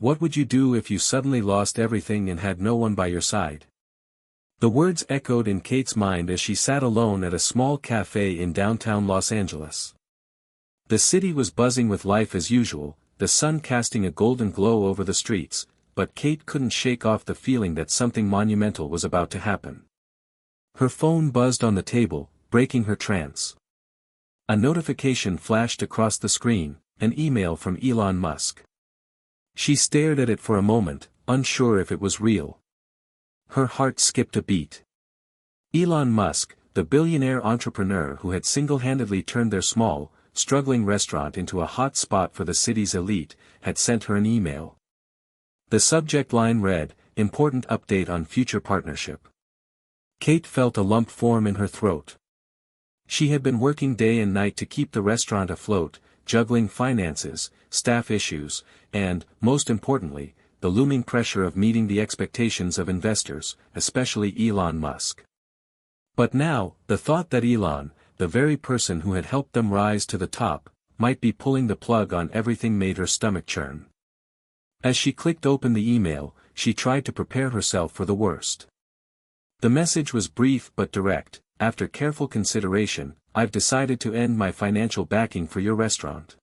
What would you do if you suddenly lost everything and had no one by your side? The words echoed in Kate's mind as she sat alone at a small cafe in downtown Los Angeles. The city was buzzing with life as usual, the sun casting a golden glow over the streets, but Kate couldn't shake off the feeling that something monumental was about to happen. Her phone buzzed on the table, breaking her trance. A notification flashed across the screen, an email from Elon Musk. She stared at it for a moment, unsure if it was real. Her heart skipped a beat. Elon Musk, the billionaire entrepreneur who had single-handedly turned their small, struggling restaurant into a hot spot for the city's elite, had sent her an email. The subject line read, "Important update on future partnership." Kate felt a lump form in her throat. She had been working day and night to keep the restaurant afloat, juggling finances, staff issues, and, most importantly, the looming pressure of meeting the expectations of investors, especially Elon Musk. But now, the thought that Elon, the very person who had helped them rise to the top, might be pulling the plug on everything made her stomach churn. As she clicked open the email, she tried to prepare herself for the worst. The message was brief but direct. "After careful consideration, I've decided to end my financial backing for your restaurant.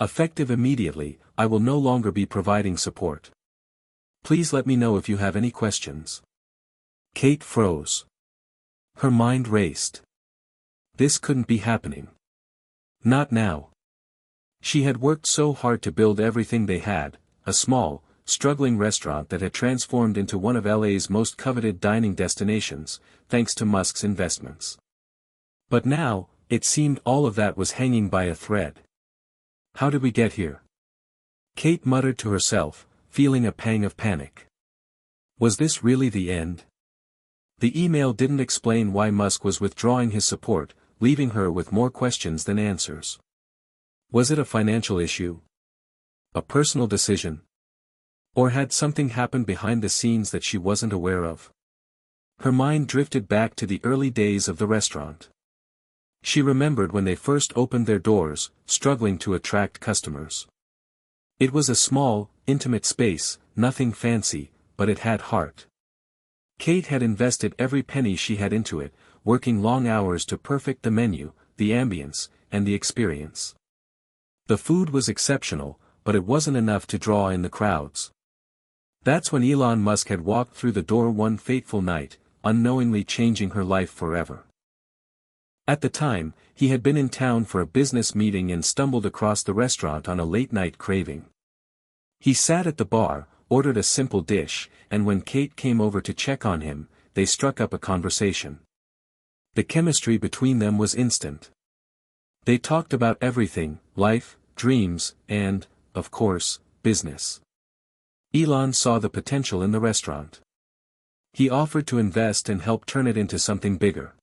Effective immediately, I will no longer be providing support. Please let me know if you have any questions." Kate froze. Her mind raced. This couldn't be happening. Not now. She had worked so hard to build everything they had, a small, struggling restaurant that had transformed into one of LA's most coveted dining destinations, thanks to Musk's investments. But now, it seemed all of that was hanging by a thread. How did we get here? Kate muttered to herself, feeling a pang of panic. Was this really the end? The email didn't explain why Musk was withdrawing his support, leaving her with more questions than answers. Was it a financial issue? A personal decision? Or had something happened behind the scenes that she wasn't aware of? Her mind drifted back to the early days of the restaurant. She remembered when they first opened their doors, struggling to attract customers. It was a small, intimate space, nothing fancy, but it had heart. Kate had invested every penny she had into it, working long hours to perfect the menu, the ambience, and the experience. The food was exceptional, but it wasn't enough to draw in the crowds. That's when Elon Musk had walked through the door one fateful night, unknowingly changing her life forever. At the time, he had been in town for a business meeting and stumbled across the restaurant on a late-night craving. He sat at the bar, ordered a simple dish, and when Kate came over to check on him, they struck up a conversation. The chemistry between them was instant. They talked about everything, life, dreams, and, of course, business. Elon saw the potential in the restaurant. He offered to invest and help turn it into something bigger.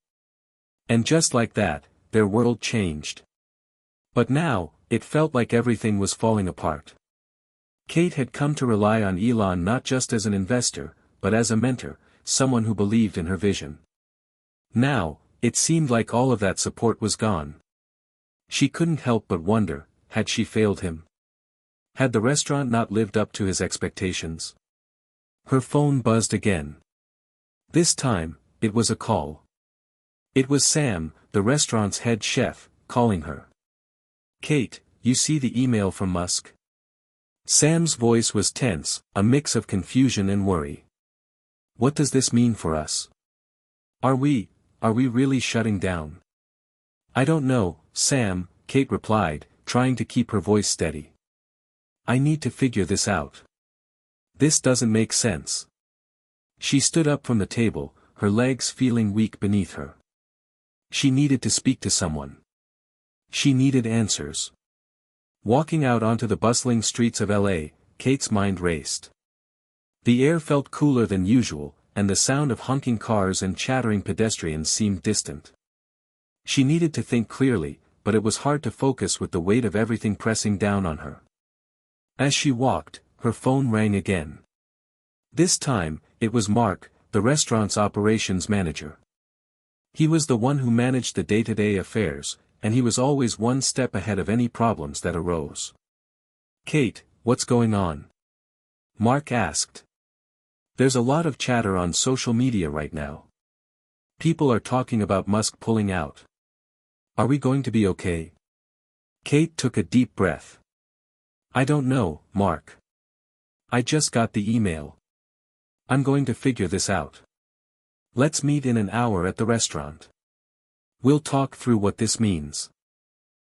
And just like that, their world changed. But now, it felt like everything was falling apart. Kate had come to rely on Elon not just as an investor, but as a mentor, someone who believed in her vision. Now, it seemed like all of that support was gone. She couldn't help but wonder, had she failed him? Had the restaurant not lived up to his expectations? Her phone buzzed again. This time, it was a call. It was Sam, the restaurant's head chef, calling her. "Kate, you see the email from Musk?" Sam's voice was tense, a mix of confusion and worry. "What does this mean for us? Are we really shutting down?" "I don't know, Sam," Kate replied, trying to keep her voice steady. "I need to figure this out. This doesn't make sense." She stood up from the table, her legs feeling weak beneath her. She needed to speak to someone. She needed answers. Walking out onto the bustling streets of LA, Kate's mind raced. The air felt cooler than usual, and the sound of honking cars and chattering pedestrians seemed distant. She needed to think clearly, but it was hard to focus with the weight of everything pressing down on her. As she walked, her phone rang again. This time, it was Mark, the restaurant's operations manager. He was the one who managed the day-to-day affairs, and he was always one step ahead of any problems that arose. "Kate, what's going on?" Mark asked. There's a lot of chatter on social media right now. People are talking about Musk pulling out. Are we going to be okay? Kate took a deep breath. I don't know, Mark. I just got the email. I'm going to figure this out. Let's meet in an hour at the restaurant. We'll talk through what this means.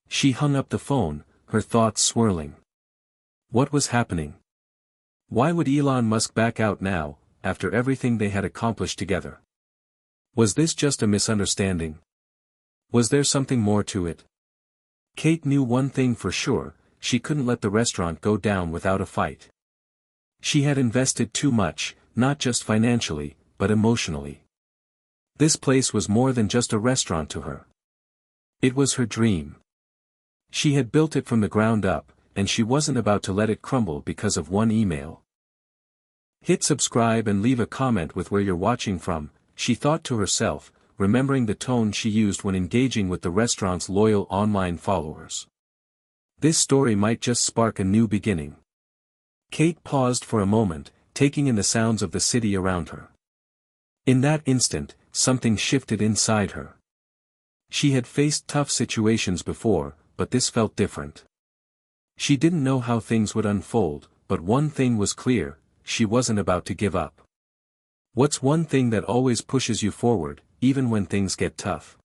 She hung up the phone, her thoughts swirling. What was happening? Why would Elon Musk back out now, after everything they had accomplished together? Was this just a misunderstanding? Was there something more to it? Kate knew one thing for sure, she couldn't let the restaurant go down without a fight. She had invested too much, not just financially, but emotionally. This place was more than just a restaurant to her. It was her dream. She had built it from the ground up, and she wasn't about to let it crumble because of one email. Hit subscribe and leave a comment with where you're watching from, she thought to herself, remembering the tone she used when engaging with the restaurant's loyal online followers. This story might just spark a new beginning. Kate paused for a moment, taking in the sounds of the city around her. In that instant, something shifted inside her. She had faced tough situations before, but this felt different. She didn't know how things would unfold, but one thing was clear, she wasn't about to give up. What's one thing that always pushes you forward, even when things get tough?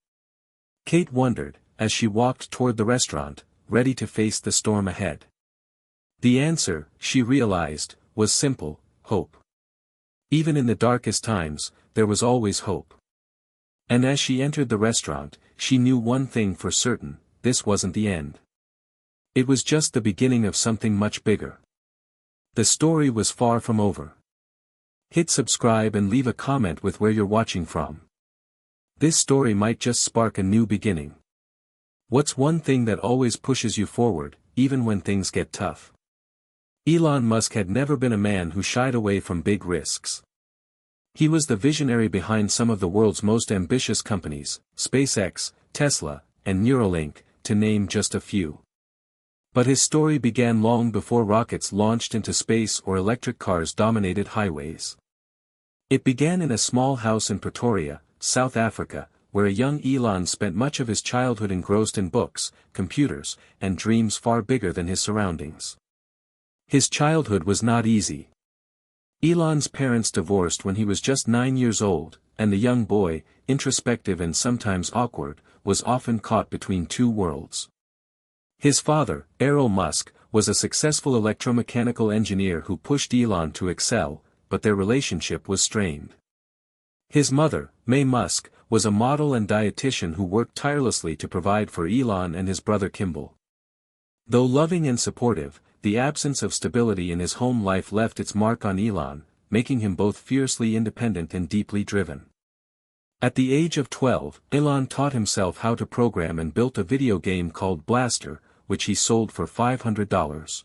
Kate wondered, as she walked toward the restaurant, ready to face the storm ahead. The answer, she realized, was simple: hope. Even in the darkest times, there was always hope. And as she entered the restaurant, she knew one thing for certain: this wasn't the end. It was just the beginning of something much bigger. The story was far from over. Hit subscribe and leave a comment with where you're watching from. This story might just spark a new beginning. What's one thing that always pushes you forward, even when things get tough? Elon Musk had never been a man who shied away from big risks. He was the visionary behind some of the world's most ambitious companies, SpaceX, Tesla, and Neuralink, to name just a few. But his story began long before rockets launched into space or electric cars dominated highways. It began in a small house in Pretoria, South Africa, where a young Elon spent much of his childhood engrossed in books, computers, and dreams far bigger than his surroundings. His childhood was not easy. Elon's parents divorced when he was just 9 years old, and the young boy, introspective and sometimes awkward, was often caught between two worlds. His father, Elon Musk, was a successful electromechanical engineer who pushed Elon to excel, but their relationship was strained. His mother, May Musk, was a model and dietitian who worked tirelessly to provide for Elon and his brother Kimball. Though loving and supportive, the absence of stability in his home life left its mark on Elon, making him both fiercely independent and deeply driven. At the age of 12, Elon taught himself how to program and built a video game called Blaster, which he sold for $500.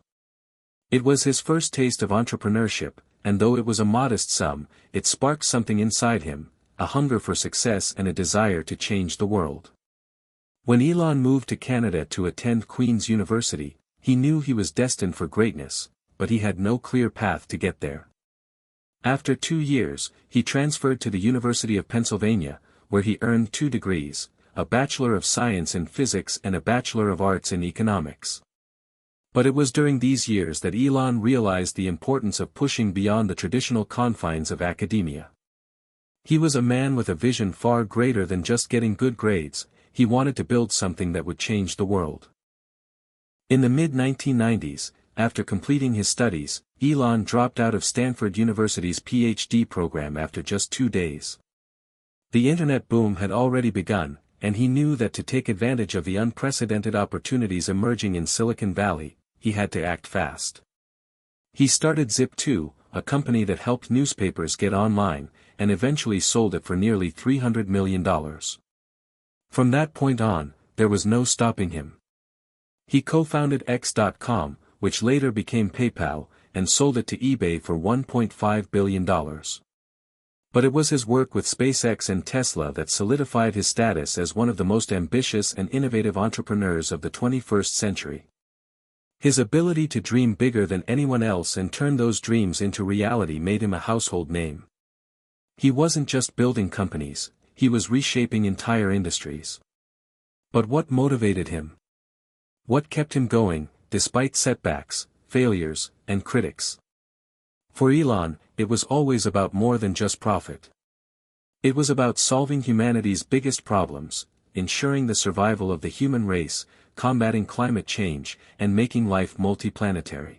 It was his first taste of entrepreneurship, and though it was a modest sum, it sparked something inside him, a hunger for success and a desire to change the world. When Elon moved to Canada to attend Queen's University, he knew he was destined for greatness, but he had no clear path to get there. After 2 years, he transferred to the University of Pennsylvania, where he earned 2 degrees, a Bachelor of Science in Physics and a Bachelor of Arts in Economics. But it was during these years that Elon realized the importance of pushing beyond the traditional confines of academia. He was a man with a vision far greater than just getting good grades. He wanted to build something that would change the world. In the mid-1990s, after completing his studies, Elon dropped out of Stanford University's PhD program after just 2 days. The internet boom had already begun, and he knew that to take advantage of the unprecedented opportunities emerging in Silicon Valley, he had to act fast. He started Zip2, a company that helped newspapers get online, and eventually sold it for nearly $300 million. From that point on, there was no stopping him. He co-founded X.com, which later became PayPal, and sold it to eBay for $1.5 billion. But it was his work with SpaceX and Tesla that solidified his status as one of the most ambitious and innovative entrepreneurs of the 21st century. His ability to dream bigger than anyone else and turn those dreams into reality made him a household name. He wasn't just building companies, he was reshaping entire industries. But what motivated him? What kept him going, despite setbacks, failures, and critics? For Elon, it was always about more than just profit. It was about solving humanity's biggest problems, ensuring the survival of the human race, combating climate change, and making life multiplanetary.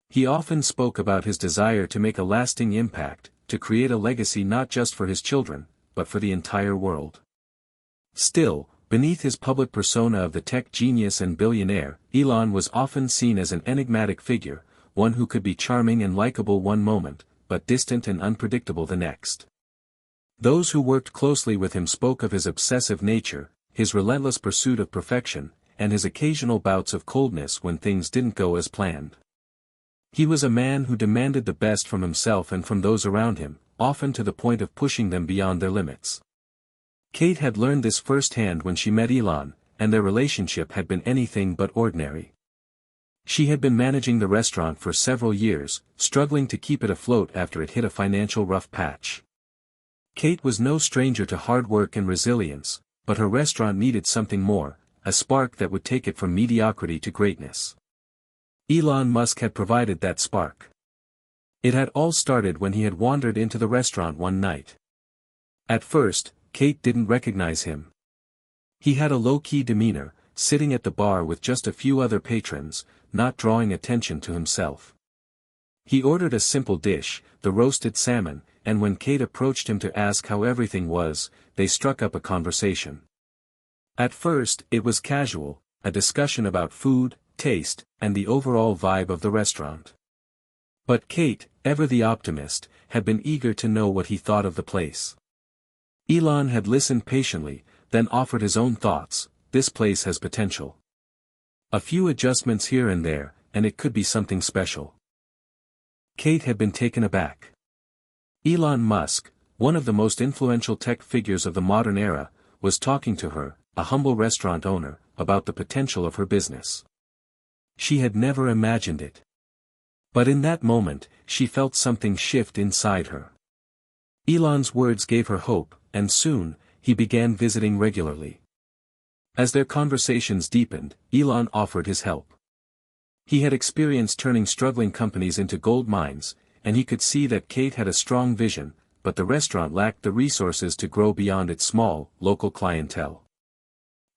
He often spoke about his desire to make a lasting impact, to create a legacy not just for his children, but for the entire world. Still, beneath his public persona of the tech genius and billionaire, Elon was often seen as an enigmatic figure, one who could be charming and likable one moment, but distant and unpredictable the next. Those who worked closely with him spoke of his obsessive nature, his relentless pursuit of perfection, and his occasional bouts of coldness when things didn't go as planned. He was a man who demanded the best from himself and from those around him, often to the point of pushing them beyond their limits. Kate had learned this firsthand when she met Elon, and their relationship had been anything but ordinary. She had been managing the restaurant for several years, struggling to keep it afloat after it hit a financial rough patch. Kate was no stranger to hard work and resilience, but her restaurant needed something more, a spark that would take it from mediocrity to greatness. Elon Musk had provided that spark. It had all started when he had wandered into the restaurant one night. At first, Kate didn't recognize him. He had a low-key demeanor, sitting at the bar with just a few other patrons, not drawing attention to himself. He ordered a simple dish, the roasted salmon, and when Kate approached him to ask how everything was, they struck up a conversation. At first, it was casual, a discussion about food, taste, and the overall vibe of the restaurant. But Kate, ever the optimist, had been eager to know what he thought of the place. Elon had listened patiently, then offered his own thoughts. This place has potential. A few adjustments here and there, and it could be something special. Kate had been taken aback. Elon Musk, one of the most influential tech figures of the modern era, was talking to her, a humble restaurant owner, about the potential of her business. She had never imagined it. But in that moment, she felt something shift inside her. Elon's words gave her hope, and soon, he began visiting regularly. As their conversations deepened, Elon offered his help. He had experience turning struggling companies into gold mines, and he could see that Kate had a strong vision, but the restaurant lacked the resources to grow beyond its small, local clientele.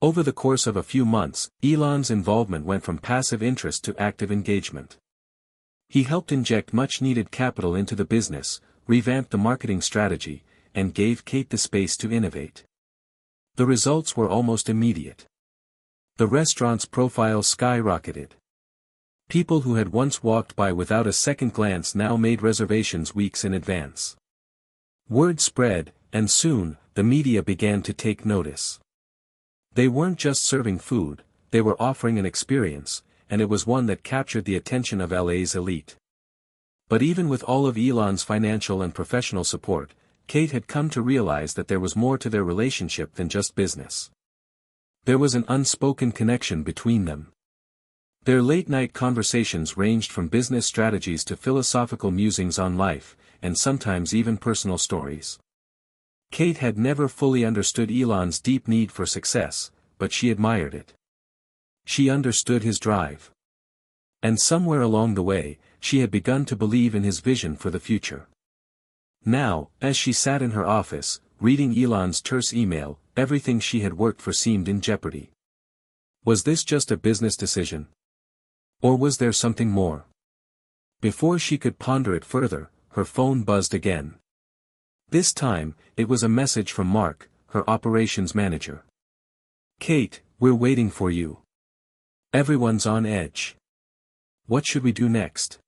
Over the course of a few months, Elon's involvement went from passive interest to active engagement. He helped inject much-needed capital into the business, revamped the marketing strategy, and gave Kate the space to innovate. The results were almost immediate. The restaurant's profile skyrocketed. People who had once walked by without a second glance now made reservations weeks in advance. Word spread, and soon, the media began to take notice. They weren't just serving food, they were offering an experience, and it was one that captured the attention of LA's elite. But even with all of Elon's financial and professional support, Kate had come to realize that there was more to their relationship than just business. There was an unspoken connection between them. Their late-night conversations ranged from business strategies to philosophical musings on life, and sometimes even personal stories. Kate had never fully understood Elon's deep need for success, but she admired it. She understood his drive. And somewhere along the way, she had begun to believe in his vision for the future. Now, as she sat in her office, reading Elon's terse email, everything she had worked for seemed in jeopardy. Was this just a business decision? Or was there something more? Before she could ponder it further, her phone buzzed again. This time, it was a message from Mark, her operations manager. "Kate, we're waiting for you. Everyone's on edge. What should we do next?"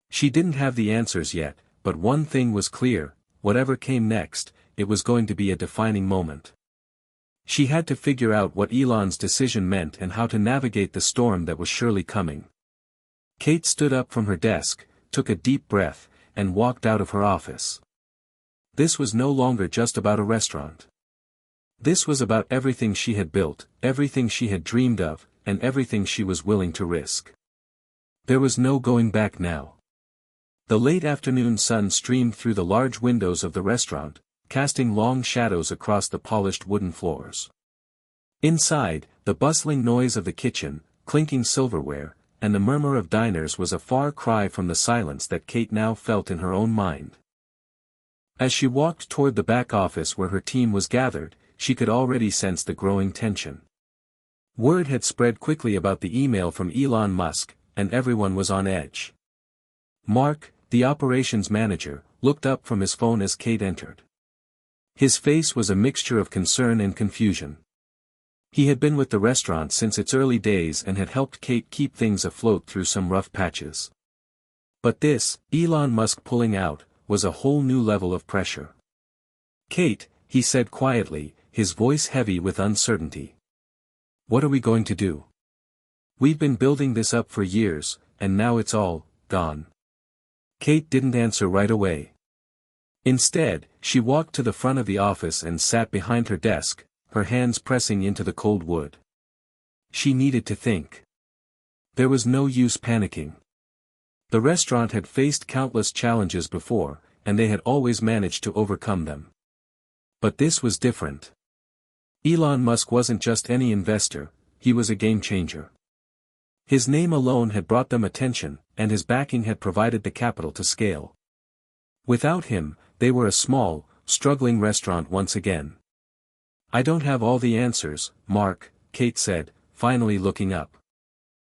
She didn't have the answers yet, but one thing was clear: whatever came next, it was going to be a defining moment. She had to figure out what Elon's decision meant and how to navigate the storm that was surely coming. Kate stood up from her desk, took a deep breath, and walked out of her office. This was no longer just about a restaurant. This was about everything she had built, everything she had dreamed of, and everything she was willing to risk. There was no going back now. The late afternoon sun streamed through the large windows of the restaurant, casting long shadows across the polished wooden floors. Inside, the bustling noise of the kitchen, clinking silverware, and the murmur of diners was a far cry from the silence that Kate now felt in her own mind. As she walked toward the back office where her team was gathered, she could already sense the growing tension. Word had spread quickly about the email from Elon Musk, and everyone was on edge. Mark, the operations manager, looked up from his phone as Kate entered. His face was a mixture of concern and confusion. He had been with the restaurant since its early days and had helped Kate keep things afloat through some rough patches. But this, Elon Musk pulling out, was a whole new level of pressure. "Kate," he said quietly, his voice heavy with uncertainty. "What are we going to do? We've been building this up for years, and now it's all gone." Kate didn't answer right away. Instead, she walked to the front of the office and sat behind her desk, her hands pressing into the cold wood. She needed to think. There was no use panicking. The restaurant had faced countless challenges before, and they had always managed to overcome them. But this was different. Elon Musk wasn't just any investor, he was a game changer. His name alone had brought them attention, and his backing had provided the capital to scale. Without him, they were a small, struggling restaurant once again. "I don't have all the answers, Mark," Kate said, finally looking up.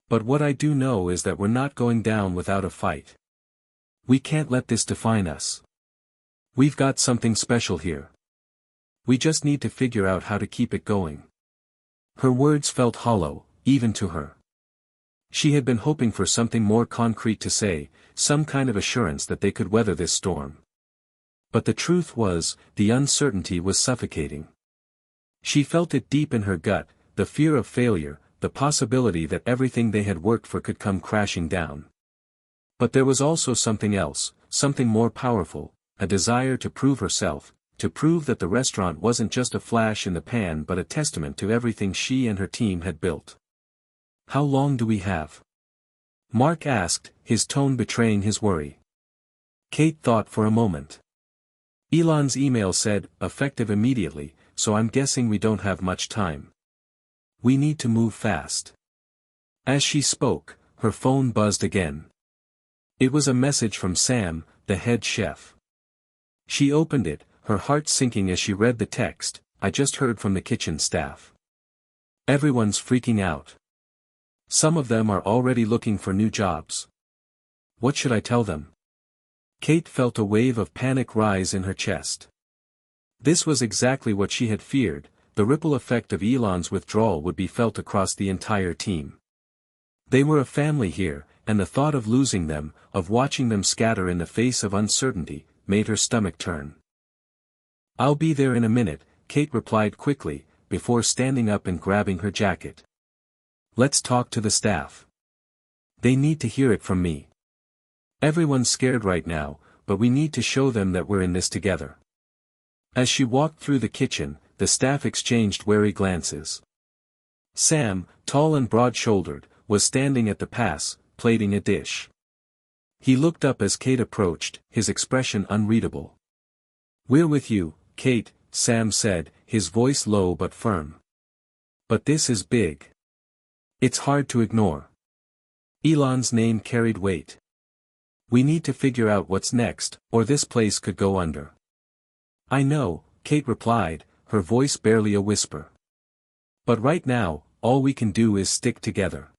"But what I do know is that we're not going down without a fight. We can't let this define us. We've got something special here. We just need to figure out how to keep it going." Her words felt hollow, even to her. She had been hoping for something more concrete to say, some kind of assurance that they could weather this storm. But the truth was, the uncertainty was suffocating. She felt it deep in her gut, the fear of failure, the possibility that everything they had worked for could come crashing down. But there was also something else, something more powerful, a desire to prove herself, to prove that the restaurant wasn't just a flash in the pan but a testament to everything she and her team had built. "How long do we have?" Mark asked, his tone betraying his worry. Kate thought for a moment. Elon's email said, "effective immediately," so I'm guessing we don't have much time. We need to move fast. As she spoke, her phone buzzed again. It was a message from Sam, the head chef. She opened it, her heart sinking as she read the text. "I just heard from the kitchen staff. Everyone's freaking out. Some of them are already looking for new jobs. What should I tell them?" Kate felt a wave of panic rise in her chest. This was exactly what she had feared. The ripple effect of Elon's withdrawal would be felt across the entire team. They were a family here, and the thought of losing them, of watching them scatter in the face of uncertainty, made her stomach turn. "I'll be there in a minute," Kate replied quickly, before standing up and grabbing her jacket. "Let's talk to the staff. They need to hear it from me. Everyone's scared right now, but we need to show them that we're in this together." As she walked through the kitchen, the staff exchanged wary glances. Sam, tall and broad-shouldered, was standing at the pass, plating a dish. He looked up as Kate approached, his expression unreadable. "We're with you, Kate," Sam said, his voice low but firm. "But this is big. It's hard to ignore." Elon's name carried weight. "We need to figure out what's next, or this place could go under." "I know," Kate replied, her voice barely a whisper. "But right now, all we can do is stick together.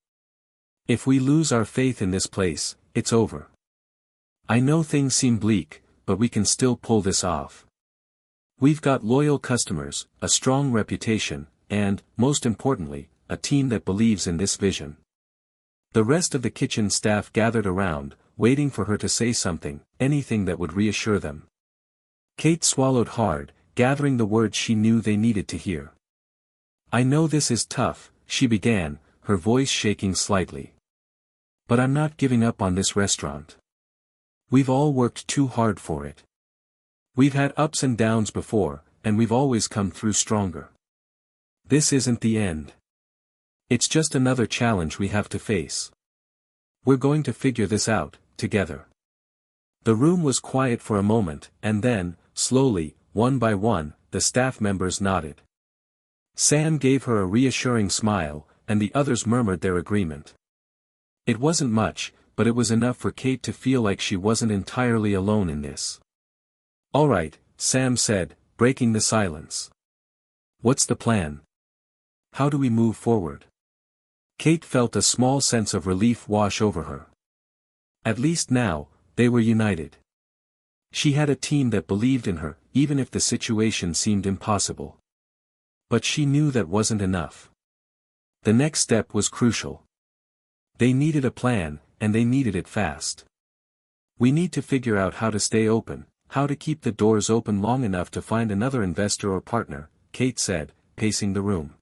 If we lose our faith in this place, it's over. I know things seem bleak, but we can still pull this off. We've got loyal customers, a strong reputation, and, most importantly, a team that believes in this vision." The rest of the kitchen staff gathered around, waiting for her to say something, anything that would reassure them. Kate swallowed hard, gathering the words she knew they needed to hear. "I know this is tough," she began, her voice shaking slightly. "But I'm not giving up on this restaurant. We've all worked too hard for it. We've had ups and downs before, and we've always come through stronger. This isn't the end. It's just another challenge we have to face. We're going to figure this out, together. The room was quiet for a moment, and then, slowly, one by one, the staff members nodded. Sam gave her a reassuring smile, and the others murmured their agreement. It wasn't much, but it was enough for Kate to feel like she wasn't entirely alone in this. "All right," Sam said, breaking the silence. "What's the plan? How do we move forward?" Kate felt a small sense of relief wash over her. At least now, they were united. She had a team that believed in her, even if the situation seemed impossible. But she knew that wasn't enough. The next step was crucial. They needed a plan, and they needed it fast. "We need to figure out how to stay open, how to keep the doors open long enough to find another investor or partner," Kate said, pacing the room.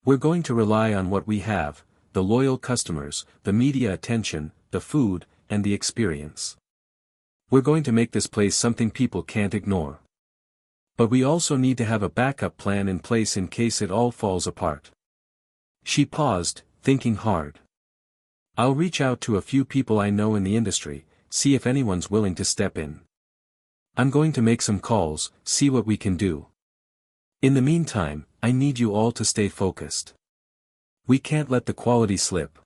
"We're going to rely on what we have, the loyal customers, the media attention, the food, and the experience. We're going to make this place something people can't ignore. But we also need to have a backup plan in place in case it all falls apart." She paused, thinking hard. "I'll reach out to a few people I know in the industry, see if anyone's willing to step in. I'm going to make some calls, see what we can do. In the meantime, I need you all to stay focused. We can't let the quality slip.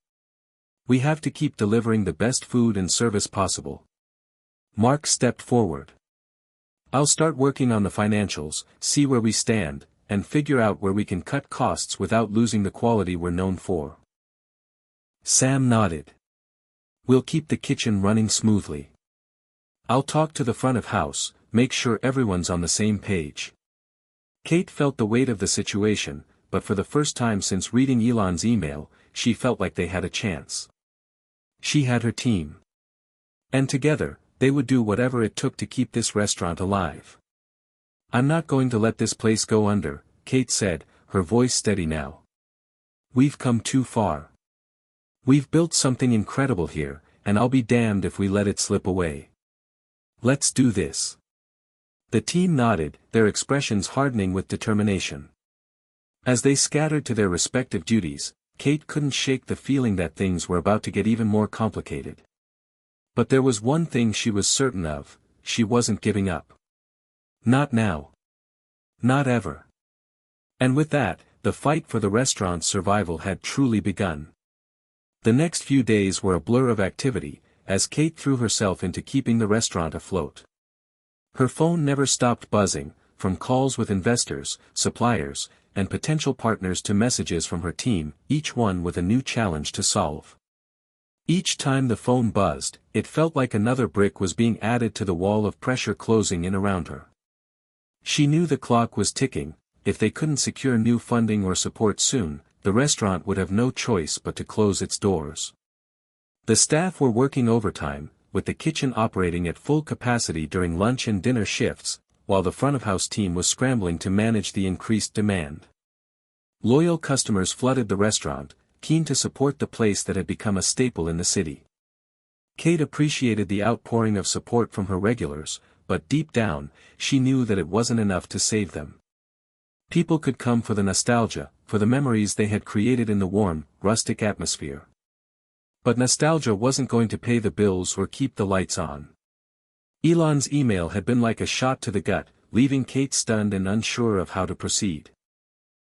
We have to keep delivering the best food and service possible." Mark stepped forward. "I'll start working on the financials, see where we stand, and figure out where we can cut costs without losing the quality we're known for." Sam nodded. "We'll keep the kitchen running smoothly. I'll talk to the front of house, make sure everyone's on the same page." Kate felt the weight of the situation, but for the first time since reading Elon's email, she felt like they had a chance. She had her team. And together, they would do whatever it took to keep this restaurant alive. "I'm not going to let this place go under," Kate said, her voice steady now. "We've come too far. We've built something incredible here, and I'll be damned if we let it slip away. Let's do this." The team nodded, their expressions hardening with determination. As they scattered to their respective duties, Kate couldn't shake the feeling that things were about to get even more complicated. But there was one thing she was certain of: she wasn't giving up. Not now. Not ever. And with that, the fight for the restaurant's survival had truly begun. The next few days were a blur of activity, as Kate threw herself into keeping the restaurant afloat. Her phone never stopped buzzing, from calls with investors, suppliers, and potential partners to messages from her team, each one with a new challenge to solve. Each time the phone buzzed, it felt like another brick was being added to the wall of pressure closing in around her. She knew the clock was ticking. If they couldn't secure new funding or support soon, the restaurant would have no choice but to close its doors. The staff were working overtime, with the kitchen operating at full capacity during lunch and dinner shifts, while the front-of-house team was scrambling to manage the increased demand. Loyal customers flooded the restaurant, keen to support the place that had become a staple in the city. Kate appreciated the outpouring of support from her regulars, but deep down, she knew that it wasn't enough to save them. People could come for the nostalgia, for the memories they had created in the warm, rustic atmosphere. But nostalgia wasn't going to pay the bills or keep the lights on. Elon's email had been like a shot to the gut, leaving Kate stunned and unsure of how to proceed.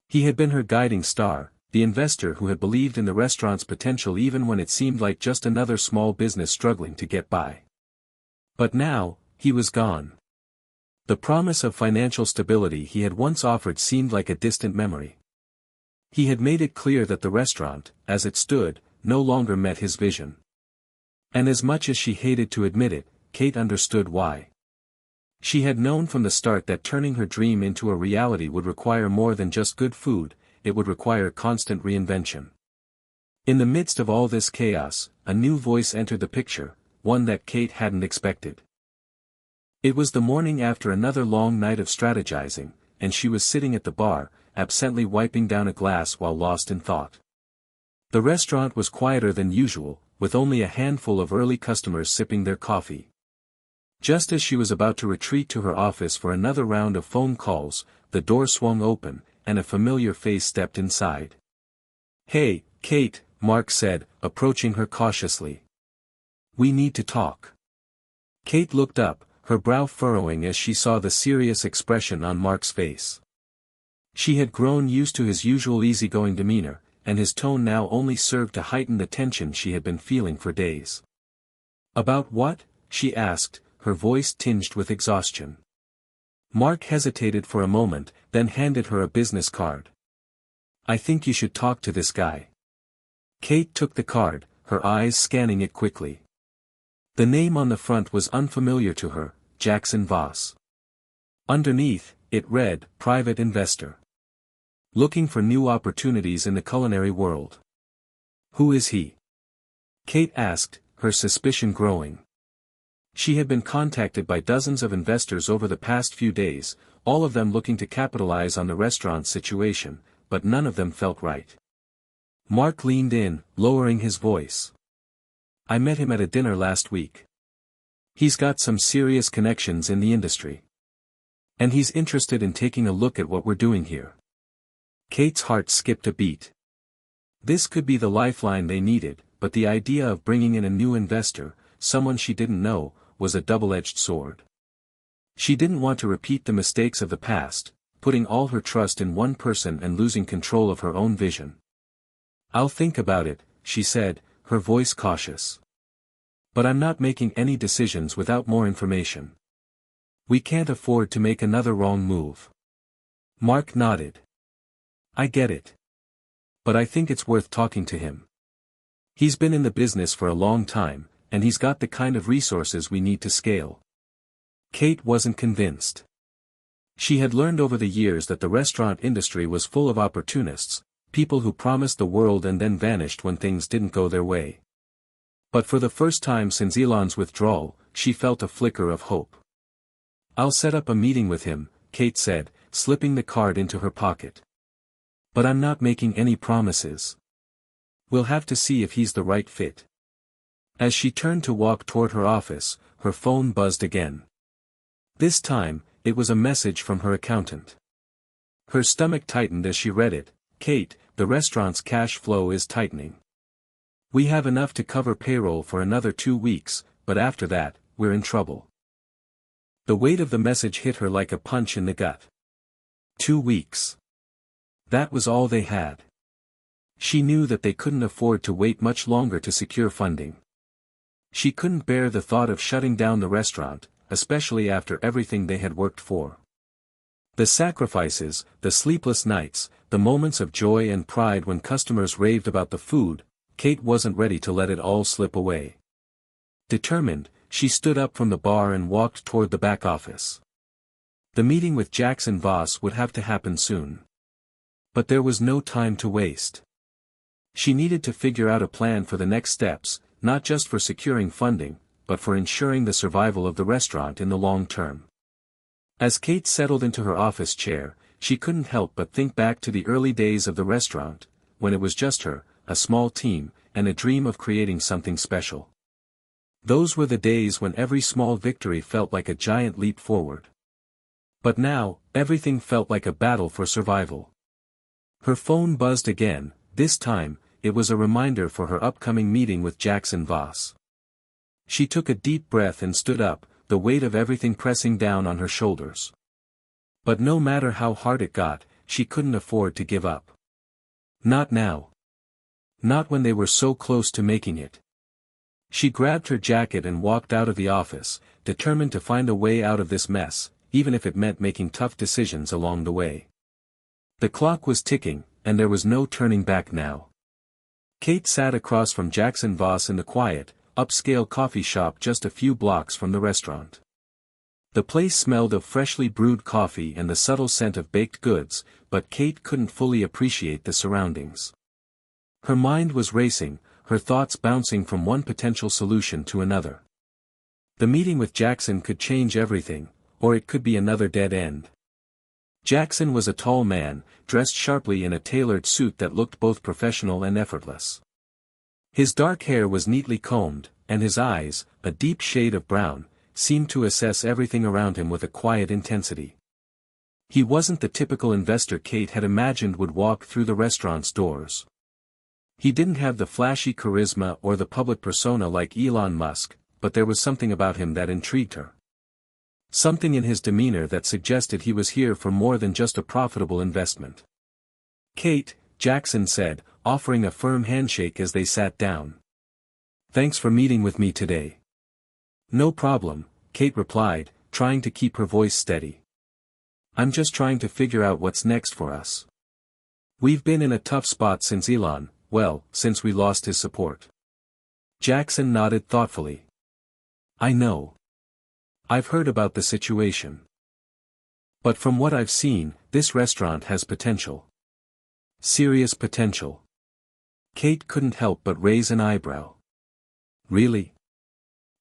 He had been her guiding star, the investor who had believed in the restaurant's potential even when it seemed like just another small business struggling to get by. But now, he was gone. The promise of financial stability he had once offered seemed like a distant memory. He had made it clear that the restaurant, as it stood, no longer met his vision. And as much as she hated to admit it, Kate understood why. She had known from the start that turning her dream into a reality would require more than just good food, it would require constant reinvention. In the midst of all this chaos, a new voice entered the picture, one that Kate hadn't expected. It was the morning after another long night of strategizing, and she was sitting at the bar, absently wiping down a glass while lost in thought. The restaurant was quieter than usual, with only a handful of early customers sipping their coffee. Just as she was about to retreat to her office for another round of phone calls, the door swung open, and a familiar face stepped inside. "Hey, Kate," Mark said, approaching her cautiously. "We need to talk." Kate looked up, her brow furrowing as she saw the serious expression on Mark's face. She had grown used to his usual easygoing demeanor, and his tone now only served to heighten the tension she had been feeling for days. "About what?" she asked, her voice tinged with exhaustion. Mark hesitated for a moment, then handed her a business card. "I think you should talk to this guy." Kate took the card, her eyes scanning it quickly. The name on the front was unfamiliar to her, Jackson Voss. Underneath, it read, "Private Investor. Looking for new opportunities in the culinary world." "Who is he?" Kate asked, her suspicion growing. She had been contacted by dozens of investors over the past few days, all of them looking to capitalize on the restaurant situation, but none of them felt right. Mark leaned in, lowering his voice. "I met him at a dinner last week. He's got some serious connections in the industry. And he's interested in taking a look at what we're doing here." Kate's heart skipped a beat. This could be the lifeline they needed, but the idea of bringing in a new investor, someone she didn't know, was a double-edged sword. She didn't want to repeat the mistakes of the past, putting all her trust in one person and losing control of her own vision. "I'll think about it," she said, her voice cautious. "But I'm not making any decisions without more information. We can't afford to make another wrong move." Mark nodded. "I get it. But I think it's worth talking to him. He's been in the business for a long time, and he's got the kind of resources we need to scale." Kate wasn't convinced. She had learned over the years that the restaurant industry was full of opportunists, people who promised the world and then vanished when things didn't go their way. But for the first time since Elon's withdrawal, she felt a flicker of hope. "I'll set up a meeting with him," Kate said, slipping the card into her pocket. "But I'm not making any promises. We'll have to see if he's the right fit." As she turned to walk toward her office, her phone buzzed again. This time, it was a message from her accountant. Her stomach tightened as she read it. "Kate, the restaurant's cash flow is tightening. We have enough to cover payroll for another 2 weeks, but after that, we're in trouble." The weight of the message hit her like a punch in the gut. 2 weeks. That was all they had. She knew that they couldn't afford to wait much longer to secure funding. She couldn't bear the thought of shutting down the restaurant, especially after everything they had worked for. The sacrifices, the sleepless nights, the moments of joy and pride when customers raved about the food, Kate wasn't ready to let it all slip away. Determined, she stood up from the bar and walked toward the back office. The meeting with Jackson Voss would have to happen soon. But there was no time to waste. She needed to figure out a plan for the next steps, not just for securing funding, but for ensuring the survival of the restaurant in the long term. As Kate settled into her office chair, she couldn't help but think back to the early days of the restaurant, when it was just her, a small team, and a dream of creating something special. Those were the days when every small victory felt like a giant leap forward. But now, everything felt like a battle for survival. Her phone buzzed again. This time, it was a reminder for her upcoming meeting with Jackson Voss. She took a deep breath and stood up, the weight of everything pressing down on her shoulders. But no matter how hard it got, she couldn't afford to give up. Not now. Not when they were so close to making it. She grabbed her jacket and walked out of the office, determined to find a way out of this mess, even if it meant making tough decisions along the way. The clock was ticking, and there was no turning back now. Kate sat across from Jackson Voss in the quiet, upscale coffee shop just a few blocks from the restaurant. The place smelled of freshly brewed coffee and the subtle scent of baked goods, but Kate couldn't fully appreciate the surroundings. Her mind was racing, her thoughts bouncing from one potential solution to another. The meeting with Jackson could change everything, or it could be another dead end. Jackson was a tall man, dressed sharply in a tailored suit that looked both professional and effortless. His dark hair was neatly combed, and his eyes, a deep shade of brown, seemed to assess everything around him with a quiet intensity. He wasn't the typical investor Kate had imagined would walk through the restaurant's doors. He didn't have the flashy charisma or the public persona like Elon Musk, but there was something about him that intrigued her. Something in his demeanor that suggested he was here for more than just a profitable investment. "Kate," Jackson said, offering a firm handshake as they sat down. "Thanks for meeting with me today." "No problem," Kate replied, trying to keep her voice steady. "I'm just trying to figure out what's next for us. We've been in a tough spot since Elon, well, since we lost his support." Jackson nodded thoughtfully. "I know. I've heard about the situation. But from what I've seen, this restaurant has potential. Serious potential." Kate couldn't help but raise an eyebrow. "Really?"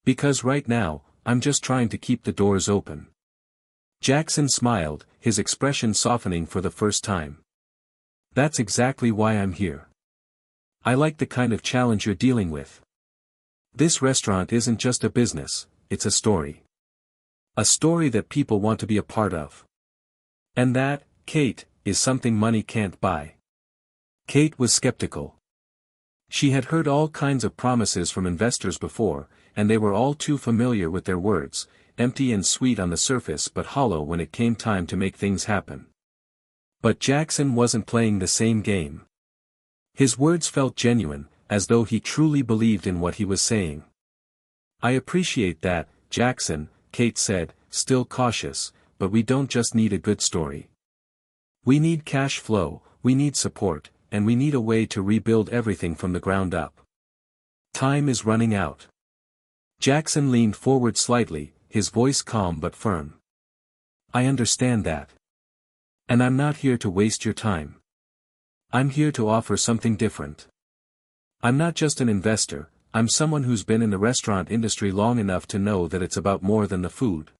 "Because right now, I'm just trying to keep the doors open." Jackson smiled, his expression softening for the first time. "That's exactly why I'm here. I like the kind of challenge you're dealing with. This restaurant isn't just a business, it's a story. A story that people want to be a part of. And that, Kate, is something money can't buy." Kate was skeptical. She had heard all kinds of promises from investors before, and they were all too familiar with their words, empty and sweet on the surface but hollow when it came time to make things happen. But Jackson wasn't playing the same game. His words felt genuine, as though he truly believed in what he was saying. "I appreciate that, Jackson," Kate said, still cautious, "but we don't just need a good story. We need cash flow, we need support, and we need a way to rebuild everything from the ground up. Time is running out." Jackson leaned forward slightly, his voice calm but firm. "I understand that. And I'm not here to waste your time. I'm here to offer something different. I'm not just an investor, I'm someone who's been in the restaurant industry long enough to know that it's about more than the food.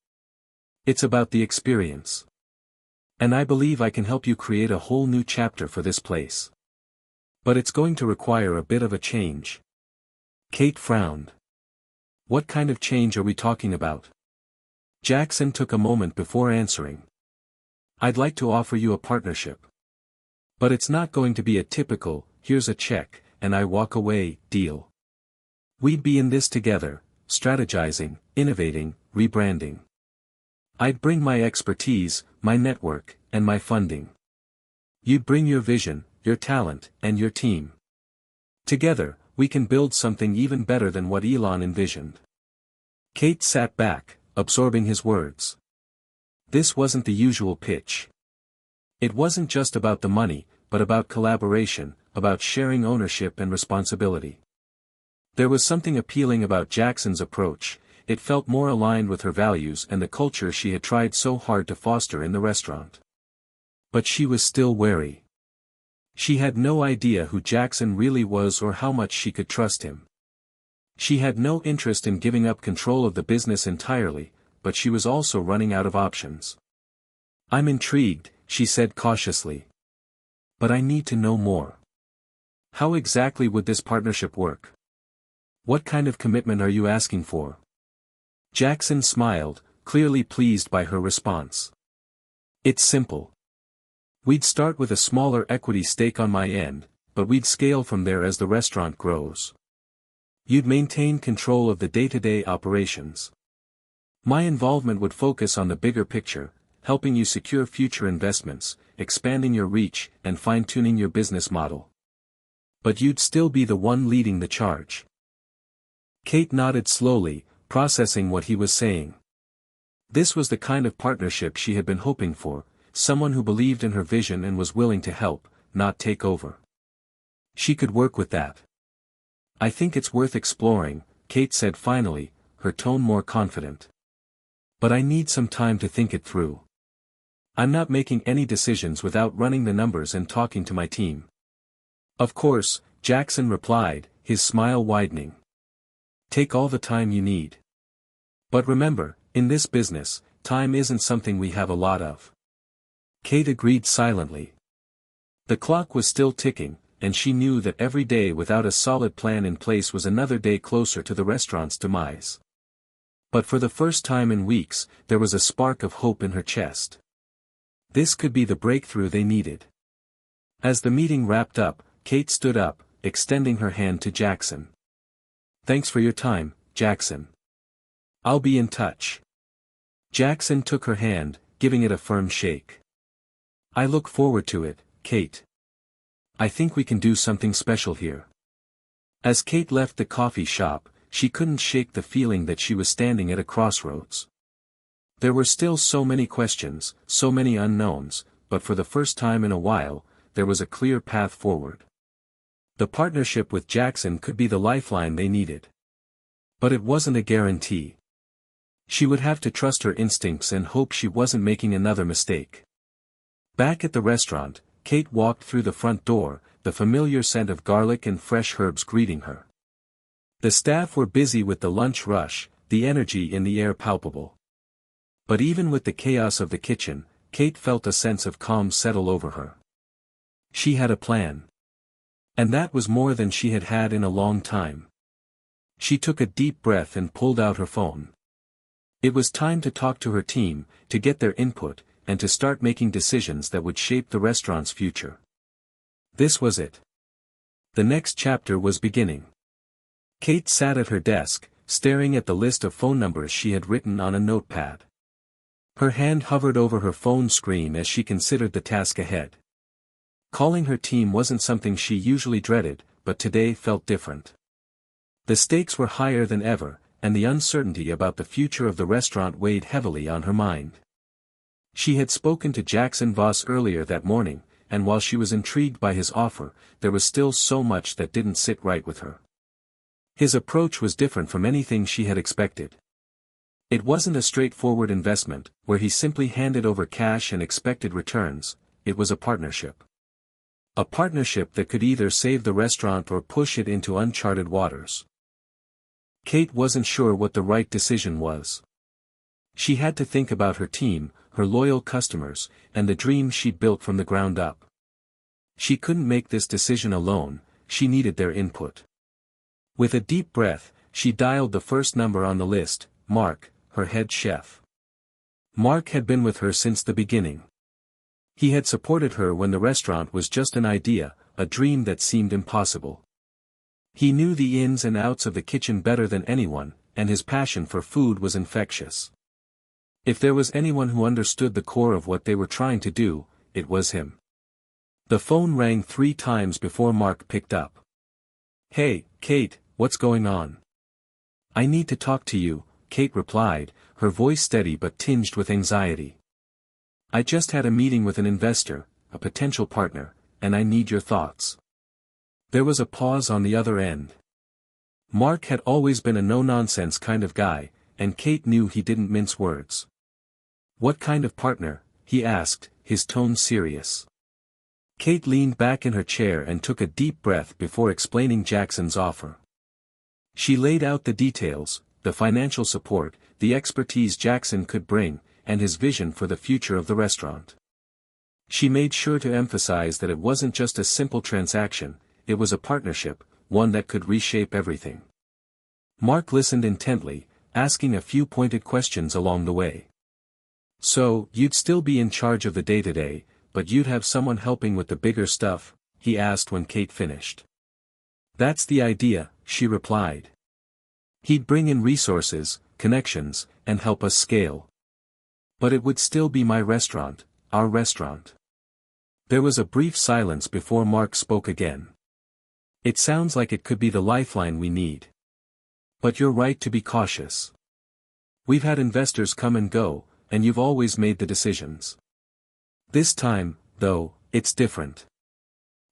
It's about the experience. And I believe I can help you create a whole new chapter for this place. But it's going to require a bit of a change." Kate frowned. "What kind of change are we talking about?" Jackson took a moment before answering. "I'd like to offer you a partnership. But it's not going to be a typical, here's a check, and I walk away, deal. We'd be in this together, strategizing, innovating, rebranding. I'd bring my expertise, my network, and my funding. You'd bring your vision, your talent, and your team. Together, we can build something even better than what Elon envisioned." Kate sat back, absorbing his words. This wasn't the usual pitch. It wasn't just about the money, but about collaboration, about sharing ownership and responsibility. There was something appealing about Jackson's approach, it felt more aligned with her values and the culture she had tried so hard to foster in the restaurant. But she was still wary. She had no idea who Jackson really was or how much she could trust him. She had no interest in giving up control of the business entirely, but she was also running out of options. "I'm intrigued," she said cautiously. "But I need to know more. How exactly would this partnership work? What kind of commitment are you asking for?" Jackson smiled, clearly pleased by her response. "It's simple. We'd start with a smaller equity stake on my end, but we'd scale from there as the restaurant grows. You'd maintain control of the day-to-day operations. My involvement would focus on the bigger picture, helping you secure future investments, expanding your reach, and fine-tuning your business model. But you'd still be the one leading the charge." Kate nodded slowly, processing what he was saying. This was the kind of partnership she had been hoping for, someone who believed in her vision and was willing to help, not take over. She could work with that. "I think it's worth exploring," Kate said finally, her tone more confident. "But I need some time to think it through. I'm not making any decisions without running the numbers and talking to my team." "Of course," Jackson replied, his smile widening. "Take all the time you need. But remember, in this business, time isn't something we have a lot of." Kate agreed silently. The clock was still ticking, and she knew that every day without a solid plan in place was another day closer to the restaurant's demise. But for the first time in weeks, there was a spark of hope in her chest. This could be the breakthrough they needed. As the meeting wrapped up, Kate stood up, extending her hand to Jackson. "Thanks for your time, Jackson. I'll be in touch." Jackson took her hand, giving it a firm shake. "I look forward to it, Kate. I think we can do something special here." As Kate left the coffee shop, she couldn't shake the feeling that she was standing at a crossroads. There were still so many questions, so many unknowns, but for the first time in a while, there was a clear path forward. The partnership with Jackson could be the lifeline they needed. But it wasn't a guarantee. She would have to trust her instincts and hope she wasn't making another mistake. Back at the restaurant, Kate walked through the front door, the familiar scent of garlic and fresh herbs greeting her. The staff were busy with the lunch rush, the energy in the air palpable. But even with the chaos of the kitchen, Kate felt a sense of calm settle over her. She had a plan. And that was more than she had had in a long time. She took a deep breath and pulled out her phone. It was time to talk to her team, to get their input, and to start making decisions that would shape the restaurant's future. This was it. The next chapter was beginning. Kate sat at her desk, staring at the list of phone numbers she had written on a notepad. Her hand hovered over her phone screen as she considered the task ahead. Calling her team wasn't something she usually dreaded, but today felt different. The stakes were higher than ever, and the uncertainty about the future of the restaurant weighed heavily on her mind. She had spoken to Jackson Voss earlier that morning, and while she was intrigued by his offer, there was still so much that didn't sit right with her. His approach was different from anything she had expected. It wasn't a straightforward investment, where he simply handed over cash and expected returns. It was a partnership. A partnership that could either save the restaurant or push it into uncharted waters. Kate wasn't sure what the right decision was. She had to think about her team, her loyal customers, and the dream she'd built from the ground up. She couldn't make this decision alone, she needed their input. With a deep breath, she dialed the first number on the list, Mark, her head chef. Mark had been with her since the beginning. He had supported her when the restaurant was just an idea, a dream that seemed impossible. He knew the ins and outs of the kitchen better than anyone, and his passion for food was infectious. If there was anyone who understood the core of what they were trying to do, it was him. The phone rang 3 times before Mark picked up. "Hey, Kate, what's going on?" "I need to talk to you," Kate replied, her voice steady but tinged with anxiety. "I just had a meeting with an investor, a potential partner, and I need your thoughts." There was a pause on the other end. Mark had always been a no-nonsense kind of guy, and Kate knew he didn't mince words. "What kind of partner?" he asked, his tone serious. Kate leaned back in her chair and took a deep breath before explaining Jackson's offer. She laid out the details, the financial support, the expertise Jackson could bring, and his vision for the future of the restaurant. She made sure to emphasize that it wasn't just a simple transaction, it was a partnership, one that could reshape everything. Mark listened intently, asking a few pointed questions along the way. "So, you'd still be in charge of the day-to-day, but you'd have someone helping with the bigger stuff?" he asked when Kate finished. "That's the idea," she replied. "He'd bring in resources, connections, and help us scale. But it would still be my restaurant, our restaurant." There was a brief silence before Mark spoke again. "It sounds like it could be the lifeline we need. But you're right to be cautious. We've had investors come and go, and you've always made the decisions. This time, though, it's different.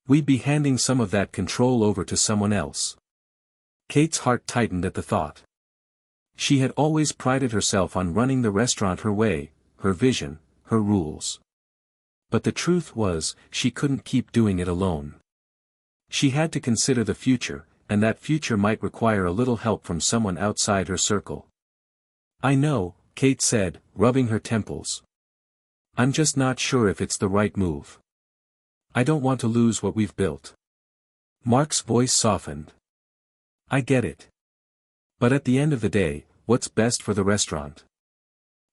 We'd be handing some of that control over to someone else." Kate's heart tightened at the thought. She had always prided herself on running the restaurant her way, her vision, her rules. But the truth was, she couldn't keep doing it alone. She had to consider the future, and that future might require a little help from someone outside her circle. "I know," Kate said, rubbing her temples. "I'm just not sure if it's the right move. I don't want to lose what we've built." Mark's voice softened. "I get it. But at the end of the day, what's best for the restaurant?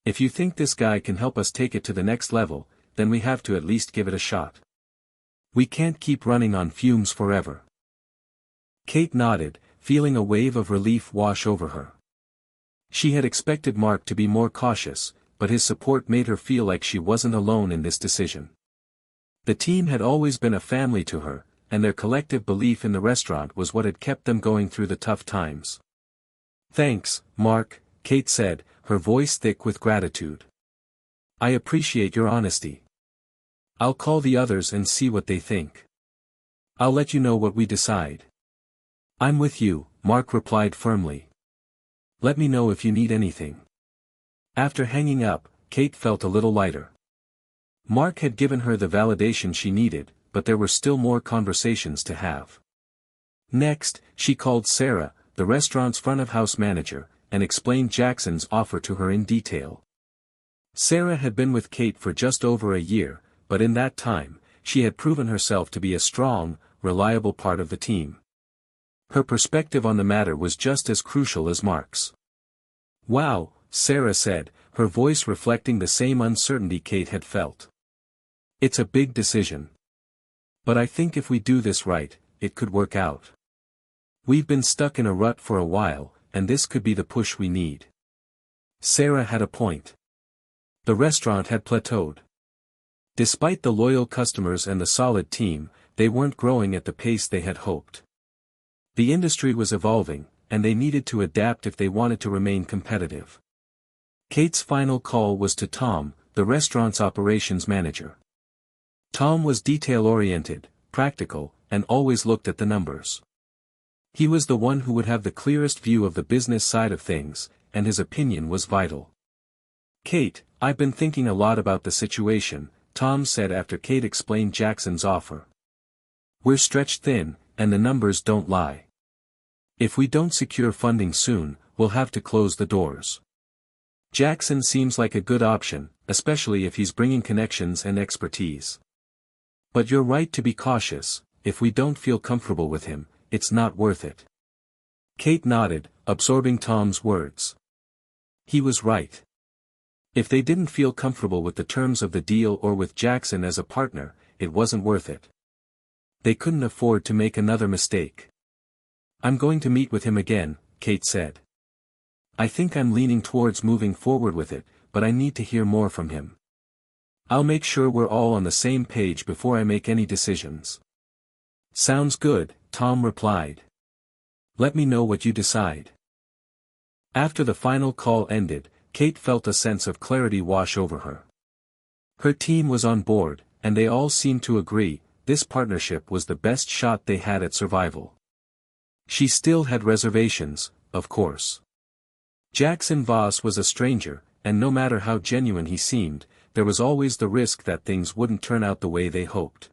If you think this guy can help us take it to the next level, then we have to at least give it a shot. We can't keep running on fumes forever." Kate nodded, feeling a wave of relief wash over her. She had expected Mark to be more cautious, but his support made her feel like she wasn't alone in this decision. The team had always been a family to her, and their collective belief in the restaurant was what had kept them going through the tough times. "Thanks, Mark," Kate said, her voice thick with gratitude. "I appreciate your honesty. I'll call the others and see what they think. I'll let you know what we decide." "I'm with you," Mark replied firmly. "Let me know if you need anything." After hanging up, Kate felt a little lighter. Mark had given her the validation she needed, but there were still more conversations to have. Next, she called Sarah, the restaurant's front-of-house manager, and explained Jackson's offer to her in detail. Sarah had been with Kate for just over a year, but in that time, she had proven herself to be a strong, reliable part of the team. Her perspective on the matter was just as crucial as Mark's. "Wow," Sarah said, her voice reflecting the same uncertainty Kate had felt. "It's a big decision. But I think if we do this right, it could work out. We've been stuck in a rut for a while, and this could be the push we need." Sarah had a point. The restaurant had plateaued. Despite the loyal customers and the solid team, they weren't growing at the pace they had hoped. The industry was evolving, and they needed to adapt if they wanted to remain competitive. Kate's final call was to Tom, the restaurant's operations manager. Tom was detail-oriented, practical, and always looked at the numbers. He was the one who would have the clearest view of the business side of things, and his opinion was vital. "Kate, I've been thinking a lot about the situation," Tom said after Kate explained Jackson's offer. "We're stretched thin, and the numbers don't lie. If we don't secure funding soon, we'll have to close the doors. Jackson seems like a good option, especially if he's bringing connections and expertise. But you're right to be cautious. If we don't feel comfortable with him, it's not worth it." Kate nodded, absorbing Tom's words. He was right. If they didn't feel comfortable with the terms of the deal or with Jackson as a partner, it wasn't worth it. They couldn't afford to make another mistake. "I'm going to meet with him again," Kate said. "I think I'm leaning towards moving forward with it, but I need to hear more from him. I'll make sure we're all on the same page before I make any decisions." "Sounds good," Tom replied. "Let me know what you decide." After the final call ended, Kate felt a sense of clarity wash over her. Her team was on board, and they all seemed to agree, this partnership was the best shot they had at survival. She still had reservations, of course. Jackson Voss was a stranger, and no matter how genuine he seemed, there was always the risk that things wouldn't turn out the way they hoped.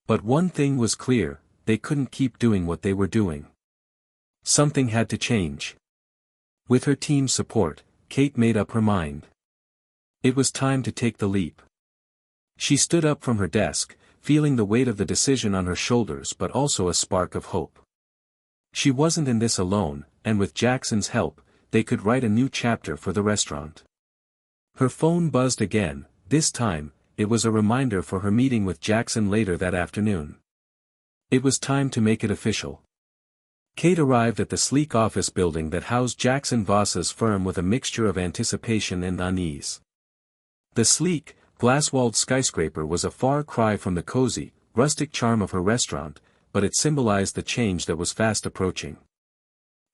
But one thing was clear, they couldn't keep doing what they were doing. Something had to change. With her team's support, Kate made up her mind. It was time to take the leap. She stood up from her desk, feeling the weight of the decision on her shoulders but also a spark of hope. She wasn't in this alone, and with Jackson's help, they could write a new chapter for the restaurant. Her phone buzzed again. This time, it was a reminder for her meeting with Jackson later that afternoon. It was time to make it official. Kate arrived at the sleek office building that housed Jackson Voss's firm with a mixture of anticipation and unease. The sleek, glass-walled skyscraper was a far cry from the cozy, rustic charm of her restaurant, but it symbolized the change that was fast approaching.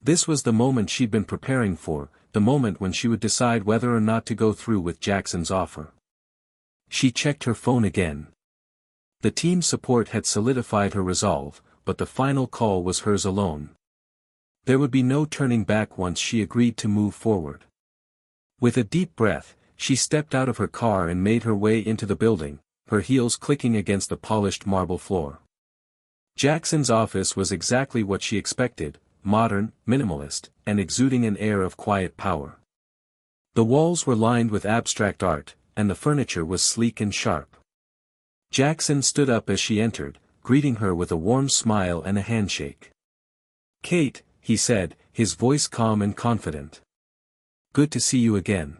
This was the moment she'd been preparing for, the moment when she would decide whether or not to go through with Jackson's offer. She checked her phone again. The team's support had solidified her resolve, but the final call was hers alone. There would be no turning back once she agreed to move forward. With a deep breath, she stepped out of her car and made her way into the building, her heels clicking against the polished marble floor. Jackson's office was exactly what she expected, modern, minimalist, and exuding an air of quiet power. The walls were lined with abstract art, and the furniture was sleek and sharp. Jackson stood up as she entered, greeting her with a warm smile and a handshake. "Kate," he said, his voice calm and confident. "Good to see you again.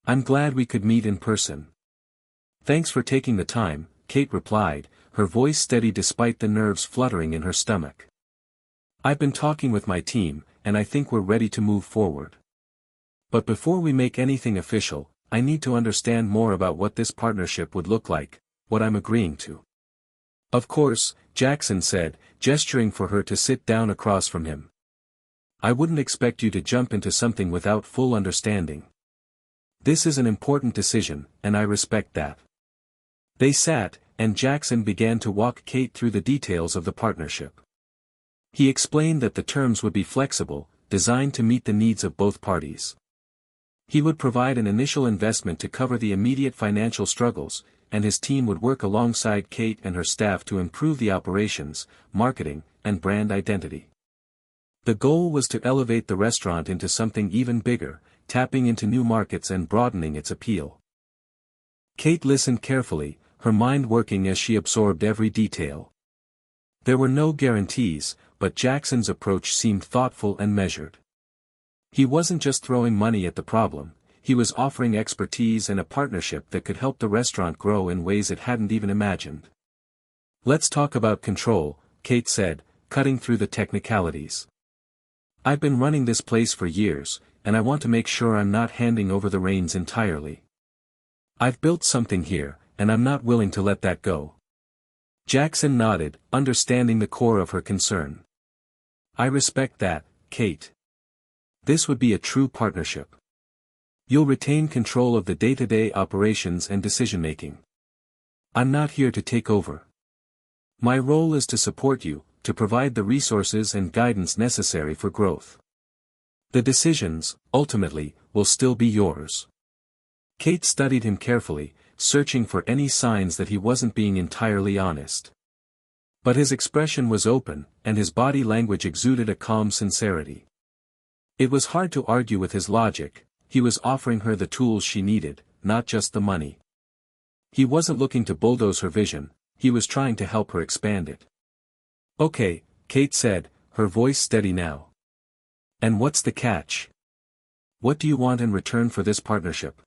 I'm glad we could meet in person." "Thanks for taking the time," Kate replied, her voice steady despite the nerves fluttering in her stomach. I've been talking with my team, and I think we're ready to move forward. But before we make anything official, I need to understand more about what this partnership would look like, what I'm agreeing to. Of course, Jackson said, gesturing for her to sit down across from him. I wouldn't expect you to jump into something without full understanding. This is an important decision, and I respect that. They sat, and Jackson began to walk Kate through the details of the partnership. He explained that the terms would be flexible, designed to meet the needs of both parties. He would provide an initial investment to cover the immediate financial struggles, and his team would work alongside Kate and her staff to improve the operations, marketing, and brand identity. The goal was to elevate the restaurant into something even bigger, tapping into new markets and broadening its appeal. Kate listened carefully, her mind working as she absorbed every detail. There were no guarantees, but Jackson's approach seemed thoughtful and measured. He wasn't just throwing money at the problem, he was offering expertise and a partnership that could help the restaurant grow in ways it hadn't even imagined. Let's talk about control, Kate said, cutting through the technicalities. I've been running this place for years, and I want to make sure I'm not handing over the reins entirely. I've built something here, and I'm not willing to let that go. Jackson nodded, understanding the core of her concern. I respect that, Kate. This would be a true partnership. You'll retain control of the day-to-day operations and decision-making. I'm not here to take over. My role is to support you, to provide the resources and guidance necessary for growth. The decisions, ultimately, will still be yours. Kate studied him carefully, searching for any signs that he wasn't being entirely honest. But his expression was open, and his body language exuded a calm sincerity. It was hard to argue with his logic. He was offering her the tools she needed, not just the money. He wasn't looking to bulldoze her vision, he was trying to help her expand it. Okay, Kate said, her voice steady now. And what's the catch? What do you want in return for this partnership?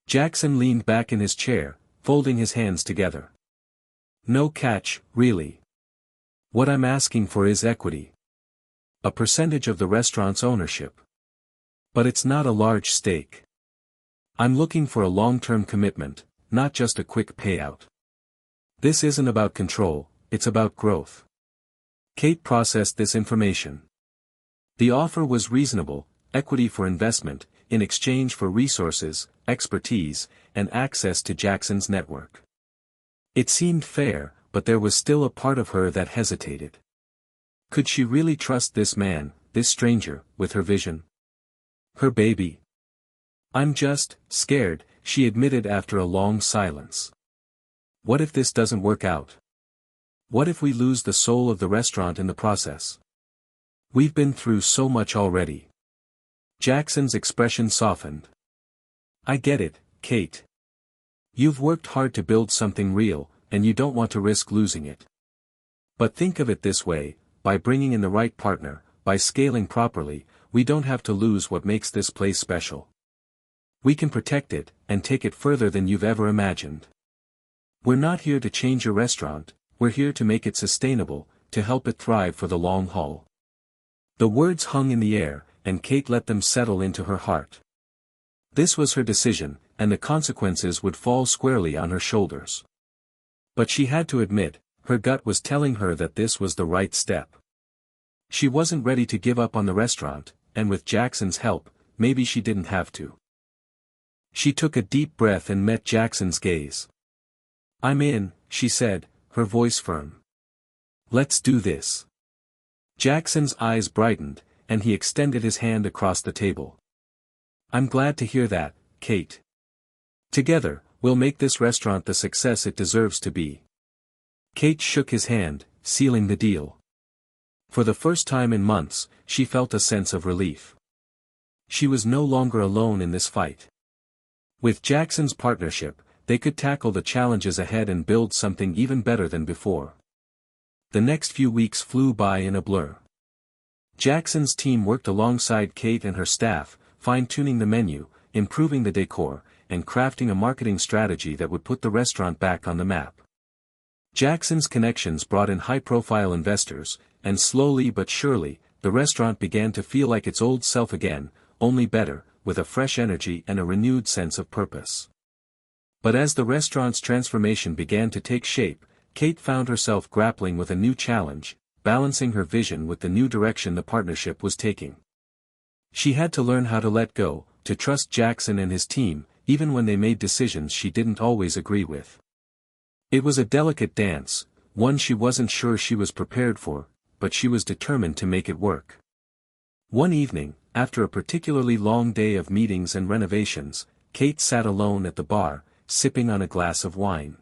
Jackson leaned back in his chair, folding his hands together. No catch, really. What I'm asking for is equity. A percentage of the restaurant's ownership. But it's not a large stake. I'm looking for a long-term commitment, not just a quick payout. This isn't about control, it's about growth. Kate processed this information. The offer was reasonable, equity for investment, in exchange for resources, expertise, and access to Jackson's network. It seemed fair, but there was still a part of her that hesitated. Could she really trust this man, this stranger, with her vision? Her baby? I'm just scared, she admitted after a long silence. What if this doesn't work out? What if we lose the soul of the restaurant in the process? We've been through so much already. Jackson's expression softened. I get it, Kate. You've worked hard to build something real, and you don't want to risk losing it. But think of it this way. By bringing in the right partner, by scaling properly, we don't have to lose what makes this place special. We can protect it, and take it further than you've ever imagined. We're not here to change your restaurant, we're here to make it sustainable, to help it thrive for the long haul. The words hung in the air, and Kate let them settle into her heart. This was her decision, and the consequences would fall squarely on her shoulders. But she had to admit, her gut was telling her that this was the right step. She wasn't ready to give up on the restaurant, and with Jackson's help, maybe she didn't have to. She took a deep breath and met Jackson's gaze. I'm in, she said, her voice firm. Let's do this. Jackson's eyes brightened, and he extended his hand across the table. I'm glad to hear that, Kate. Together, we'll make this restaurant the success it deserves to be. Kate shook his hand, sealing the deal. For the first time in months, she felt a sense of relief. She was no longer alone in this fight. With Jackson's partnership, they could tackle the challenges ahead and build something even better than before. The next few weeks flew by in a blur. Jackson's team worked alongside Kate and her staff, fine-tuning the menu, improving the decor, and crafting a marketing strategy that would put the restaurant back on the map. Jackson's connections brought in high-profile investors, and slowly but surely, the restaurant began to feel like its old self again, only better, with a fresh energy and a renewed sense of purpose. But as the restaurant's transformation began to take shape, Kate found herself grappling with a new challenge, balancing her vision with the new direction the partnership was taking. She had to learn how to let go, to trust Jackson and his team, even when they made decisions she didn't always agree with. It was a delicate dance, one she wasn't sure she was prepared for, but she was determined to make it work. One evening, after a particularly long day of meetings and renovations, Kate sat alone at the bar, sipping on a glass of wine.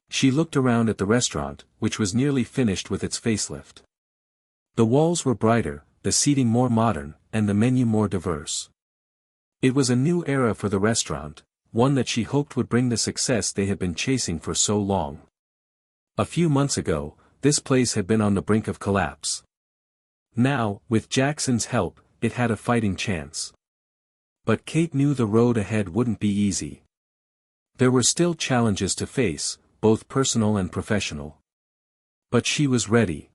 She looked around at the restaurant, which was nearly finished with its facelift. The walls were brighter, the seating more modern, and the menu more diverse. It was a new era for the restaurant, one that she hoped would bring the success they had been chasing for so long. A few months ago, this place had been on the brink of collapse. Now, with Jackson's help, it had a fighting chance. But Kate knew the road ahead wouldn't be easy. There were still challenges to face, both personal and professional. But she was ready.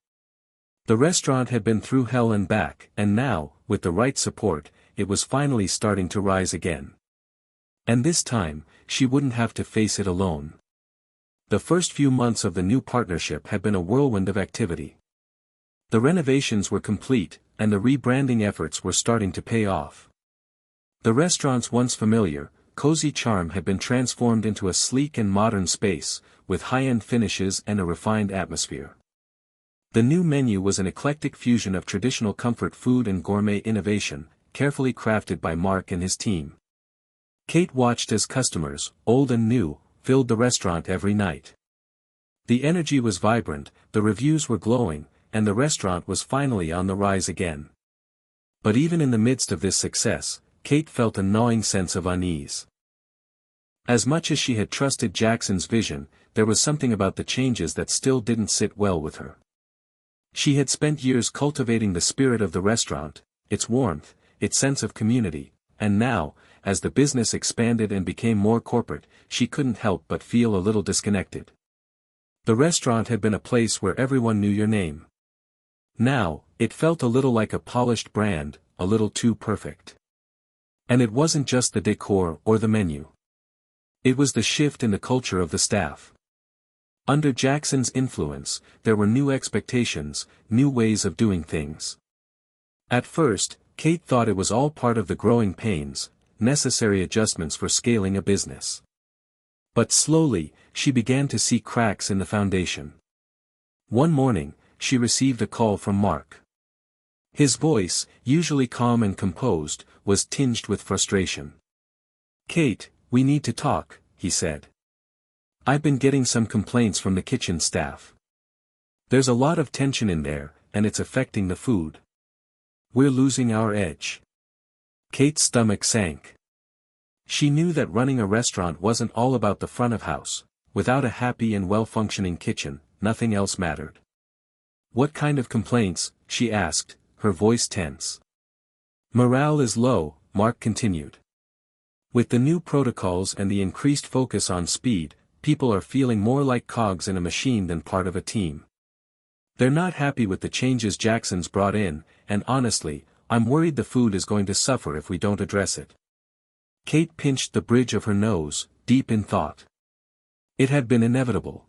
The restaurant had been through hell and back, and now, with the right support, it was finally starting to rise again. And this time, she wouldn't have to face it alone. The first few months of the new partnership had been a whirlwind of activity. The renovations were complete, and the rebranding efforts were starting to pay off. The restaurant's once familiar, cozy charm had been transformed into a sleek and modern space, with high-end finishes and a refined atmosphere. The new menu was an eclectic fusion of traditional comfort food and gourmet innovation, carefully crafted by Mark and his team. Kate watched as customers, old and new, filled the restaurant every night. The energy was vibrant, the reviews were glowing, and the restaurant was finally on the rise again. But even in the midst of this success, Kate felt a gnawing sense of unease. As much as she had trusted Jackson's vision, there was something about the changes that still didn't sit well with her. She had spent years cultivating the spirit of the restaurant, its warmth, its sense of community, and now, as the business expanded and became more corporate, she couldn't help but feel a little disconnected. The restaurant had been a place where everyone knew your name. Now, it felt a little like a polished brand, a little too perfect. And it wasn't just the decor or the menu. It was the shift in the culture of the staff. Under Jackson's influence, there were new expectations, new ways of doing things. At first, Kate thought it was all part of the growing pains, necessary adjustments for scaling a business. But slowly, she began to see cracks in the foundation. One morning, she received a call from Mark. His voice, usually calm and composed, was tinged with frustration. "Kate, we need to talk," he said. "I've been getting some complaints from the kitchen staff. There's a lot of tension in there, and it's affecting the food. We're losing our edge." Kate's stomach sank. She knew that running a restaurant wasn't all about the front of house. Without a happy and well-functioning kitchen, nothing else mattered. "What kind of complaints?" she asked, her voice tense. "Morale is low," Mark continued. "With the new protocols and the increased focus on speed, people are feeling more like cogs in a machine than part of a team. They're not happy with the changes Jackson's brought in, and honestly, I'm worried the food is going to suffer if we don't address it." Kate pinched the bridge of her nose, deep in thought. It had been inevitable.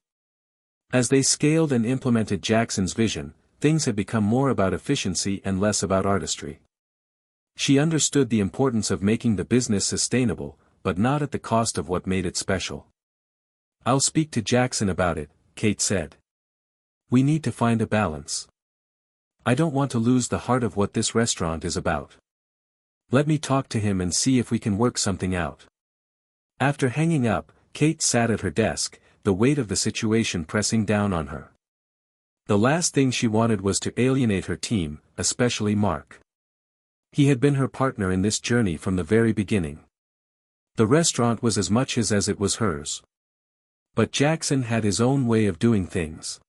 As they scaled and implemented Jackson's vision, things had become more about efficiency and less about artistry. She understood the importance of making the business sustainable, but not at the cost of what made it special. "I'll speak to Jackson about it," Kate said. "We need to find a balance. I don't want to lose the heart of what this restaurant is about. Let me talk to him and see if we can work something out." After hanging up, Kate sat at her desk, the weight of the situation pressing down on her. The last thing she wanted was to alienate her team, especially Mark. He had been her partner in this journey from the very beginning. The restaurant was as much his as it was hers. But Jackson had his own way of doing things.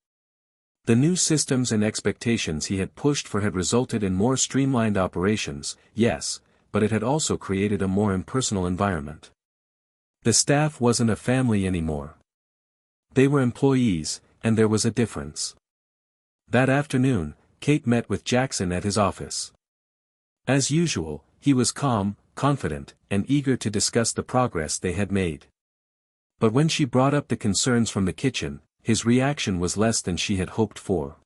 The new systems and expectations he had pushed for had resulted in more streamlined operations, yes, but it had also created a more impersonal environment. The staff wasn't a family anymore. They were employees, and there was a difference. That afternoon, Kate met with Jackson at his office. As usual, he was calm, confident, and eager to discuss the progress they had made. But when she brought up the concerns from the kitchen, his reaction was less than she had hoped for.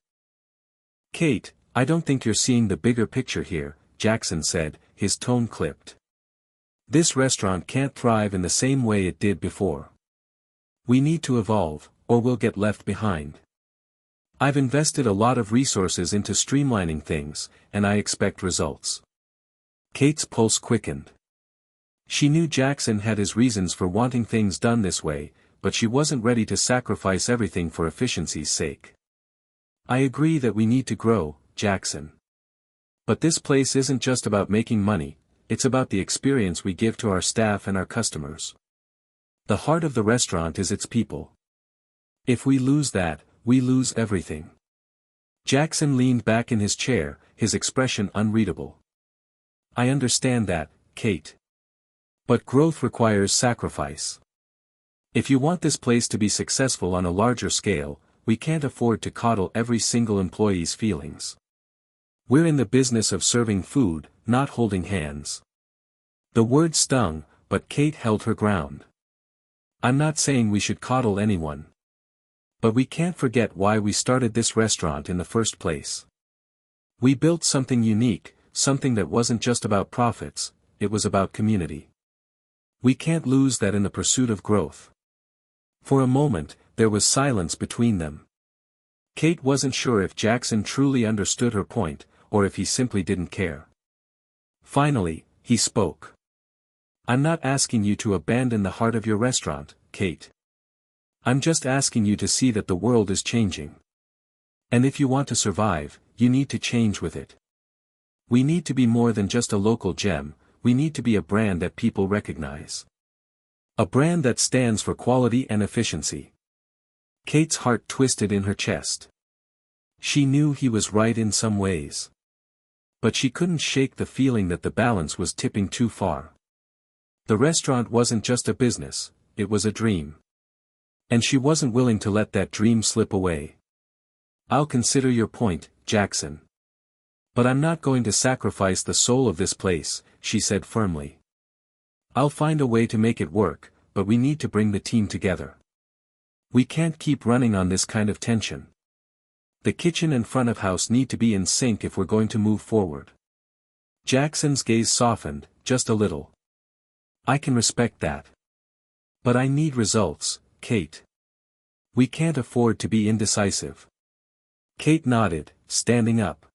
"Kate, I don't think you're seeing the bigger picture here," Jackson said, his tone clipped. "This restaurant can't thrive in the same way it did before. We need to evolve, or we'll get left behind. I've invested a lot of resources into streamlining things, and I expect results." Kate's pulse quickened. She knew Jackson had his reasons for wanting things done this way, but she wasn't ready to sacrifice everything for efficiency's sake. "I agree that we need to grow, Jackson. But this place isn't just about making money, it's about the experience we give to our staff and our customers. The heart of the restaurant is its people. If we lose that, we lose everything." Jackson leaned back in his chair, his expression unreadable. "I understand that, Kate. But growth requires sacrifice. If you want this place to be successful on a larger scale, we can't afford to coddle every single employee's feelings. We're in the business of serving food, not holding hands." The word stung, but Kate held her ground. "I'm not saying we should coddle anyone. But we can't forget why we started this restaurant in the first place. We built something unique, something that wasn't just about profits, it was about community. We can't lose that in the pursuit of growth." For a moment, there was silence between them. Kate wasn't sure if Jackson truly understood her point, or if he simply didn't care. Finally, he spoke. "I'm not asking you to abandon the heart of your restaurant, Kate. I'm just asking you to see that the world is changing. And if you want to survive, you need to change with it. We need to be more than just a local gem, we need to be a brand that people recognize. A brand that stands for quality and efficiency." Kate's heart twisted in her chest. She knew he was right in some ways. But she couldn't shake the feeling that the balance was tipping too far. The restaurant wasn't just a business, it was a dream. And she wasn't willing to let that dream slip away. "I'll consider your point, Jackson. But I'm not going to sacrifice the soul of this place," she said firmly. "I'll find a way to make it work, but we need to bring the team together. We can't keep running on this kind of tension. The kitchen and front of house need to be in sync if we're going to move forward." Jackson's gaze softened, just a little. "I can respect that. But I need results, Kate. We can't afford to be indecisive." Kate nodded, standing up.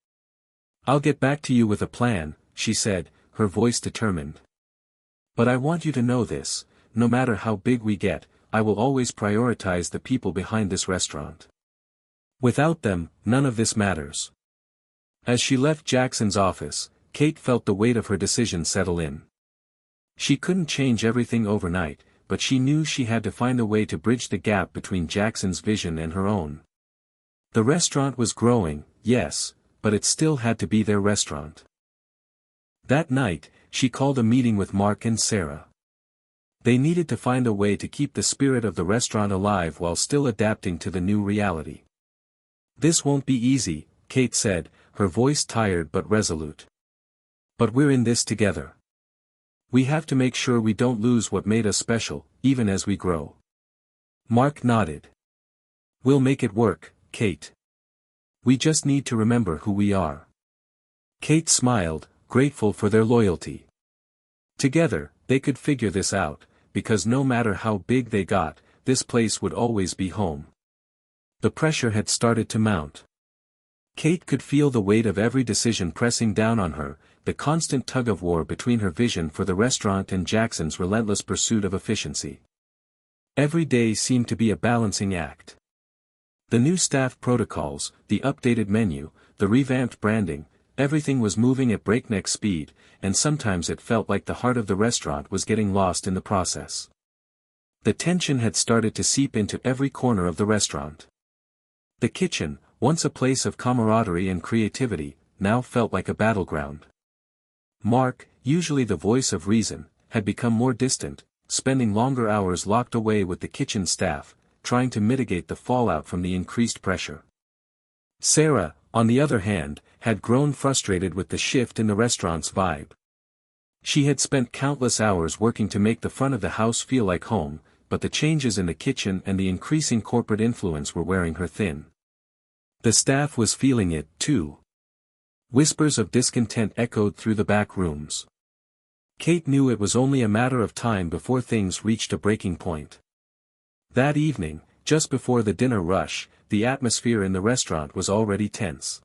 "I'll get back to you with a plan," she said, her voice determined. "But I want you to know this, no matter how big we get, I will always prioritize the people behind this restaurant. Without them, none of this matters." As she left Jackson's office, Kate felt the weight of her decision settle in. She couldn't change everything overnight, but she knew she had to find a way to bridge the gap between Jackson's vision and her own. The restaurant was growing, yes, but it still had to be their restaurant. That night, she called a meeting with Mark and Sarah. They needed to find a way to keep the spirit of the restaurant alive while still adapting to the new reality. "This won't be easy," Kate said, her voice tired but resolute. "But we're in this together. We have to make sure we don't lose what made us special, even as we grow." Mark nodded. "We'll make it work, Kate. We just need to remember who we are." Kate smiled, grateful for their loyalty. Together, they could figure this out, because no matter how big they got, this place would always be home. The pressure had started to mount. Kate could feel the weight of every decision pressing down on her, the constant tug-of-war between her vision for the restaurant and Jackson's relentless pursuit of efficiency. Every day seemed to be a balancing act. The new staff protocols, the updated menu, the revamped branding, everything was moving at breakneck speed, and sometimes it felt like the heart of the restaurant was getting lost in the process. The tension had started to seep into every corner of the restaurant. The kitchen, once a place of camaraderie and creativity, now felt like a battleground. Mark, usually the voice of reason, had become more distant, spending longer hours locked away with the kitchen staff, trying to mitigate the fallout from the increased pressure. Sarah, on the other hand, had grown frustrated with the shift in the restaurant's vibe. She had spent countless hours working to make the front of the house feel like home, but the changes in the kitchen and the increasing corporate influence were wearing her thin. The staff was feeling it, too. Whispers of discontent echoed through the back rooms. Kate knew it was only a matter of time before things reached a breaking point. That evening, just before the dinner rush, the atmosphere in the restaurant was already tense.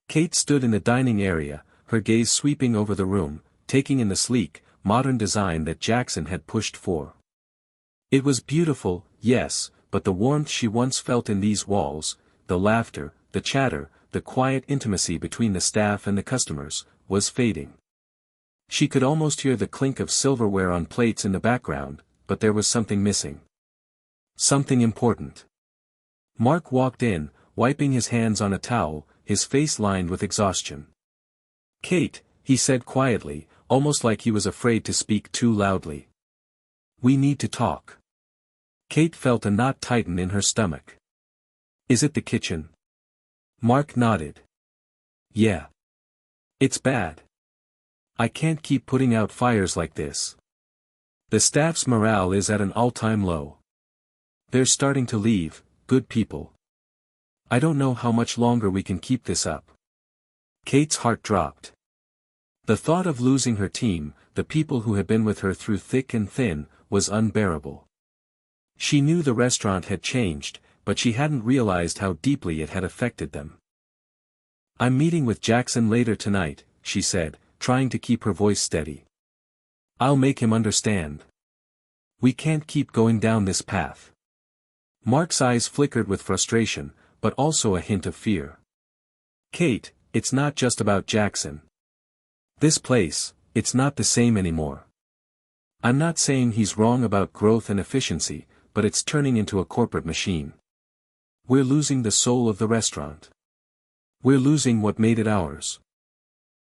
Kate stood in the dining area, her gaze sweeping over the room, taking in the sleek, modern design that Jackson had pushed for. It was beautiful, yes, but the warmth she once felt in these walls, the laughter, the chatter, the quiet intimacy between the staff and the customers, was fading. She could almost hear the clink of silverware on plates in the background, but there was something missing. Something important. Mark walked in, wiping his hands on a towel, his face lined with exhaustion. "Kate," he said quietly, almost like he was afraid to speak too loudly. "We need to talk." Kate felt a knot tighten in her stomach. "Is it the kitchen?" Mark nodded. "Yeah. It's bad. I can't keep putting out fires like this. The staff's morale is at an all-time low. They're starting to leave, good people. I don't know how much longer we can keep this up." Kate's heart dropped. The thought of losing her team, the people who had been with her through thick and thin, was unbearable. She knew the restaurant had changed, but she hadn't realized how deeply it had affected them. "I'm meeting with Jackson later tonight," she said, trying to keep her voice steady. "I'll make him understand. We can't keep going down this path." Mark's eyes flickered with frustration, but also a hint of fear. "Kate, it's not just about Jackson. This place, it's not the same anymore. I'm not saying he's wrong about growth and efficiency, but it's turning into a corporate machine. We're losing the soul of the restaurant. We're losing what made it ours."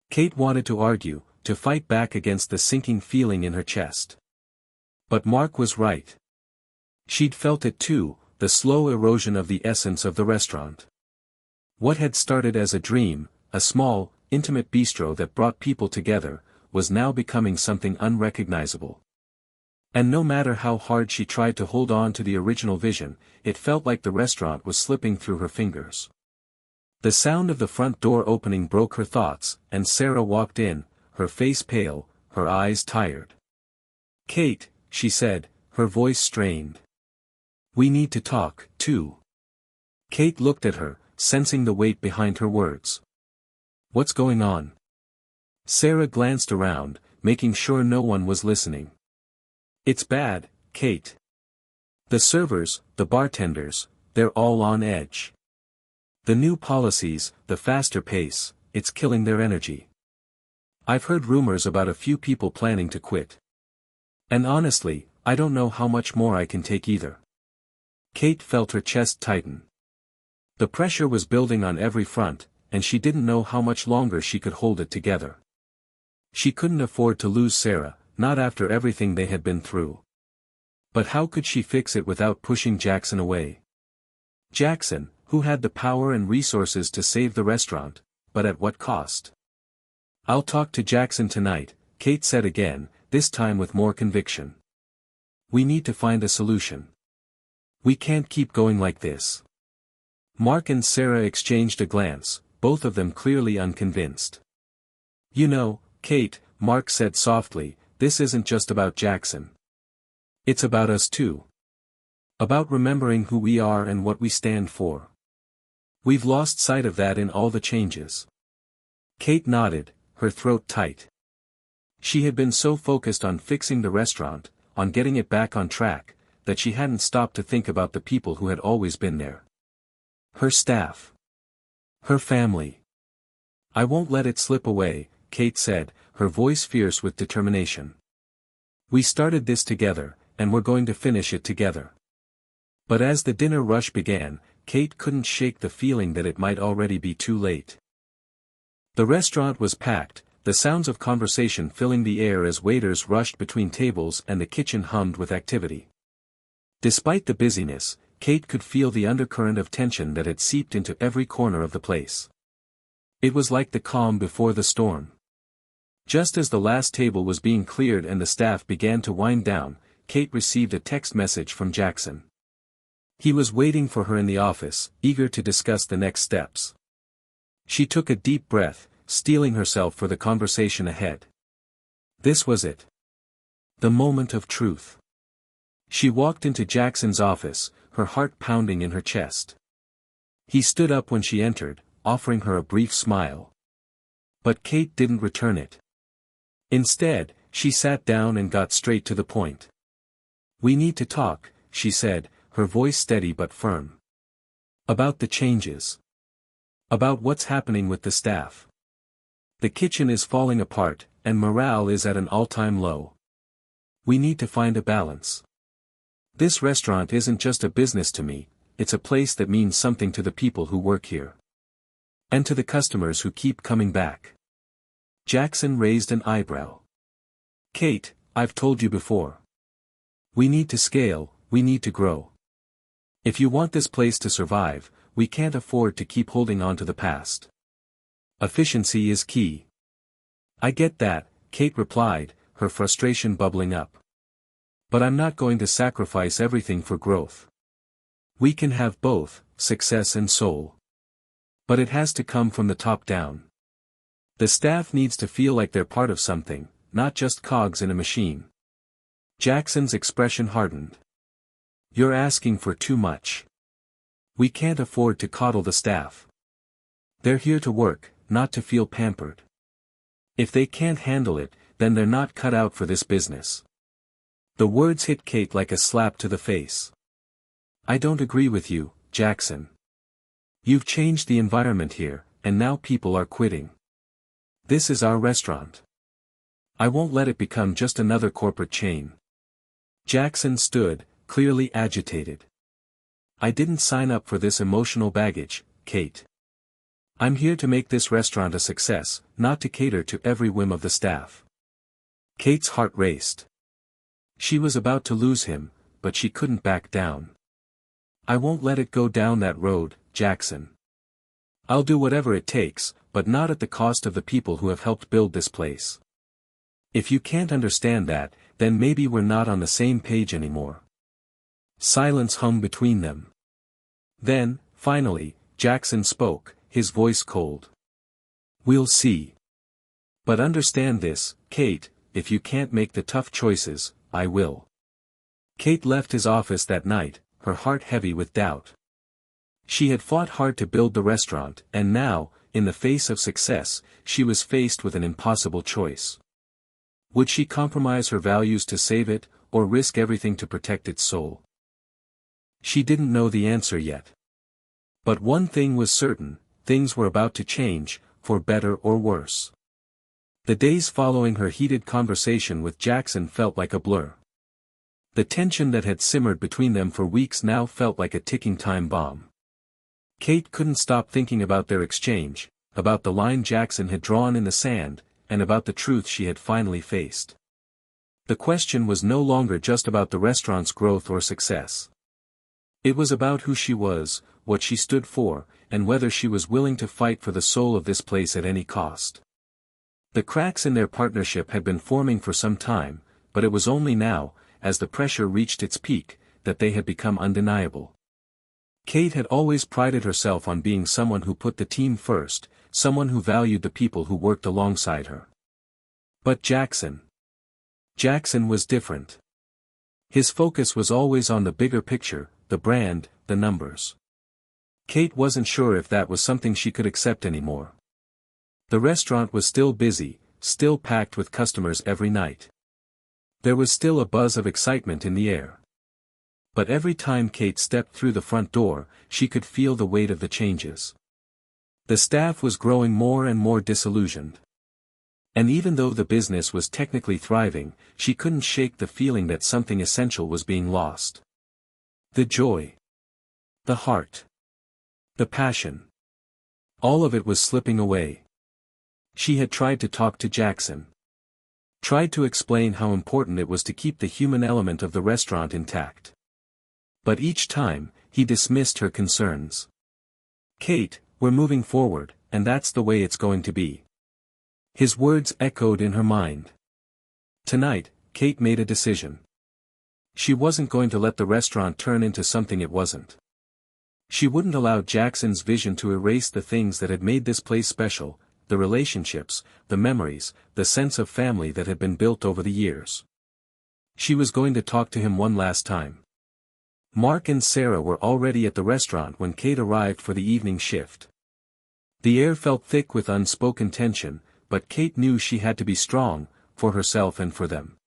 Kate wanted to argue, to fight back against the sinking feeling in her chest. But Mark was right. She'd felt it too, the slow erosion of the essence of the restaurant. What had started as a dream, a small, intimate bistro that brought people together, was now becoming something unrecognizable. And no matter how hard she tried to hold on to the original vision, it felt like the restaurant was slipping through her fingers. The sound of the front door opening broke her thoughts, and Sarah walked in, her face pale, her eyes tired. "Kate," she said, her voice strained. "We need to talk, too." Kate looked at her, sensing the weight behind her words. "What's going on?" Sarah glanced around, making sure no one was listening. "It's bad, Kate. The servers, the bartenders, they're all on edge. The new policies, the faster pace, it's killing their energy. I've heard rumors about a few people planning to quit. And honestly, I don't know how much more I can take either." Kate felt her chest tighten. The pressure was building on every front, and she didn't know how much longer she could hold it together. She couldn't afford to lose Sarah, not after everything they had been through. But how could she fix it without pushing Jackson away? Jackson, who had the power and resources to save the restaurant, but at what cost? "I'll talk to Jackson tonight," Kate said again, this time with more conviction. "We need to find a solution. We can't keep going like this." Mark and Sarah exchanged a glance, both of them clearly unconvinced. "You know, Kate," Mark said softly, "this isn't just about Jackson. It's about us too. About remembering who we are and what we stand for. We've lost sight of that in all the changes." Kate nodded, her throat tight. She had been so focused on fixing the restaurant, on getting it back on track, that she hadn't stopped to think about the people who had always been there. Her staff. Her family. "I won't let it slip away," Kate said, her voice fierce with determination. "We started this together, and we're going to finish it together." But as the dinner rush began, Kate couldn't shake the feeling that it might already be too late. The restaurant was packed, the sounds of conversation filling the air as waiters rushed between tables and the kitchen hummed with activity. Despite the busyness, Kate could feel the undercurrent of tension that had seeped into every corner of the place. It was like the calm before the storm. Just as the last table was being cleared and the staff began to wind down, Kate received a text message from Jackson. He was waiting for her in the office, eager to discuss the next steps. She took a deep breath, steeling herself for the conversation ahead. This was it. The moment of truth. She walked into Jackson's office, her heart pounding in her chest. He stood up when she entered, offering her a brief smile. But Kate didn't return it. Instead, she sat down and got straight to the point. "We need to talk," she said, her voice steady but firm. "About the changes. About what's happening with the staff. The kitchen is falling apart, and morale is at an all-time low. We need to find a balance. This restaurant isn't just a business to me, it's a place that means something to the people who work here. And to the customers who keep coming back." Jackson raised an eyebrow. "Kate, I've told you before. We need to scale, we need to grow. If you want this place to survive, we can't afford to keep holding on to the past. Efficiency is key." "I get that," Kate replied, her frustration bubbling up. "But I'm not going to sacrifice everything for growth. We can have both, success and soul. But it has to come from the top down. The staff needs to feel like they're part of something, not just cogs in a machine." Jackson's expression hardened. "You're asking for too much. We can't afford to coddle the staff. They're here to work, not to feel pampered. If they can't handle it, then they're not cut out for this business." The words hit Kate like a slap to the face. "I don't agree with you, Jackson. You've changed the environment here, and now people are quitting. This is our restaurant. I won't let it become just another corporate chain." Jackson stood, clearly agitated. "I didn't sign up for this emotional baggage, Kate. I'm here to make this restaurant a success, not to cater to every whim of the staff." Kate's heart raced. She was about to lose him, but she couldn't back down. "I won't let it go down that road, Jackson. I'll do whatever it takes, but not at the cost of the people who have helped build this place. If you can't understand that, then maybe we're not on the same page anymore." Silence hung between them. Then, finally, Jackson spoke, his voice cold. "We'll see. But understand this, Kate, if you can't make the tough choices, I will." Kate left his office that night, her heart heavy with doubt. She had fought hard to build the restaurant, and now, in the face of success, she was faced with an impossible choice. Would she compromise her values to save it, or risk everything to protect its soul? She didn't know the answer yet. But one thing was certain, things were about to change, for better or worse. The days following her heated conversation with Jackson felt like a blur. The tension that had simmered between them for weeks now felt like a ticking time bomb. Kate couldn't stop thinking about their exchange, about the line Jackson had drawn in the sand, and about the truth she had finally faced. The question was no longer just about the restaurant's growth or success. It was about who she was, what she stood for, and whether she was willing to fight for the soul of this place at any cost. The cracks in their partnership had been forming for some time, but it was only now, as the pressure reached its peak, that they had become undeniable. Kate had always prided herself on being someone who put the team first, someone who valued the people who worked alongside her. But Jackson was different. His focus was always on the bigger picture, the brand, the numbers. Kate wasn't sure if that was something she could accept anymore. The restaurant was still busy, still packed with customers every night. There was still a buzz of excitement in the air. But every time Kate stepped through the front door, she could feel the weight of the changes. The staff was growing more and more disillusioned. And even though the business was technically thriving, she couldn't shake the feeling that something essential was being lost. The joy. The heart. The passion. All of it was slipping away. She had tried to talk to Jackson. Tried to explain how important it was to keep the human element of the restaurant intact. But each time, he dismissed her concerns. "Kate, we're moving forward, and that's the way it's going to be." His words echoed in her mind. Tonight, Kate made a decision. She wasn't going to let the restaurant turn into something it wasn't. She wouldn't allow Jackson's vision to erase the things that had made this place special, the relationships, the memories, the sense of family that had been built over the years. She was going to talk to him one last time. Mark and Sarah were already at the restaurant when Kate arrived for the evening shift. The air felt thick with unspoken tension, but Kate knew she had to be strong, for herself and for them.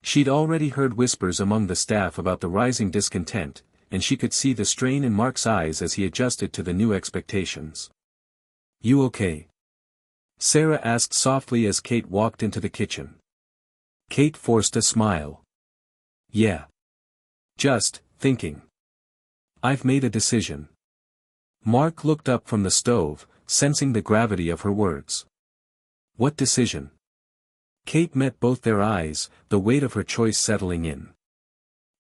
She'd already heard whispers among the staff about the rising discontent, and she could see the strain in Mark's eyes as he adjusted to the new expectations. "You okay?" Sarah asked softly as Kate walked into the kitchen. Kate forced a smile. "Yeah. Just thinking. I've made a decision." Mark looked up from the stove, sensing the gravity of her words. "What decision?" Kate met both their eyes, the weight of her choice settling in.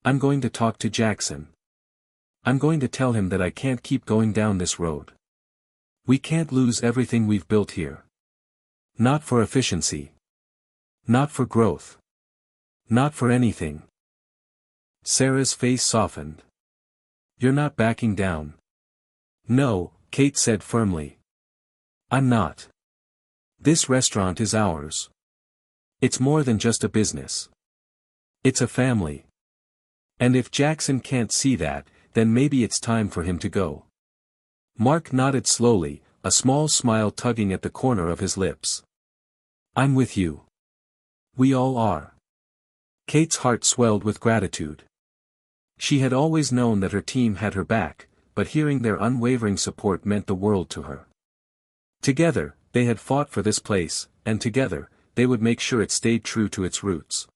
"I'm going to talk to Jackson. I'm going to tell him that I can't keep going down this road. We can't lose everything we've built here. Not for efficiency. Not for growth. Not for anything." Sarah's face softened. "You're not backing down." "No," Kate said firmly. "I'm not. This restaurant is ours. It's more than just a business. It's a family. And if Jackson can't see that, then maybe it's time for him to go." Mark nodded slowly, a small smile tugging at the corner of his lips. "I'm with you. We all are." Kate's heart swelled with gratitude. She had always known that her team had her back, but hearing their unwavering support meant the world to her. Together, they had fought for this place, and together, they would make sure it stayed true to its roots.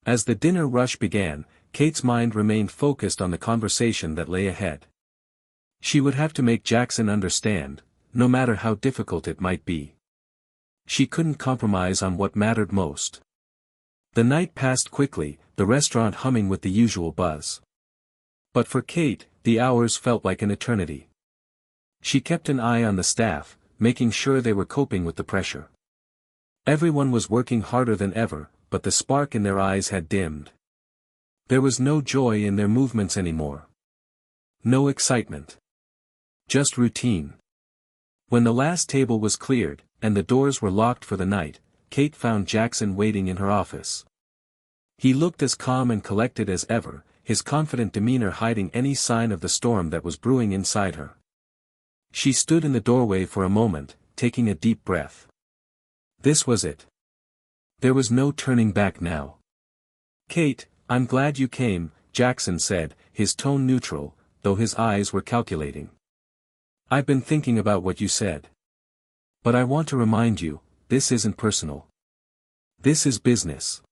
As the dinner rush began, Kate's mind remained focused on the conversation that lay ahead. She would have to make Jackson understand, no matter how difficult it might be. She couldn't compromise on what mattered most. The night passed quickly, the restaurant humming with the usual buzz. But for Kate, the hours felt like an eternity. She kept an eye on the staff, making sure they were coping with the pressure. Everyone was working harder than ever, but the spark in their eyes had dimmed. There was no joy in their movements anymore. No excitement. Just routine. When the last table was cleared, and the doors were locked for the night, Kate found Jackson waiting in her office. He looked as calm and collected as ever, his confident demeanor hiding any sign of the storm that was brewing inside her. She stood in the doorway for a moment, taking a deep breath. This was it. There was no turning back now. "Kate, I'm glad you came," Jackson said, his tone neutral, though his eyes were calculating. "I've been thinking about what you said. But I want to remind you, this isn't personal. This is business."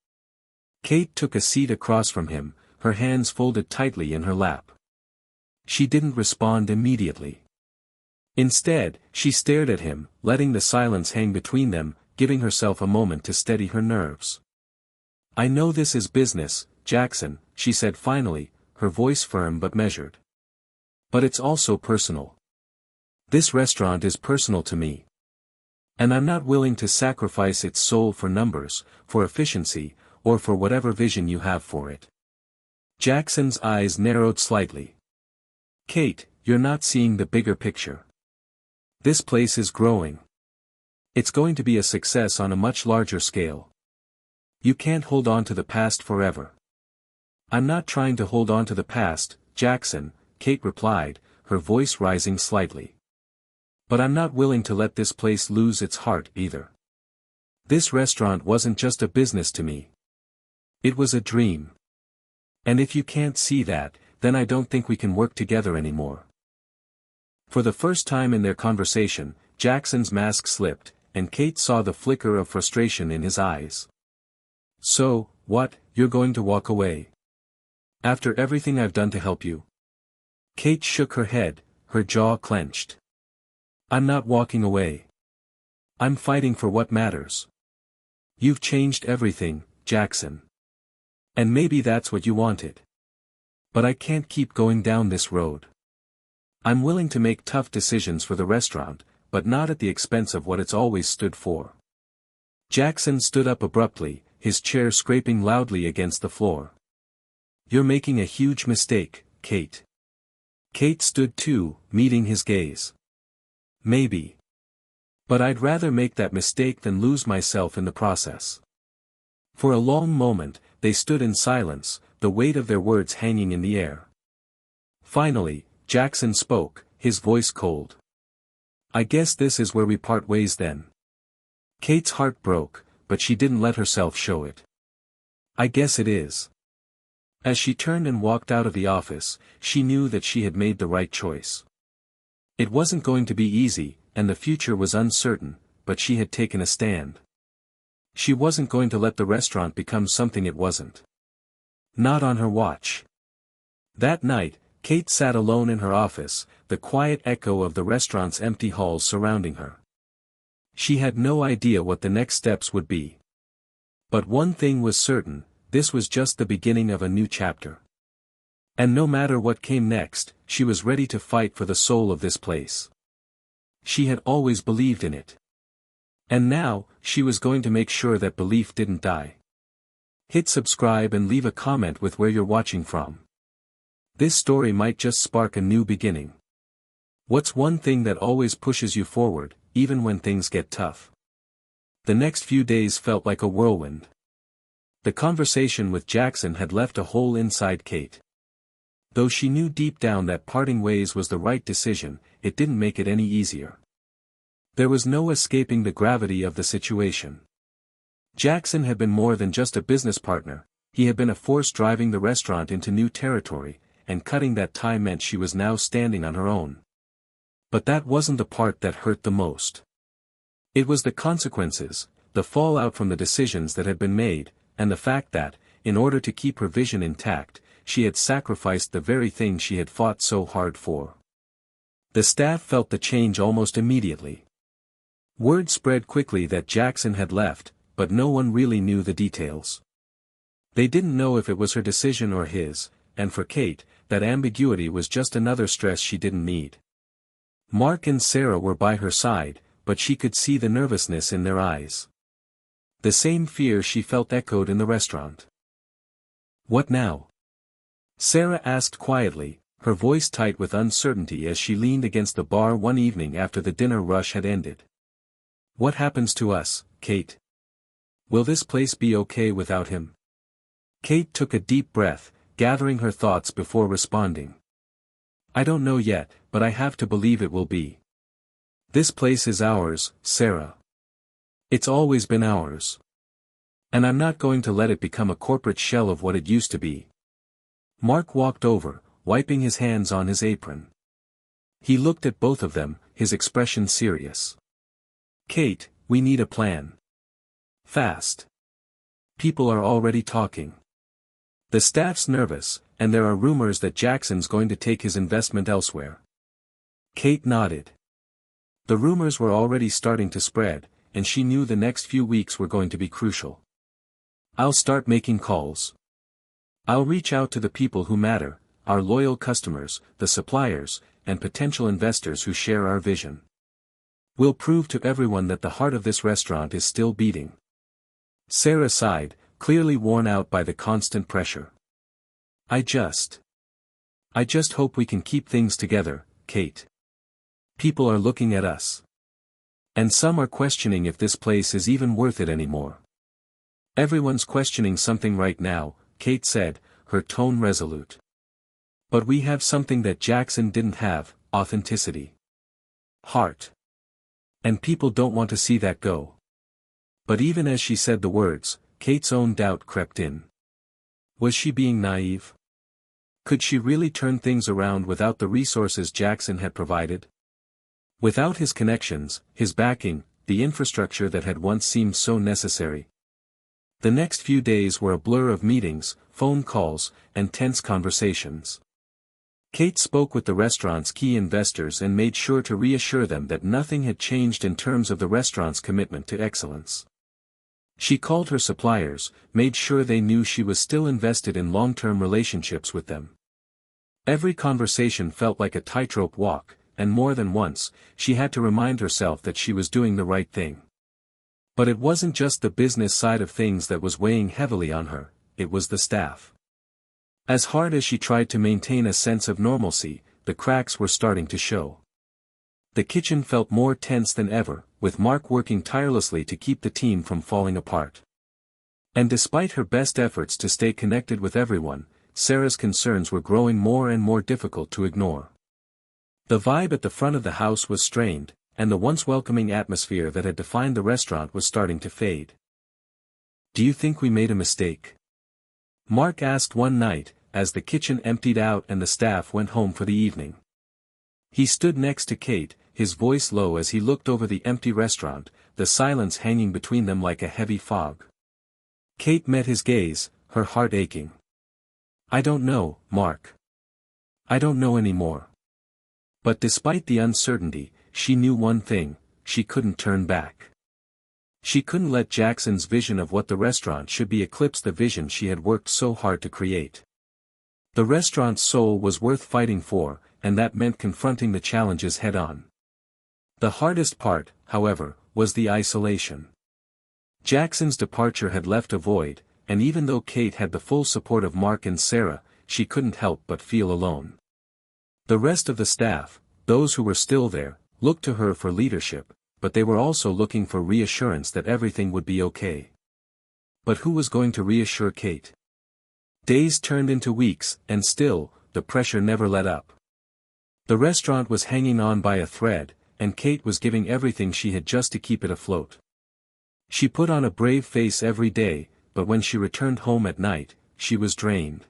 Kate took a seat across from him, her hands folded tightly in her lap. She didn't respond immediately. Instead, she stared at him, letting the silence hang between them, giving herself a moment to steady her nerves. "I know this is business, Jackson," she said finally, her voice firm but measured. "But it's also personal. This restaurant is personal to me. And I'm not willing to sacrifice its soul for numbers, for efficiency, or for whatever vision you have for it." Jackson's eyes narrowed slightly. "Kate, you're not seeing the bigger picture. This place is growing. It's going to be a success on a much larger scale. You can't hold on to the past forever." "I'm not trying to hold on to the past, Jackson," Kate replied, her voice rising slightly. "But I'm not willing to let this place lose its heart either. This restaurant wasn't just a business to me. It was a dream. And if you can't see that, then I don't think we can work together anymore." For the first time in their conversation, Jackson's mask slipped, and Kate saw the flicker of frustration in his eyes. "So, what, you're going to walk away? After everything I've done to help you?" Kate shook her head, her jaw clenched. "I'm not walking away. I'm fighting for what matters. You've changed everything, Jackson. And maybe that's what you wanted. But I can't keep going down this road. I'm willing to make tough decisions for the restaurant, but not at the expense of what it's always stood for. Jackson stood up abruptly, his chair scraping loudly against the floor. You're making a huge mistake, Kate. Kate stood too, meeting his gaze. Maybe. But I'd rather make that mistake than lose myself in the process. For a long moment, they stood in silence, the weight of their words hanging in the air. Finally, Jackson spoke, his voice cold. I guess this is where we part ways then. Kate's heart broke, but she didn't let herself show it. I guess it is. As she turned and walked out of the office, she knew that she had made the right choice. It wasn't going to be easy, and the future was uncertain, but she had taken a stand. She wasn't going to let the restaurant become something it wasn't. Not on her watch. That night, Kate sat alone in her office, the quiet echo of the restaurant's empty halls surrounding her. She had no idea what the next steps would be. But one thing was certain, this was just the beginning of a new chapter. And no matter what came next, she was ready to fight for the soul of this place. She had always believed in it. And now, she was going to make sure that belief didn't die. Hit subscribe and leave a comment with where you're watching from. This story might just spark a new beginning. What's one thing that always pushes you forward, even when things get tough? The next few days felt like a whirlwind. The conversation with Jackson had left a hole inside Kate. Though she knew deep down that parting ways was the right decision, it didn't make it any easier. There was no escaping the gravity of the situation. Jackson had been more than just a business partner, he had been a force driving the restaurant into new territory, and cutting that tie meant she was now standing on her own. But that wasn't the part that hurt the most. It was the consequences, the fallout from the decisions that had been made, and the fact that, in order to keep her vision intact, she had sacrificed the very thing she had fought so hard for. The staff felt the change almost immediately. Word spread quickly that Jackson had left, but no one really knew the details. They didn't know if it was her decision or his, and for Kate, that ambiguity was just another stress she didn't need. Mark and Sarah were by her side, but she could see the nervousness in their eyes. The same fear she felt echoed in the restaurant. What now? Sarah asked quietly, her voice tight with uncertainty as she leaned against the bar one evening after the dinner rush had ended. What happens to us, Kate? Will this place be okay without him? Kate took a deep breath, gathering her thoughts before responding. I don't know yet, but I have to believe it will be. This place is ours, Sarah. It's always been ours. And I'm not going to let it become a corporate shell of what it used to be. Mark walked over, wiping his hands on his apron. He looked at both of them, his expression serious. Kate, we need a plan. Fast. People are already talking. The staff's nervous, and there are rumors that Jackson's going to take his investment elsewhere. Kate nodded. The rumors were already starting to spread, and she knew the next few weeks were going to be crucial. I'll start making calls. I'll reach out to the people who matter, our loyal customers, the suppliers, and potential investors who share our vision. We'll prove to everyone that the heart of this restaurant is still beating. Sarah sighed, clearly worn out by the constant pressure. I just hope we can keep things together, Kate. People are looking at us. And some are questioning if this place is even worth it anymore. Everyone's questioning something right now, Kate said, her tone resolute. But we have something that Jackson didn't have, authenticity. Heart. And people don't want to see that go. But even as she said the words, Kate's own doubt crept in. Was she being naive? Could she really turn things around without the resources Jackson had provided? Without his connections, his backing, the infrastructure that had once seemed so necessary? The next few days were a blur of meetings, phone calls, and tense conversations. Kate spoke with the restaurant's key investors and made sure to reassure them that nothing had changed in terms of the restaurant's commitment to excellence. She called her suppliers, made sure they knew she was still invested in long-term relationships with them. Every conversation felt like a tightrope walk, and more than once, she had to remind herself that she was doing the right thing. But it wasn't just the business side of things that was weighing heavily on her, it was the staff. As hard as she tried to maintain a sense of normalcy, the cracks were starting to show. The kitchen felt more tense than ever, with Mark working tirelessly to keep the team from falling apart. And despite her best efforts to stay connected with everyone, Sarah's concerns were growing more and more difficult to ignore. The vibe at the front of the house was strained, and the once welcoming atmosphere that had defined the restaurant was starting to fade. "Do you think we made a mistake?" Mark asked one night, as the kitchen emptied out and the staff went home for the evening. He stood next to Kate, his voice low as he looked over the empty restaurant, the silence hanging between them like a heavy fog. Kate met his gaze, her heart aching. "I don't know, Mark. I don't know anymore." But despite the uncertainty, she knew one thing: she couldn't turn back. She couldn't let Jackson's vision of what the restaurant should be eclipse the vision she had worked so hard to create. The restaurant's soul was worth fighting for, and that meant confronting the challenges head-on. The hardest part, however, was the isolation. Jackson's departure had left a void, and even though Kate had the full support of Mark and Sarah, she couldn't help but feel alone. The rest of the staff, those who were still there, looked to her for leadership, but they were also looking for reassurance that everything would be okay. But who was going to reassure Kate? Days turned into weeks, and still, the pressure never let up. The restaurant was hanging on by a thread, and Kate was giving everything she had just to keep it afloat. She put on a brave face every day, but when she returned home at night, she was drained.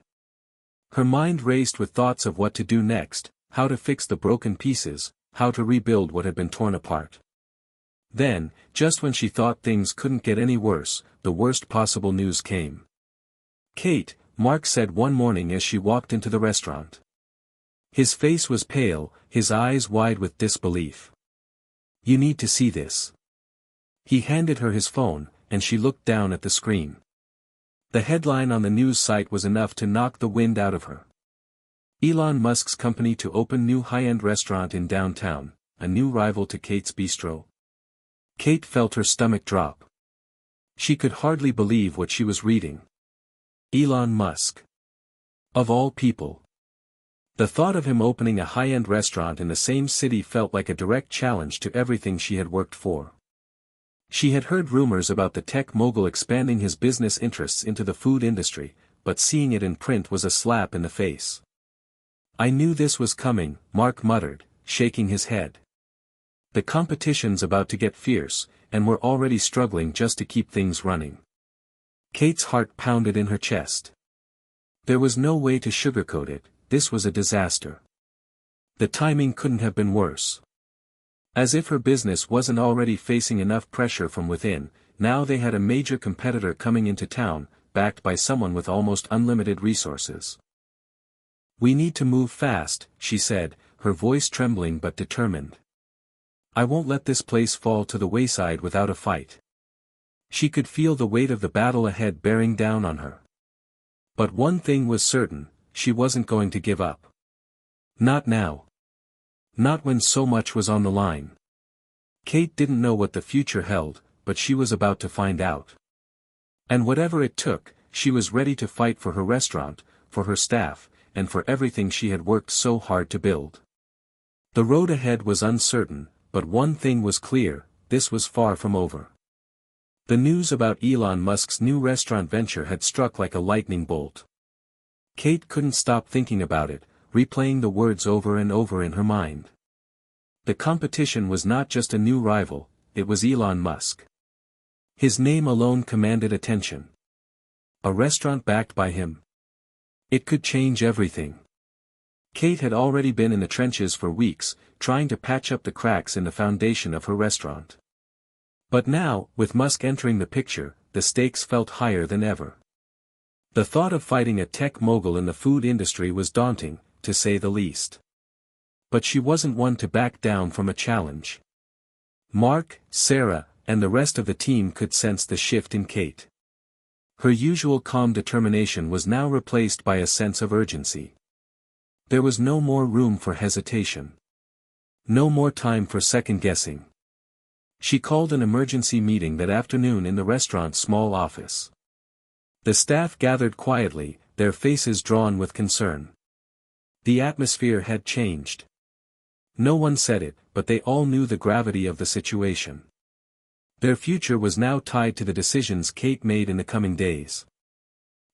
Her mind raced with thoughts of what to do next, how to fix the broken pieces, how to rebuild what had been torn apart. Then, just when she thought things couldn't get any worse, the worst possible news came. "Kate," Mark said one morning as she walked into the restaurant. His face was pale, his eyes wide with disbelief. "You need to see this." He handed her his phone, and she looked down at the screen. The headline on the news site was enough to knock the wind out of her. Elon Musk's company to open new high-end restaurant in downtown, a new rival to Kate's Bistro. Kate felt her stomach drop. She could hardly believe what she was reading. Elon Musk. Of all people. The thought of him opening a high-end restaurant in the same city felt like a direct challenge to everything she had worked for. She had heard rumors about the tech mogul expanding his business interests into the food industry, but seeing it in print was a slap in the face. "I knew this was coming," Mark muttered, shaking his head. "The competition's about to get fierce, and we're already struggling just to keep things running." Kate's heart pounded in her chest. There was no way to sugarcoat it, this was a disaster. The timing couldn't have been worse. As if her business wasn't already facing enough pressure from within, now they had a major competitor coming into town, backed by someone with almost unlimited resources. "We need to move fast," she said, her voice trembling but determined. "I won't let this place fall to the wayside without a fight." She could feel the weight of the battle ahead bearing down on her. But one thing was certain, she wasn't going to give up. Not now. Not when so much was on the line. Kate didn't know what the future held, but she was about to find out. And whatever it took, she was ready to fight for her restaurant, for her staff, and for everything she had worked so hard to build. The road ahead was uncertain, but one thing was clear: this was far from over. The news about Elon Musk's new restaurant venture had struck like a lightning bolt. Kate couldn't stop thinking about it, replaying the words over and over in her mind. The competition was not just a new rival, it was Elon Musk. His name alone commanded attention. A restaurant backed by him. It could change everything. Kate had already been in the trenches for weeks, trying to patch up the cracks in the foundation of her restaurant. But now, with Musk entering the picture, the stakes felt higher than ever. The thought of fighting a tech mogul in the food industry was daunting, to say the least. But she wasn't one to back down from a challenge. Mark, Sarah, and the rest of the team could sense the shift in Kate. Her usual calm determination was now replaced by a sense of urgency. There was no more room for hesitation. No more time for second-guessing. She called an emergency meeting that afternoon in the restaurant's small office. The staff gathered quietly, their faces drawn with concern. The atmosphere had changed. No one said it, but they all knew the gravity of the situation. Their future was now tied to the decisions Kate made in the coming days.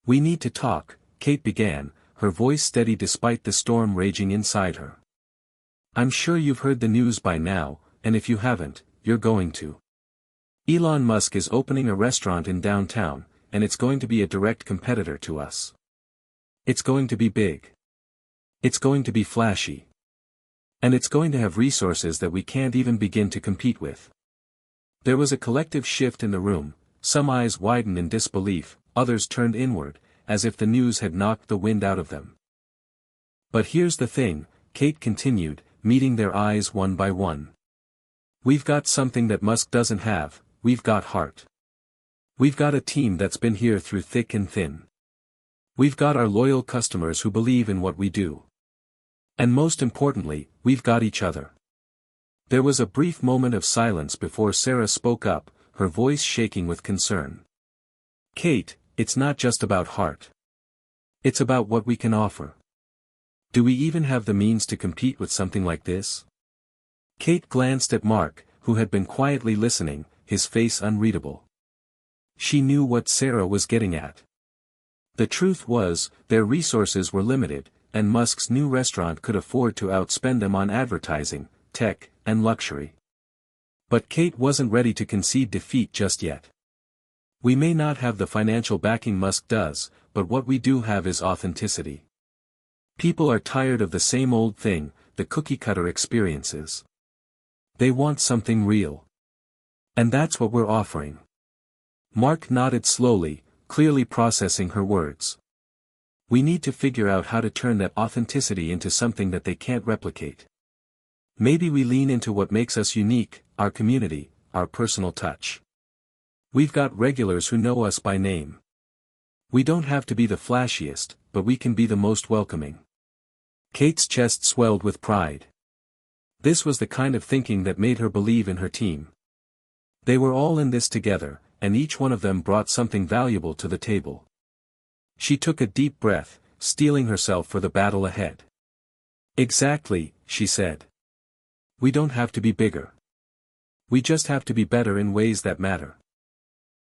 "We need to talk," Kate began, her voice steady despite the storm raging inside her. "I'm sure you've heard the news by now, and if you haven't, you're going to. Elon Musk is opening a restaurant in downtown, and it's going to be a direct competitor to us. It's going to be big. It's going to be flashy. And it's going to have resources that we can't even begin to compete with." There was a collective shift in the room, some eyes widened in disbelief, others turned inward, as if the news had knocked the wind out of them. "But here's the thing," Kate continued, meeting their eyes one by one. "We've got something that Musk doesn't have, we've got heart. We've got a team that's been here through thick and thin. We've got our loyal customers who believe in what we do. And most importantly, we've got each other." There was a brief moment of silence before Sarah spoke up, her voice shaking with concern. "Kate, it's not just about heart. It's about what we can offer. Do we even have the means to compete with something like this?" Kate glanced at Mark, who had been quietly listening, his face unreadable. She knew what Sarah was getting at. The truth was, their resources were limited, and Musk's new restaurant could afford to outspend them on advertising, tech, and luxury. But Kate wasn't ready to concede defeat just yet. "We may not have the financial backing Musk does, but what we do have is authenticity. People are tired of the same old thing, the cookie-cutter experiences. They want something real. And that's what we're offering." Mark nodded slowly, clearly processing her words. "We need to figure out how to turn that authenticity into something that they can't replicate. Maybe we lean into what makes us unique, our community, our personal touch. We've got regulars who know us by name. We don't have to be the flashiest, but we can be the most welcoming." Kate's chest swelled with pride. This was the kind of thinking that made her believe in her team. They were all in this together, and each one of them brought something valuable to the table. She took a deep breath, steeling herself for the battle ahead. "Exactly," she said. "We don't have to be bigger. We just have to be better in ways that matter.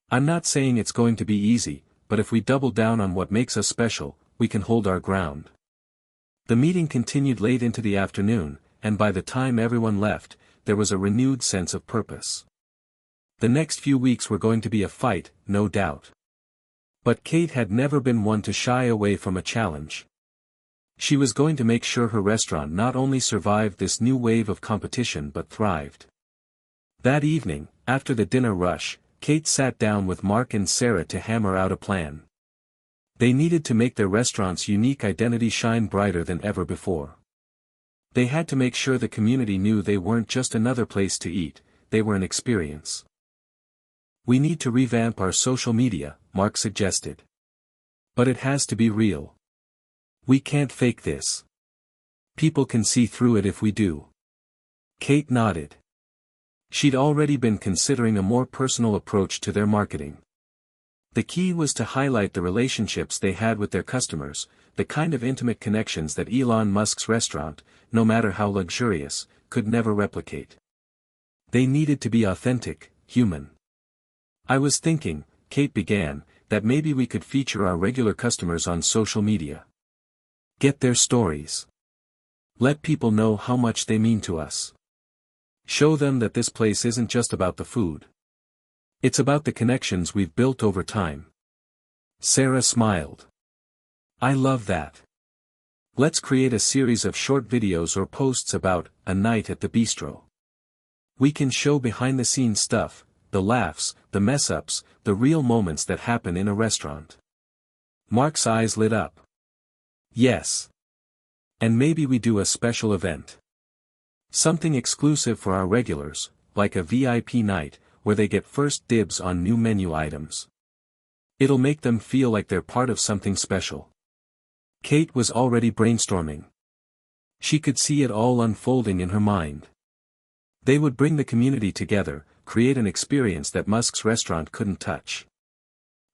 I'm not saying it's going to be easy, but if we double down on what makes us special, we can hold our ground." The meeting continued late into the afternoon, and by the time everyone left, there was a renewed sense of purpose. The next few weeks were going to be a fight, no doubt. But Kate had never been one to shy away from a challenge. She was going to make sure her restaurant not only survived this new wave of competition but thrived. That evening, after the dinner rush, Kate sat down with Mark and Sarah to hammer out a plan. They needed to make their restaurant's unique identity shine brighter than ever before. They had to make sure the community knew they weren't just another place to eat, they were an experience. "We need to revamp our social media," Mark suggested. "But it has to be real. We can't fake this. People can see through it if we do." Kate nodded. She'd already been considering a more personal approach to their marketing. The key was to highlight the relationships they had with their customers, the kind of intimate connections that Elon Musk's restaurant, no matter how luxurious, could never replicate. They needed to be authentic, human. "I was thinking," Kate began, "that maybe we could feature our regular customers on social media. Get their stories. Let people know how much they mean to us. Show them that this place isn't just about the food. It's about the connections we've built over time." Sarah smiled. "I love that. Let's create a series of short videos or posts about a night at the bistro. We can show behind-the-scenes stuff, the laughs, the mess-ups, the real moments that happen in a restaurant." Mark's eyes lit up. "Yes. And maybe we do a special event. Something exclusive for our regulars, like a VIP night, where they get first dibs on new menu items. It'll make them feel like they're part of something special." Kate was already brainstorming. She could see it all unfolding in her mind. They would bring the community together, create an experience that Musk's restaurant couldn't touch.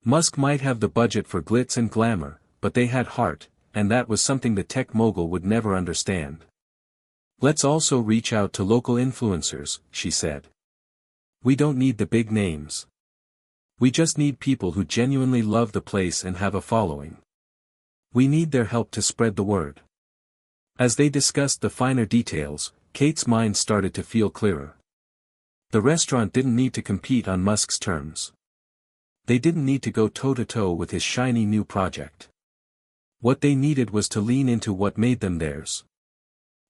Musk might have the budget for glitz and glamour, but they had heart, and that was something the tech mogul would never understand. Let's also reach out to local influencers, she said. We don't need the big names. We just need people who genuinely love the place and have a following. We need their help to spread the word. As they discussed the finer details, Kate's mind started to feel clearer. The restaurant didn't need to compete on Musk's terms. They didn't need to go toe-to-toe with his shiny new project. What they needed was to lean into what made them theirs.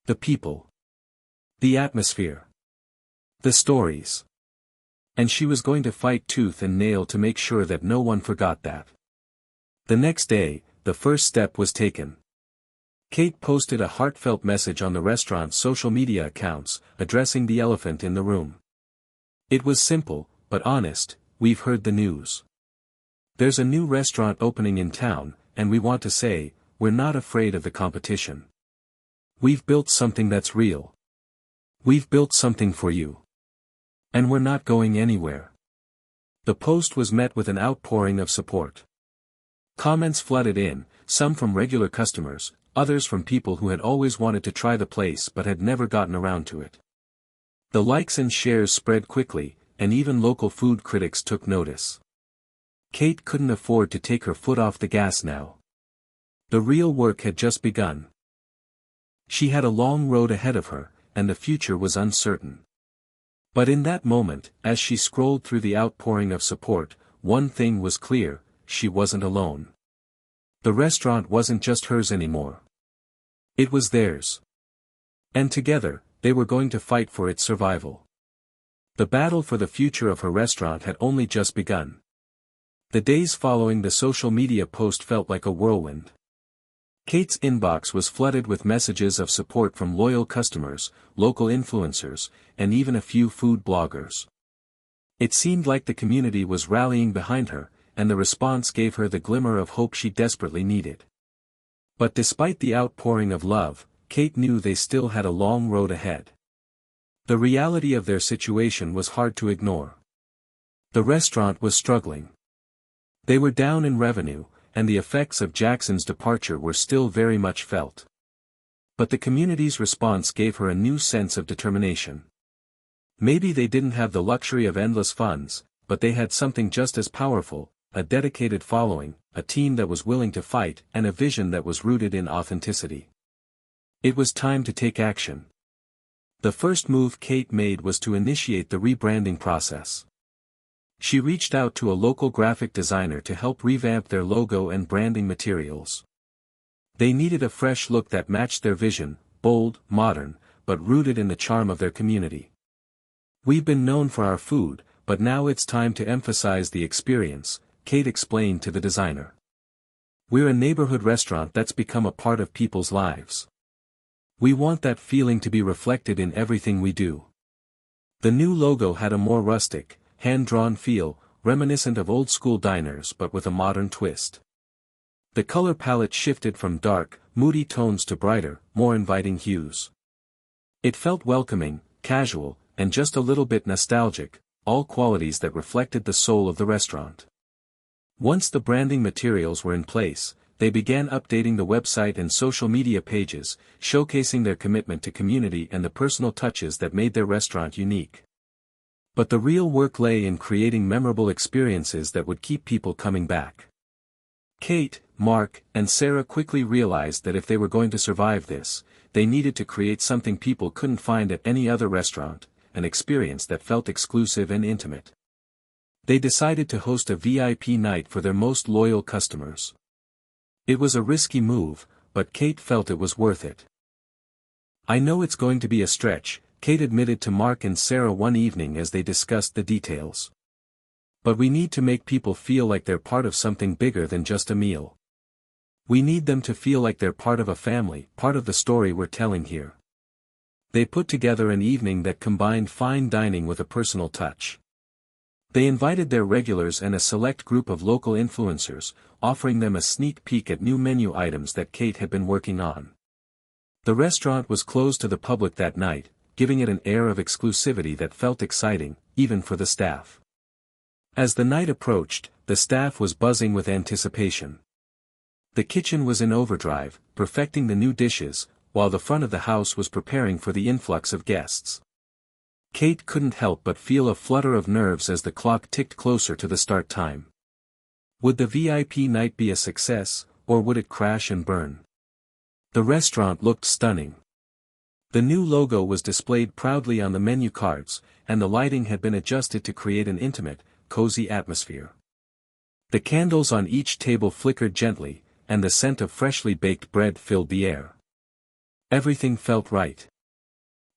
The people. The atmosphere. The stories. And she was going to fight tooth and nail to make sure that no one forgot that. The next day, the first step was taken. Kate posted a heartfelt message on the restaurant's social media accounts, addressing the elephant in the room. It was simple, but honest. We've heard the news. There's a new restaurant opening in town, and we want to say, we're not afraid of the competition. We've built something that's real. We've built something for you. And we're not going anywhere. The post was met with an outpouring of support. Comments flooded in, some from regular customers, others from people who had always wanted to try the place but had never gotten around to it. The likes and shares spread quickly, and even local food critics took notice. Kate couldn't afford to take her foot off the gas now. The real work had just begun. She had a long road ahead of her, and the future was uncertain. But in that moment, as she scrolled through the outpouring of support, one thing was clear: she wasn't alone. The restaurant wasn't just hers anymore. It was theirs. And together, they were going to fight for its survival. The battle for the future of her restaurant had only just begun. The days following the social media post felt like a whirlwind. Kate's inbox was flooded with messages of support from loyal customers, local influencers, and even a few food bloggers. It seemed like the community was rallying behind her, and the response gave her the glimmer of hope she desperately needed. But despite the outpouring of love, Kate knew they still had a long road ahead. The reality of their situation was hard to ignore. The restaurant was struggling. They were down in revenue, and the effects of Jackson's departure were still very much felt. But the community's response gave her a new sense of determination. Maybe they didn't have the luxury of endless funds, but they had something just as powerful: a dedicated following, a team that was willing to fight, and a vision that was rooted in authenticity. It was time to take action. The first move Kate made was to initiate the rebranding process. She reached out to a local graphic designer to help revamp their logo and branding materials. They needed a fresh look that matched their vision: bold, modern, but rooted in the charm of their community. We've been known for our food, but now it's time to emphasize the experience, Kate explained to the designer. We're a neighborhood restaurant that's become a part of people's lives. We want that feeling to be reflected in everything we do. The new logo had a more rustic, hand-drawn feel, reminiscent of old-school diners but with a modern twist. The color palette shifted from dark, moody tones to brighter, more inviting hues. It felt welcoming, casual, and just a little bit nostalgic, all qualities that reflected the soul of the restaurant. Once the branding materials were in place, they began updating the website and social media pages, showcasing their commitment to community and the personal touches that made their restaurant unique. But the real work lay in creating memorable experiences that would keep people coming back. Kate, Mark, and Sarah quickly realized that if they were going to survive this, they needed to create something people couldn't find at any other restaurant, an experience that felt exclusive and intimate. They decided to host a VIP night for their most loyal customers. It was a risky move, but Kate felt it was worth it. I know it's going to be a stretch, Kate admitted to Mark and Sarah one evening as they discussed the details. But we need to make people feel like they're part of something bigger than just a meal. We need them to feel like they're part of a family, part of the story we're telling here. They put together an evening that combined fine dining with a personal touch. They invited their regulars and a select group of local influencers, offering them a sneak peek at new menu items that Kate had been working on. The restaurant was closed to the public that night, giving it an air of exclusivity that felt exciting, even for the staff. As the night approached, the staff was buzzing with anticipation. The kitchen was in overdrive, perfecting the new dishes, while the front of the house was preparing for the influx of guests. Kate couldn't help but feel a flutter of nerves as the clock ticked closer to the start time. Would the VIP night be a success, or would it crash and burn? The restaurant looked stunning. The new logo was displayed proudly on the menu cards, and the lighting had been adjusted to create an intimate, cozy atmosphere. The candles on each table flickered gently, and the scent of freshly baked bread filled the air. Everything felt right.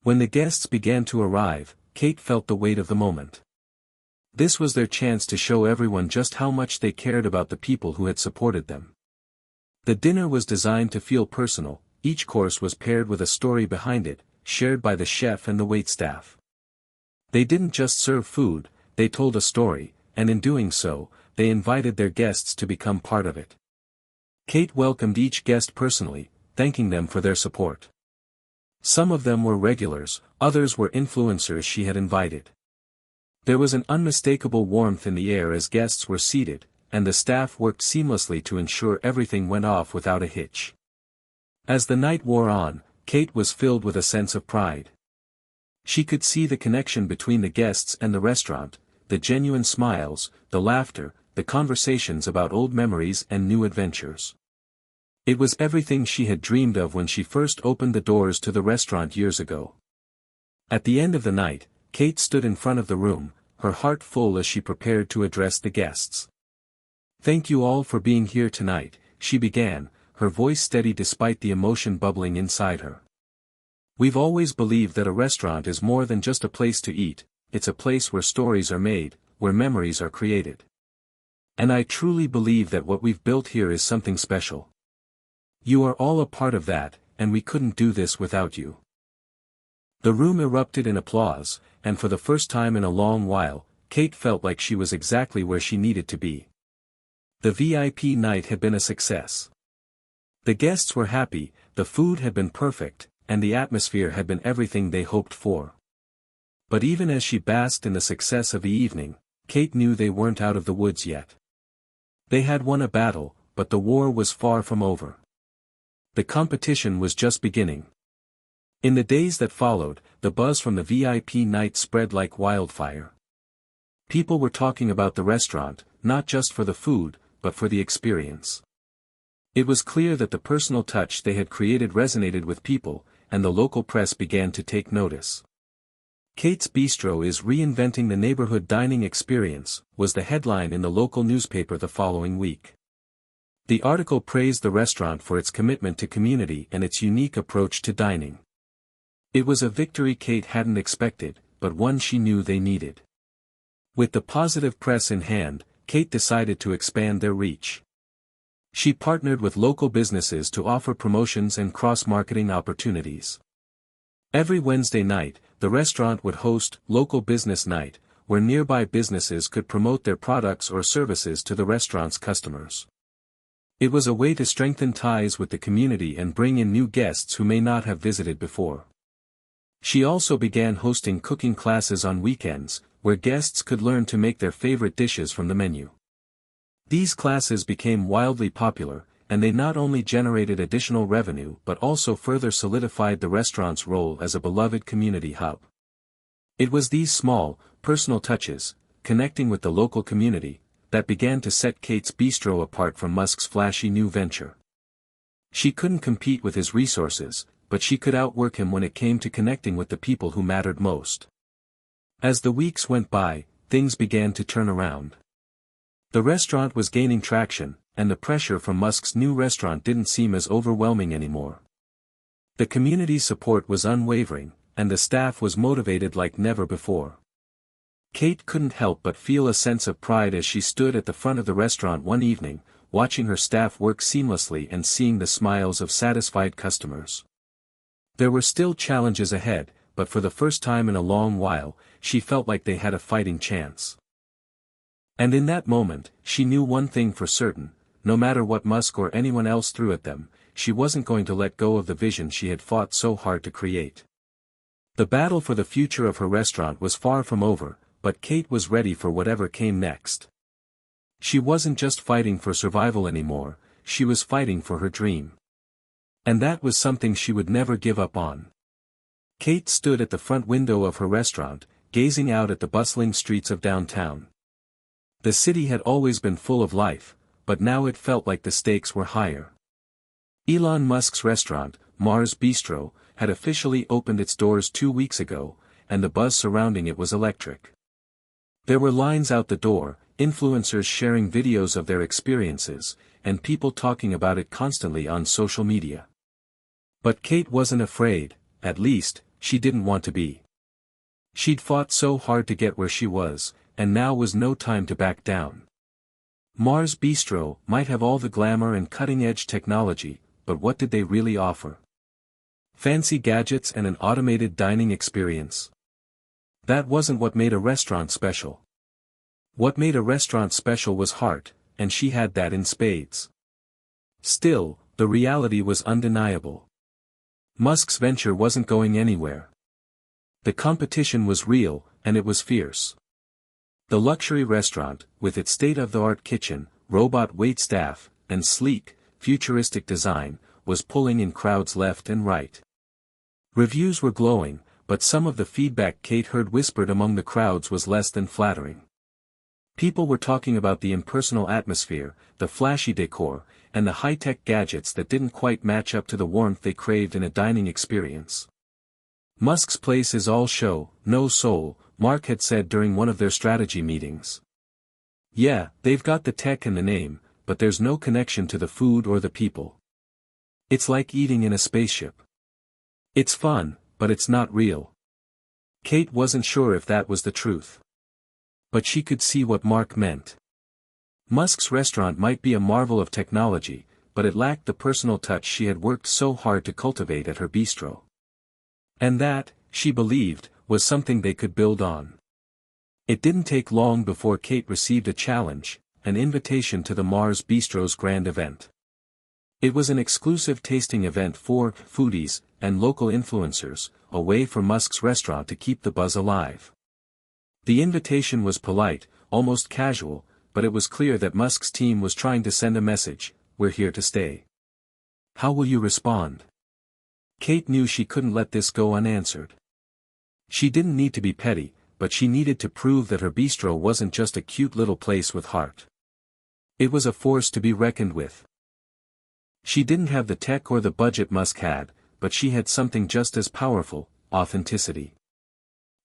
When the guests began to arrive, Kate felt the weight of the moment. This was their chance to show everyone just how much they cared about the people who had supported them. The dinner was designed to feel personal, each course was paired with a story behind it, shared by the chef and the waitstaff. They didn't just serve food, they told a story, and in doing so, they invited their guests to become part of it. Kate welcomed each guest personally, thanking them for their support. Some of them were regulars, others were influencers she had invited. There was an unmistakable warmth in the air as guests were seated, and the staff worked seamlessly to ensure everything went off without a hitch. As the night wore on, Kate was filled with a sense of pride. She could see the connection between the guests and the restaurant, the genuine smiles, the laughter, the conversations about old memories and new adventures. It was everything she had dreamed of when she first opened the doors to the restaurant years ago. At the end of the night, Kate stood in front of the room, her heart full as she prepared to address the guests. "Thank you all for being here tonight," she began, her voice steady despite the emotion bubbling inside her. "We've always believed that a restaurant is more than just a place to eat, it's a place where stories are made, where memories are created. And I truly believe that what we've built here is something special. You are all a part of that, and we couldn't do this without you." The room erupted in applause, and for the first time in a long while, Kate felt like she was exactly where she needed to be. The VIP night had been a success. The guests were happy, the food had been perfect, and the atmosphere had been everything they hoped for. But even as she basked in the success of the evening, Kate knew they weren't out of the woods yet. They had won a battle, but the war was far from over. The competition was just beginning. In the days that followed, the buzz from the VIP night spread like wildfire. People were talking about the restaurant, not just for the food, but for the experience. It was clear that the personal touch they had created resonated with people, and the local press began to take notice. "Kate's Bistro is reinventing the neighborhood dining experience," was the headline in the local newspaper the following week. The article praised the restaurant for its commitment to community and its unique approach to dining. It was a victory Kate hadn't expected, but one she knew they needed. With the positive press in hand, Kate decided to expand their reach. She partnered with local businesses to offer promotions and cross-marketing opportunities. Every Wednesday night, the restaurant would host Local Business Night, where nearby businesses could promote their products or services to the restaurant's customers. It was a way to strengthen ties with the community and bring in new guests who may not have visited before. She also began hosting cooking classes on weekends, where guests could learn to make their favorite dishes from the menu. These classes became wildly popular, and they not only generated additional revenue but also further solidified the restaurant's role as a beloved community hub. It was these small, personal touches, connecting with the local community, that began to set Kate's Bistro apart from Musk's flashy new venture. She couldn't compete with his resources, but she could outwork him when it came to connecting with the people who mattered most. As the weeks went by, things began to turn around. The restaurant was gaining traction, and the pressure from Musk's new restaurant didn't seem as overwhelming anymore. The community's support was unwavering, and the staff was motivated like never before. Kate couldn't help but feel a sense of pride as she stood at the front of the restaurant one evening, watching her staff work seamlessly and seeing the smiles of satisfied customers. There were still challenges ahead, but for the first time in a long while, she felt like they had a fighting chance. And in that moment, she knew one thing for certain: no matter what Musk or anyone else threw at them, she wasn't going to let go of the vision she had fought so hard to create. The battle for the future of her restaurant was far from over, but Kate was ready for whatever came next. She wasn't just fighting for survival anymore, she was fighting for her dream. And that was something she would never give up on. Kate stood at the front window of her restaurant, gazing out at the bustling streets of downtown. The city had always been full of life, but now it felt like the stakes were higher. Elon Musk's restaurant, Mars Bistro, had officially opened its doors 2 weeks ago, and the buzz surrounding it was electric. There were lines out the door, influencers sharing videos of their experiences, and people talking about it constantly on social media. But Kate wasn't afraid, at least, she didn't want to be. She'd fought so hard to get where she was, and now was no time to back down. Mars Bistro might have all the glamour and cutting-edge technology, but what did they really offer? Fancy gadgets and an automated dining experience? That wasn't what made a restaurant special. What made a restaurant special was heart, and she had that in spades. Still, the reality was undeniable. Musk's venture wasn't going anywhere. The competition was real, and it was fierce. The luxury restaurant, with its state-of-the-art kitchen, robot waitstaff, and sleek, futuristic design, was pulling in crowds left and right. Reviews were glowing, but some of the feedback Kate heard whispered among the crowds was less than flattering. People were talking about the impersonal atmosphere, the flashy decor, and the high-tech gadgets that didn't quite match up to the warmth they craved in a dining experience. Musk's place is all show, no soul, Mark had said during one of their strategy meetings. Yeah, they've got the tech and the name, but there's no connection to the food or the people. It's like eating in a spaceship. It's fun, but it's not real. Kate wasn't sure if that was the truth. But she could see what Mark meant. Musk's restaurant might be a marvel of technology, but it lacked the personal touch she had worked so hard to cultivate at her bistro. And that, she believed, was something they could build on. It didn't take long before Kate received a challenge, an invitation to the Mars Bistro's grand event. It was an exclusive tasting event for foodies and local influencers, a way for Musk's restaurant to keep the buzz alive. The invitation was polite, almost casual, but it was clear that Musk's team was trying to send a message: we're here to stay. How will you respond? Kate knew she couldn't let this go unanswered. She didn't need to be petty, but she needed to prove that her bistro wasn't just a cute little place with heart. It was a force to be reckoned with. She didn't have the tech or the budget Musk had, but she had something just as powerful: authenticity.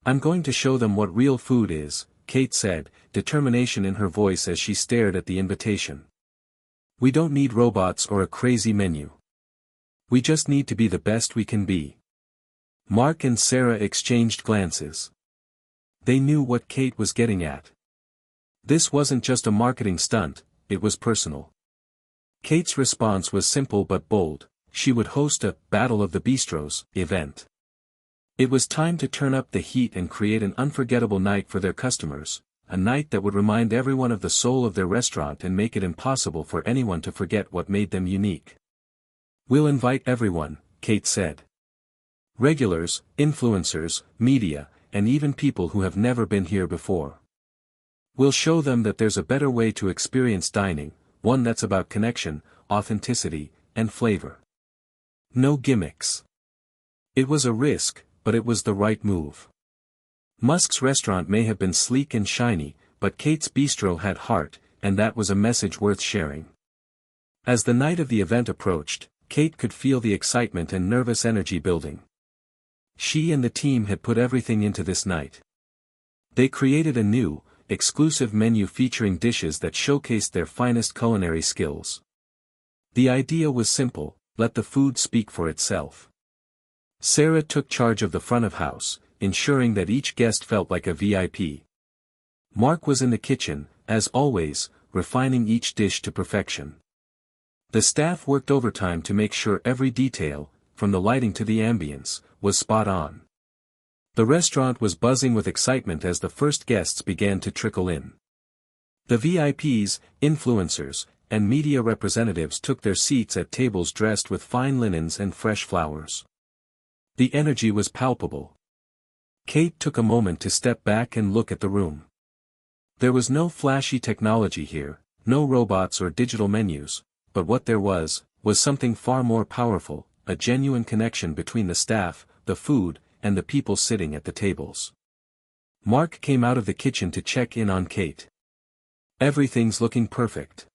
I'm going to show them what real food is, Kate said, determination in her voice as she stared at the invitation. We don't need robots or a crazy menu. We just need to be the best we can be. Mark and Sarah exchanged glances. They knew what Kate was getting at. This wasn't just a marketing stunt, it was personal. Kate's response was simple but bold: she would host a Battle of the Bistros event. It was time to turn up the heat and create an unforgettable night for their customers, a night that would remind everyone of the soul of their restaurant and make it impossible for anyone to forget what made them unique. We'll invite everyone, Kate said. Regulars, influencers, media, and even people who have never been here before. We'll show them that there's a better way to experience dining, one that's about connection, authenticity, and flavor. No gimmicks. It was a risk, but it was the right move. Musk's restaurant may have been sleek and shiny, but Kate's bistro had heart, and that was a message worth sharing. As the night of the event approached, Kate could feel the excitement and nervous energy building. She and the team had put everything into this night. They created a new, exclusive menu featuring dishes that showcased their finest culinary skills. The idea was simple: let the food speak for itself. Sarah took charge of the front of house, ensuring that each guest felt like a VIP. Mark was in the kitchen, as always, refining each dish to perfection. The staff worked overtime to make sure every detail, from the lighting to the ambience, was spot on. The restaurant was buzzing with excitement as the first guests began to trickle in. The VIPs, influencers, and media representatives took their seats at tables dressed with fine linens and fresh flowers. The energy was palpable. Kate took a moment to step back and look at the room. There was no flashy technology here, no robots or digital menus, but what there was something far more powerful, a genuine connection between the staff, the food, and the people sitting at the tables. Mark came out of the kitchen to check in on Kate. "Everything's looking perfect.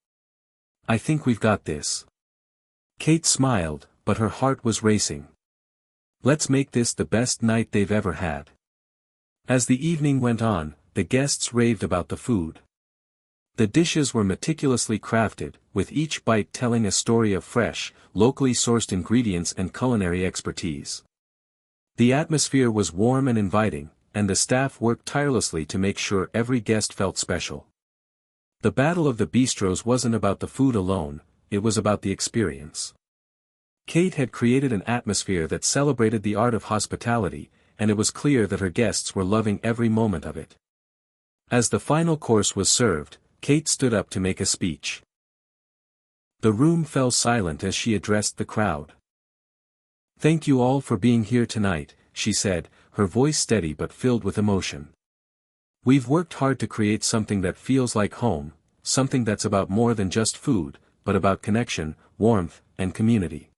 I think we've got this." Kate smiled, but her heart was racing. "Let's make this the best night they've ever had." As the evening went on, the guests raved about the food. The dishes were meticulously crafted, with each bite telling a story of fresh, locally sourced ingredients and culinary expertise. The atmosphere was warm and inviting, and the staff worked tirelessly to make sure every guest felt special. The Battle of the Bistros wasn't about the food alone, it was about the experience. Kate had created an atmosphere that celebrated the art of hospitality, and it was clear that her guests were loving every moment of it. As the final course was served, Kate stood up to make a speech. The room fell silent as she addressed the crowd. "Thank you all for being here tonight," she said, her voice steady but filled with emotion. "We've worked hard to create something that feels like home, something that's about more than just food, but about connection, warmth, and community.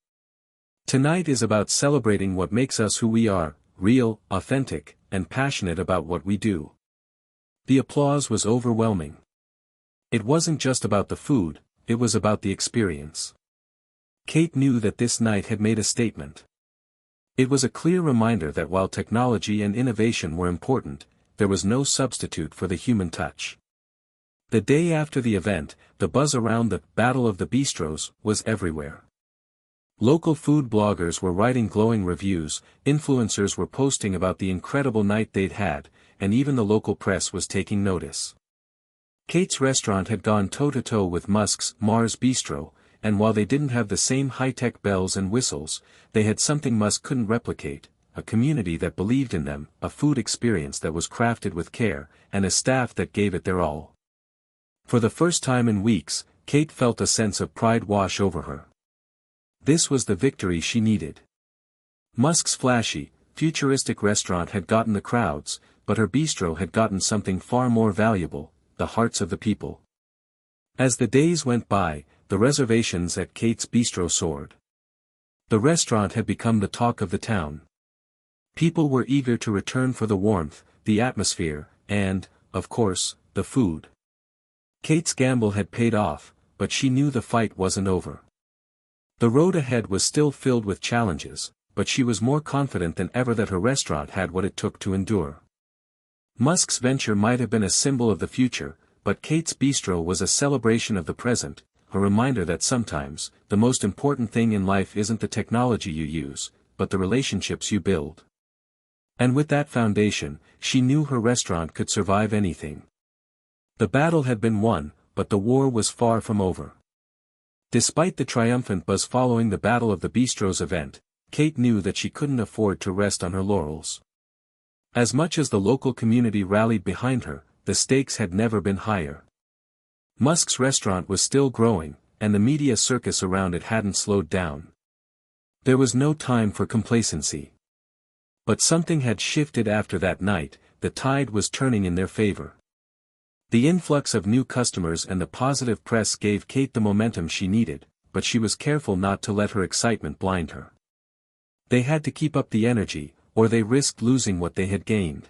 Tonight is about celebrating what makes us who we are, real, authentic, and passionate about what we do." The applause was overwhelming. It wasn't just about the food, it was about the experience. Kate knew that this night had made a statement. It was a clear reminder that while technology and innovation were important, there was no substitute for the human touch. The day after the event, the buzz around the Battle of the Bistros was everywhere. Local food bloggers were writing glowing reviews, influencers were posting about the incredible night they'd had, and even the local press was taking notice. Kate's restaurant had gone toe-to-toe with Musk's Mars Bistro, and while they didn't have the same high-tech bells and whistles, they had something Musk couldn't replicate, a community that believed in them, a food experience that was crafted with care, and a staff that gave it their all. For the first time in weeks, Kate felt a sense of pride wash over her. This was the victory she needed. Musk's flashy, futuristic restaurant had gotten the crowds, but her bistro had gotten something far more valuable, the hearts of the people. As the days went by, the reservations at Kate's Bistro soared. The restaurant had become the talk of the town. People were eager to return for the warmth, the atmosphere, and, of course, the food. Kate's gamble had paid off, but she knew the fight wasn't over. The road ahead was still filled with challenges, but she was more confident than ever that her restaurant had what it took to endure. Musk's venture might have been a symbol of the future, but Kate's Bistro was a celebration of the present, a reminder that sometimes, the most important thing in life isn't the technology you use, but the relationships you build. And with that foundation, she knew her restaurant could survive anything. The battle had been won, but the war was far from over. Despite the triumphant buzz following the Battle of the Bistros event, Kate knew that she couldn't afford to rest on her laurels. As much as the local community rallied behind her, the stakes had never been higher. Musk's restaurant was still growing, and the media circus around it hadn't slowed down. There was no time for complacency. But something had shifted after that night, the tide was turning in their favor. The influx of new customers and the positive press gave Kate the momentum she needed, but she was careful not to let her excitement blind her. They had to keep up the energy, or they risked losing what they had gained.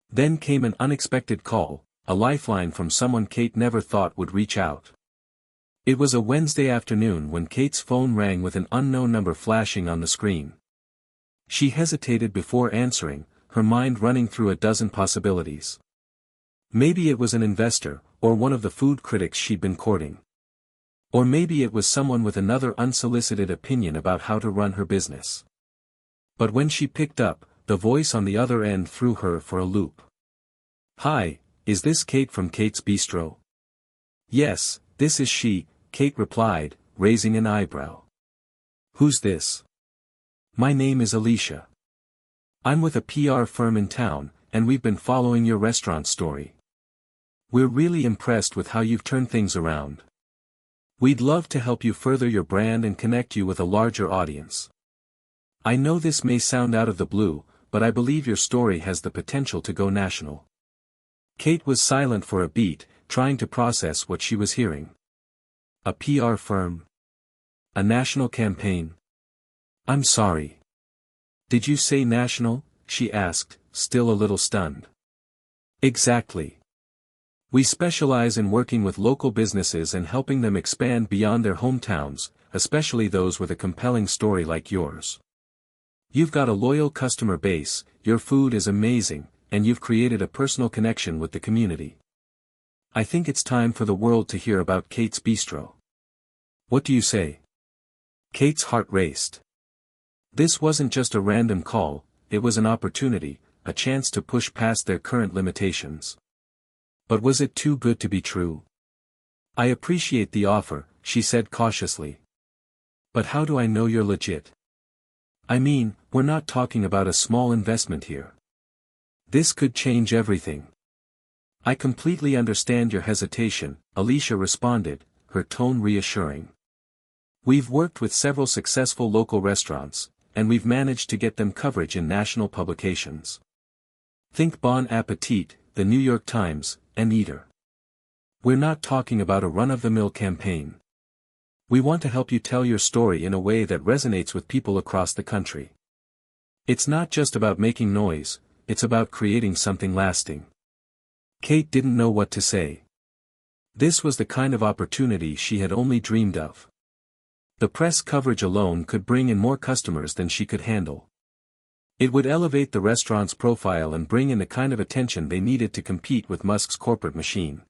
Then came an unexpected call, a lifeline from someone Kate never thought would reach out. It was a Wednesday afternoon when Kate's phone rang with an unknown number flashing on the screen. She hesitated before answering, her mind running through a dozen possibilities. Maybe it was an investor, or one of the food critics she'd been courting. Or maybe it was someone with another unsolicited opinion about how to run her business. But when she picked up, the voice on the other end threw her for a loop. "Hi, is this Kate from Kate's Bistro?" "Yes, this is she," Kate replied, raising an eyebrow. "Who's this?" "My name is Alicia. I'm with a PR firm in town, and we've been following your restaurant story. We're really impressed with how you've turned things around. We'd love to help you further your brand and connect you with a larger audience. I know this may sound out of the blue, but I believe your story has the potential to go national." Kate was silent for a beat, trying to process what she was hearing. A PR firm? A national campaign? "I'm sorry. Did you say national?" she asked, still a little stunned. "Exactly. We specialize in working with local businesses and helping them expand beyond their hometowns, especially those with a compelling story like yours. You've got a loyal customer base, your food is amazing, and you've created a personal connection with the community. I think it's time for the world to hear about Kate's Bistro. What do you say?" Kate's heart raced. This wasn't just a random call, it was an opportunity, a chance to push past their current limitations. But was it too good to be true? "I appreciate the offer," she said cautiously. "But how do I know you're legit? I mean, we're not talking about a small investment here. This could change everything." "I completely understand your hesitation," Alicia responded, her tone reassuring. "We've worked with several successful local restaurants, and we've managed to get them coverage in national publications. Think Bon Appetit, the New York Times, and Eater. We're not talking about a run-of-the-mill campaign. We want to help you tell your story in a way that resonates with people across the country. It's not just about making noise, it's about creating something lasting." Kate didn't know what to say. This was the kind of opportunity she had only dreamed of. The press coverage alone could bring in more customers than she could handle. It would elevate the restaurant's profile and bring in the kind of attention they needed to compete with Musk's corporate machine.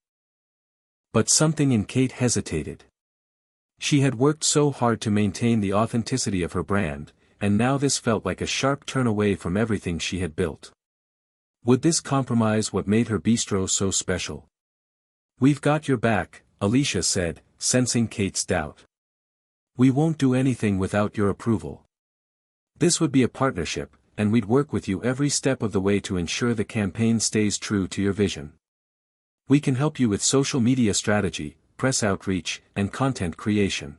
But something in Kate hesitated. She had worked so hard to maintain the authenticity of her brand, and now this felt like a sharp turn away from everything she had built. Would this compromise what made her bistro so special? "We've got your back," Alicia said, sensing Kate's doubt. "We won't do anything without your approval. This would be a partnership, and we'd work with you every step of the way to ensure the campaign stays true to your vision. We can help you with social media strategy, press outreach, and content creation.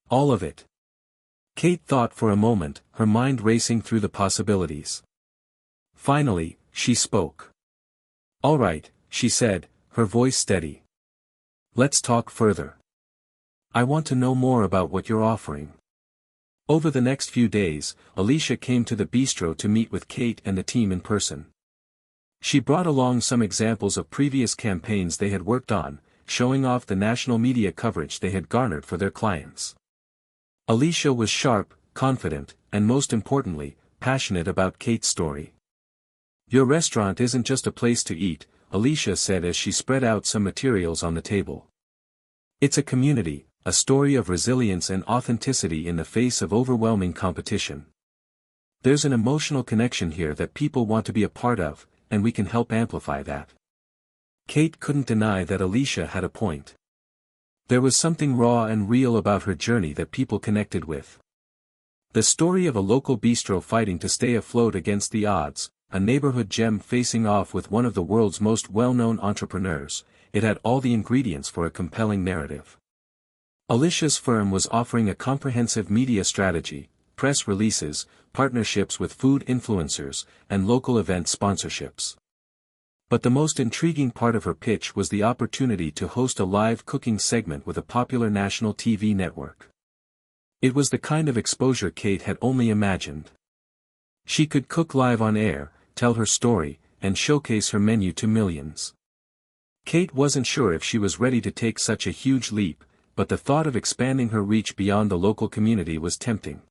All of it." Kate thought for a moment, her mind racing through the possibilities. Finally, she spoke. "All right," she said, her voice steady. "Let's talk further. I want to know more about what you're offering." Over the next few days, Alicia came to the bistro to meet with Kate and the team in person. She brought along some examples of previous campaigns they had worked on, showing off the national media coverage they had garnered for their clients. Alicia was sharp, confident, and most importantly, passionate about Kate's story. "Your restaurant isn't just a place to eat," Alicia said as she spread out some materials on the table. "It's a community, a story of resilience and authenticity in the face of overwhelming competition. There's an emotional connection here that people want to be a part of, and we can help amplify that." Kate couldn't deny that Alicia had a point. There was something raw and real about her journey that people connected with. The story of a local bistro fighting to stay afloat against the odds, a neighborhood gem facing off with one of the world's most well-known entrepreneurs, it had all the ingredients for a compelling narrative. Alicia's firm was offering a comprehensive media strategy, press releases, partnerships with food influencers, and local event sponsorships. But the most intriguing part of her pitch was the opportunity to host a live cooking segment with a popular national TV network. It was the kind of exposure Kate had only imagined. She could cook live on air, tell her story, and showcase her menu to millions. Kate wasn't sure if she was ready to take such a huge leap, but the thought of expanding her reach beyond the local community was tempting.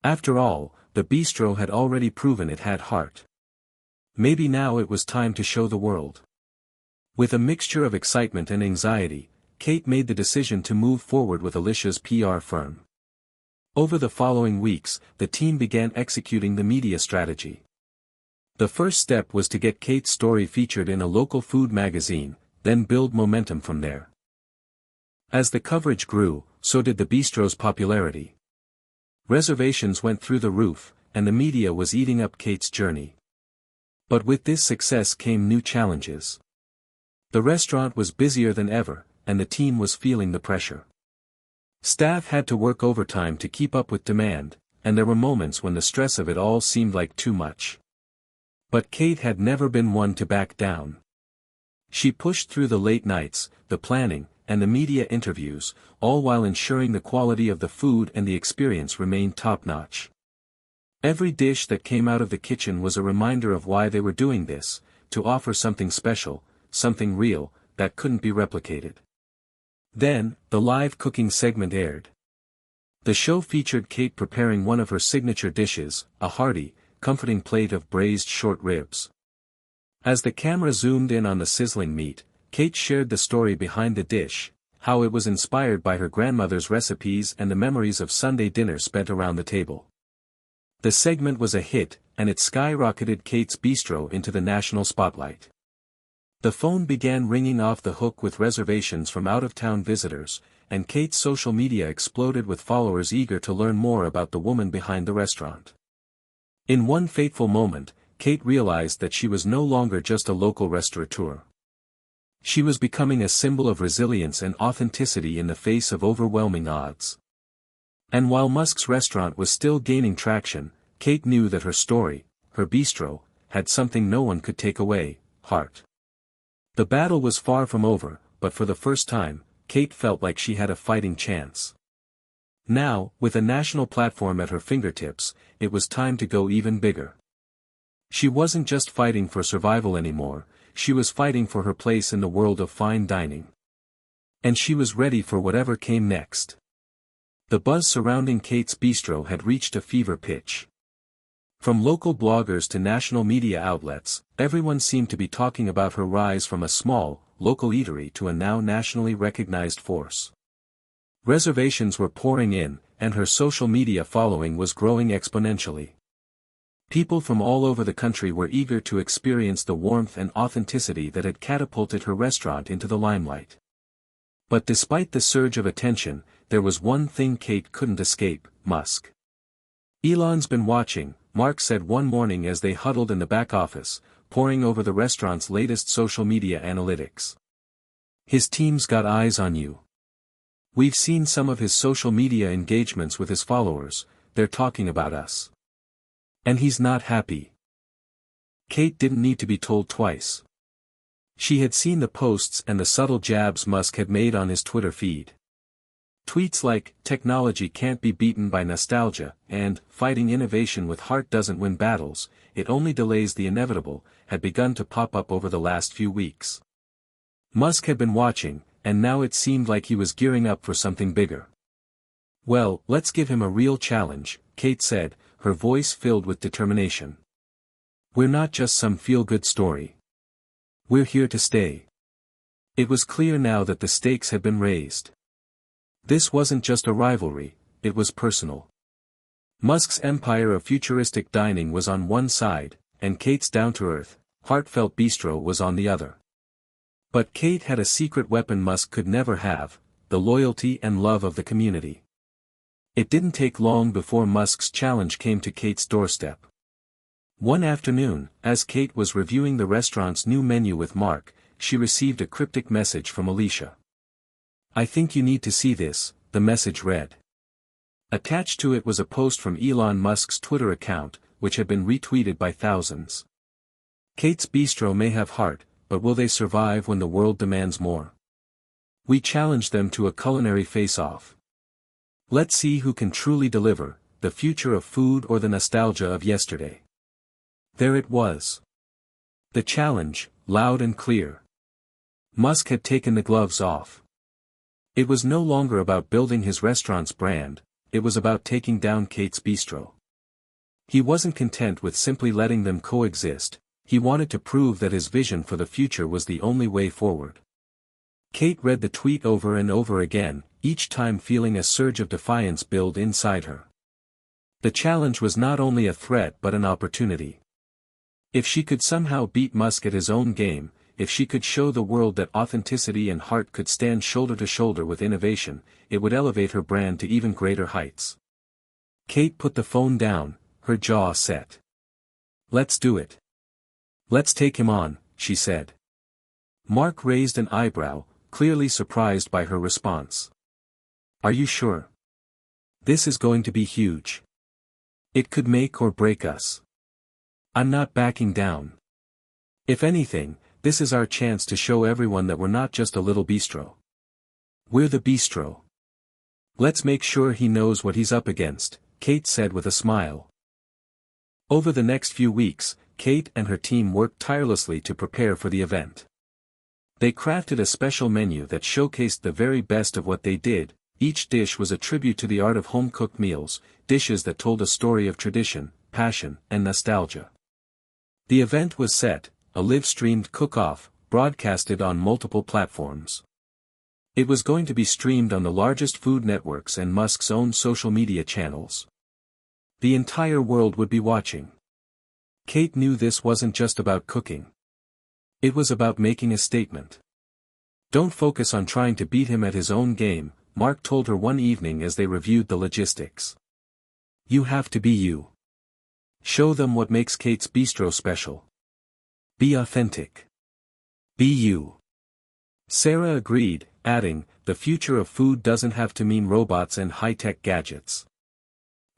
After all, the bistro had already proven it had heart. Maybe now it was time to show the world. With a mixture of excitement and anxiety, Kate made the decision to move forward with Alicia's PR firm. Over the following weeks, the team began executing the media strategy. The first step was to get Kate's story featured in a local food magazine, then build momentum from there. As the coverage grew, so did the bistro's popularity. Reservations went through the roof, and the media was eating up Kate's journey. But with this success came new challenges. The restaurant was busier than ever, and the team was feeling the pressure. Staff had to work overtime to keep up with demand, and there were moments when the stress of it all seemed like too much. But Kate had never been one to back down. She pushed through the late nights, the planning, and the media interviews, all while ensuring the quality of the food and the experience remained top-notch. Every dish that came out of the kitchen was a reminder of why they were doing this, to offer something special, something real, that couldn't be replicated. Then, the live cooking segment aired. The show featured Kate preparing one of her signature dishes, a hearty, comforting plate of braised short ribs. As the camera zoomed in on the sizzling meat, Kate shared the story behind the dish, how it was inspired by her grandmother's recipes and the memories of Sunday dinners spent around the table. The segment was a hit, and it skyrocketed Kate's Bistro into the national spotlight. The phone began ringing off the hook with reservations from out-of-town visitors, and Kate's social media exploded with followers eager to learn more about the woman behind the restaurant. In one fateful moment, Kate realized that she was no longer just a local restaurateur. She was becoming a symbol of resilience and authenticity in the face of overwhelming odds. And while Musk's restaurant was still gaining traction, Kate knew that her story, her bistro, had something no one could take away: heart. The battle was far from over, but for the first time, Kate felt like she had a fighting chance. Now, with a national platform at her fingertips, it was time to go even bigger. She wasn't just fighting for survival anymore, she was fighting for her place in the world of fine dining. And she was ready for whatever came next. The buzz surrounding Kate's Bistro had reached a fever pitch. From local bloggers to national media outlets, everyone seemed to be talking about her rise from a small, local eatery to a now nationally recognized force. Reservations were pouring in, and her social media following was growing exponentially. People from all over the country were eager to experience the warmth and authenticity that had catapulted her restaurant into the limelight. But despite the surge of attention, there was one thing Kate couldn't escape: Musk. "Elon's been watching," Mark said one morning as they huddled in the back office, poring over the restaurant's latest social media analytics. "His team's got eyes on you. We've seen some of his social media engagements with his followers, they're talking about us. And he's not happy." Kate didn't need to be told twice. She had seen the posts and the subtle jabs Musk had made on his Twitter feed. Tweets like, "Technology can't be beaten by nostalgia," and "Fighting innovation with heart doesn't win battles, it only delays the inevitable," had begun to pop up over the last few weeks. Musk had been watching, and now it seemed like he was gearing up for something bigger. "Well, let's give him a real challenge," Kate said, her voice filled with determination. "We're not just some feel-good story. We're here to stay." It was clear now that the stakes had been raised. This wasn't just a rivalry, it was personal. Musk's empire of futuristic dining was on one side, and Kate's down-to-earth, heartfelt bistro was on the other. But Kate had a secret weapon Musk could never have: the loyalty and love of the community. It didn't take long before Musk's challenge came to Kate's doorstep. One afternoon, as Kate was reviewing the restaurant's new menu with Mark, she received a cryptic message from Alicia. "I think you need to see this," the message read. Attached to it was a post from Elon Musk's Twitter account, which had been retweeted by thousands. "Kate's Bistro may have heart, but will they survive when the world demands more? We challenge them to a culinary face-off. Let's see who can truly deliver, the future of food or the nostalgia of yesterday." There it was. The challenge, loud and clear. Musk had taken the gloves off. It was no longer about building his restaurant's brand, it was about taking down Kate's Bistro. He wasn't content with simply letting them coexist, he wanted to prove that his vision for the future was the only way forward. Kate read the tweet over and over again, each time feeling a surge of defiance build inside her. The challenge was not only a threat but an opportunity. If she could somehow beat Musk at his own game, if she could show the world that authenticity and heart could stand shoulder to shoulder with innovation, it would elevate her brand to even greater heights. Kate put the phone down, her jaw set. "Let's do it. Let's take him on," she said. Mark raised an eyebrow, clearly surprised by her response. "Are you sure? This is going to be huge. It could make or break us." "I'm not backing down. If anything, this is our chance to show everyone that we're not just a little bistro. We're the bistro. Let's make sure he knows what he's up against," Kate said with a smile. Over the next few weeks, Kate and her team worked tirelessly to prepare for the event. They crafted a special menu that showcased the very best of what they did. Each dish was a tribute to the art of home-cooked meals, dishes that told a story of tradition, passion, and nostalgia. The event was set, a live-streamed cook-off, broadcasted on multiple platforms. It was going to be streamed on the largest food networks and Musk's own social media channels. The entire world would be watching. Kate knew this wasn't just about cooking. It was about making a statement. "Don't focus on trying to beat him at his own game," Mark told her one evening as they reviewed the logistics. "You have to be you. Show them what makes Kate's Bistro special. Be authentic. Be you." Sarah agreed, adding, "The future of food doesn't have to mean robots and high-tech gadgets.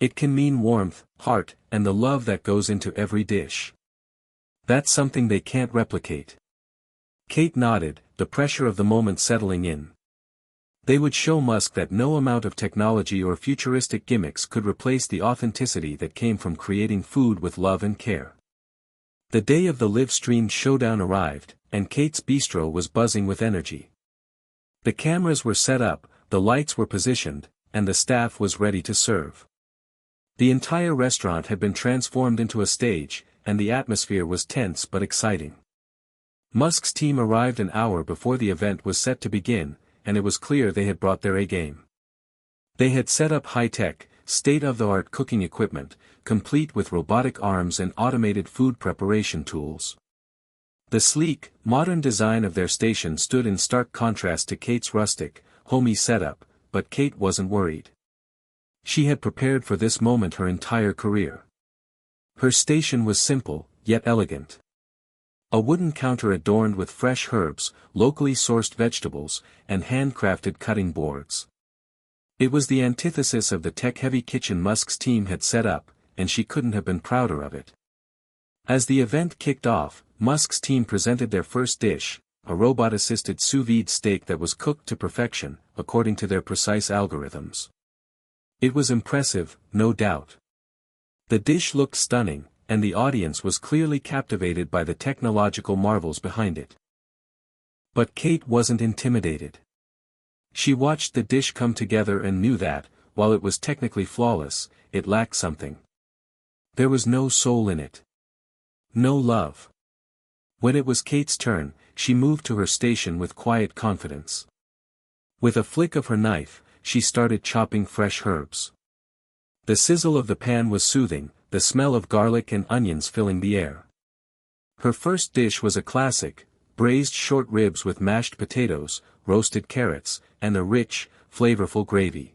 It can mean warmth, heart, and the love that goes into every dish. That's something they can't replicate." Kate nodded, the pressure of the moment settling in. They would show Musk that no amount of technology or futuristic gimmicks could replace the authenticity that came from creating food with love and care. The day of the live-streamed showdown arrived, and Kate's Bistro was buzzing with energy. The cameras were set up, the lights were positioned, and the staff was ready to serve. The entire restaurant had been transformed into a stage, and the atmosphere was tense but exciting. Musk's team arrived an hour before the event was set to begin, and it was clear they had brought their A-game. They had set up high-tech, state-of-the-art cooking equipment, complete with robotic arms and automated food preparation tools. The sleek, modern design of their station stood in stark contrast to Kate's rustic, homey setup, but Kate wasn't worried. She had prepared for this moment her entire career. Her station was simple, yet elegant. A wooden counter adorned with fresh herbs, locally sourced vegetables, and handcrafted cutting boards. It was the antithesis of the tech-heavy kitchen Musk's team had set up, and she couldn't have been prouder of it. As the event kicked off, Musk's team presented their first dish, a robot-assisted sous vide steak that was cooked to perfection, according to their precise algorithms. It was impressive, no doubt. The dish looked stunning, and the audience was clearly captivated by the technological marvels behind it. But Kate wasn't intimidated. She watched the dish come together and knew that, while it was technically flawless, it lacked something. There was no soul in it. No love. When it was Kate's turn, she moved to her station with quiet confidence. With a flick of her knife, she started chopping fresh herbs. The sizzle of the pan was soothing, the smell of garlic and onions filling the air. Her first dish was a classic, braised short ribs with mashed potatoes, roasted carrots, and a rich, flavorful gravy.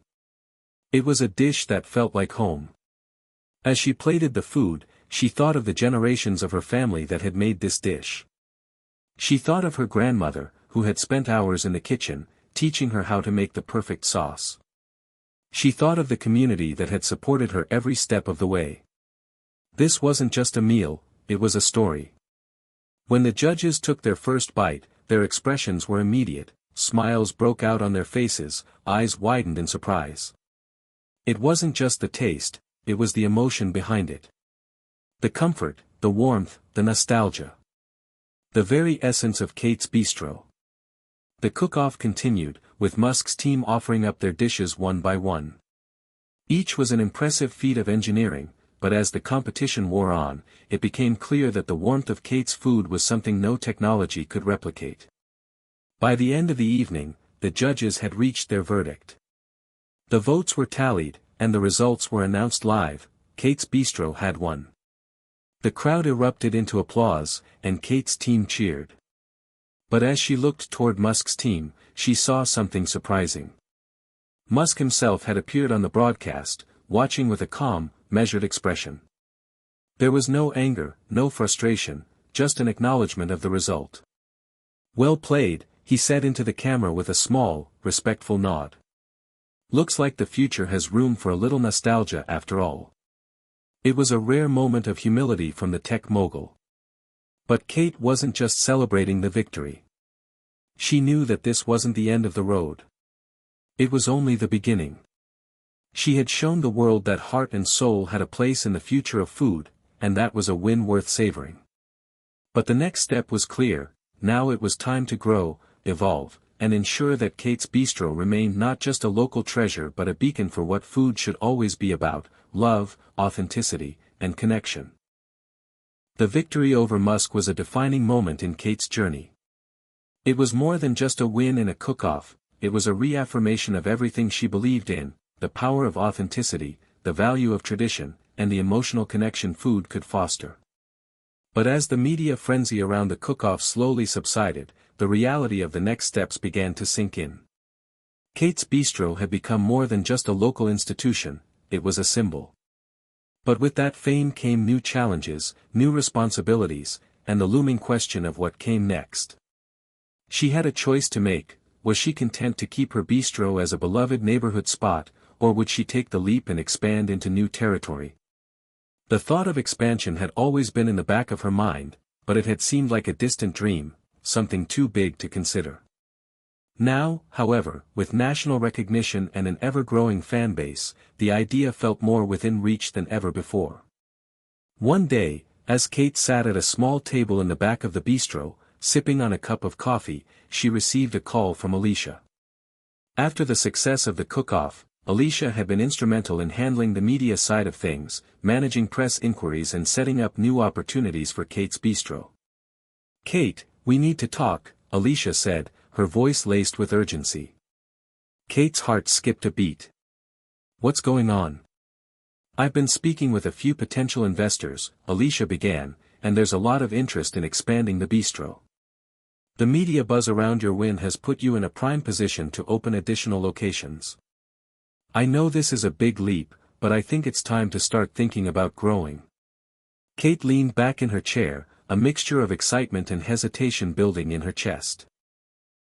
It was a dish that felt like home. As she plated the food, she thought of the generations of her family that had made this dish. She thought of her grandmother, who had spent hours in the kitchen, teaching her how to make the perfect sauce. She thought of the community that had supported her every step of the way. This wasn't just a meal, it was a story. When the judges took their first bite, their expressions were immediate, smiles broke out on their faces, eyes widened in surprise. It wasn't just the taste, it was the emotion behind it. The comfort, the warmth, the nostalgia. The very essence of Kate's Bistro. The cook-off continued, with Musk's team offering up their dishes one by one. Each was an impressive feat of engineering, but as the competition wore on, it became clear that the warmth of Kate's food was something no technology could replicate. By the end of the evening, the judges had reached their verdict. The votes were tallied, and the results were announced live. Kate's Bistro had won. The crowd erupted into applause, and Kate's team cheered. But as she looked toward Musk's team, she saw something surprising. Musk himself had appeared on the broadcast, watching with a calm, measured expression. There was no anger, no frustration, just an acknowledgement of the result. "Well played," he said into the camera with a small, respectful nod. Looks like the future has room for a little nostalgia after all. It was a rare moment of humility from the tech mogul. But Kate wasn't just celebrating the victory. She knew that this wasn't the end of the road. It was only the beginning. She had shown the world that heart and soul had a place in the future of food, and that was a win worth savoring. But the next step was clear. Now it was time to grow, evolve, and ensure that Kate's Bistro remained not just a local treasure but a beacon for what food should always be about: love, authenticity, and connection. The victory over Musk was a defining moment in Kate's journey. It was more than just a win in a cook-off, it was a reaffirmation of everything she believed in: the power of authenticity, the value of tradition, and the emotional connection food could foster. But as the media frenzy around the cook-off slowly subsided, the reality of the next steps began to sink in. Kate's Bistro had become more than just a local institution, it was a symbol. But with that fame came new challenges, new responsibilities, and the looming question of what came next. She had a choice to make: was she content to keep her bistro as a beloved neighborhood spot, or would she take the leap and expand into new territory? The thought of expansion had always been in the back of her mind, but it had seemed like a distant dream, something too big to consider. Now, however, with national recognition and an ever-growing fan base, the idea felt more within reach than ever before. One day, as Kate sat at a small table in the back of the bistro, sipping on a cup of coffee, she received a call from Alicia. After the success of the cook-off, Alicia had been instrumental in handling the media side of things, managing press inquiries and setting up new opportunities for Kate's Bistro. "Kate, we need to talk," Alicia said, her voice laced with urgency. Kate's heart skipped a beat. "What's going on?" "I've been speaking with a few potential investors," Alicia began, "and there's a lot of interest in expanding the bistro. The media buzz around your win has put you in a prime position to open additional locations. I know this is a big leap, but I think it's time to start thinking about growing." Kate leaned back in her chair, a mixture of excitement and hesitation building in her chest.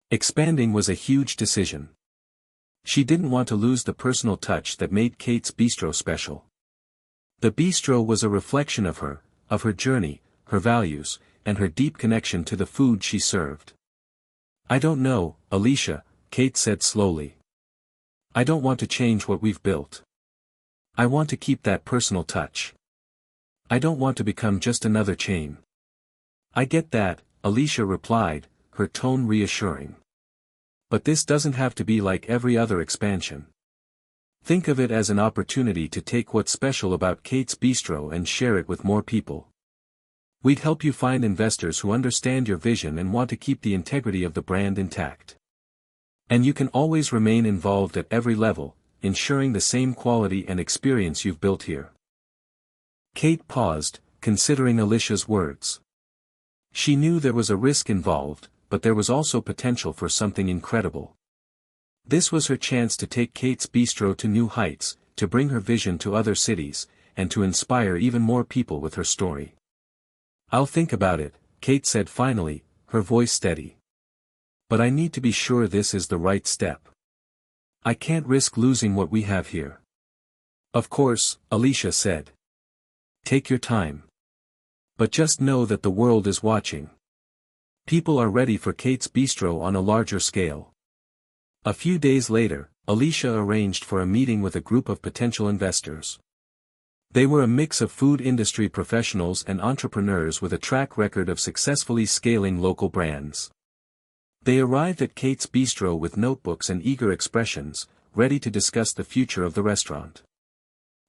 Expanding was a huge decision. She didn't want to lose the personal touch that made Kate's Bistro special. The bistro was a reflection of her journey, her values, and her deep connection to the food she served. "I don't know, Alicia," Kate said slowly. "I don't want to change what we've built. I want to keep that personal touch. I don't want to become just another chain." "I get that," Alicia replied, her tone reassuring. "But this doesn't have to be like every other expansion. Think of it as an opportunity to take what's special about Kate's Bistro and share it with more people. We'd help you find investors who understand your vision and want to keep the integrity of the brand intact. And you can always remain involved at every level, ensuring the same quality and experience you've built here." Kate paused, considering Alicia's words. She knew there was a risk involved, but there was also potential for something incredible. This was her chance to take Kate's Bistro to new heights, to bring her vision to other cities, and to inspire even more people with her story. "I'll think about it," Kate said finally, her voice steady. "But I need to be sure this is the right step. I can't risk losing what we have here." "Of course," Alicia said. "Take your time. But just know that the world is watching. People are ready for Kate's Bistro on a larger scale." A few days later, Alicia arranged for a meeting with a group of potential investors. They were a mix of food industry professionals and entrepreneurs with a track record of successfully scaling local brands. They arrived at Kate's Bistro with notebooks and eager expressions, ready to discuss the future of the restaurant.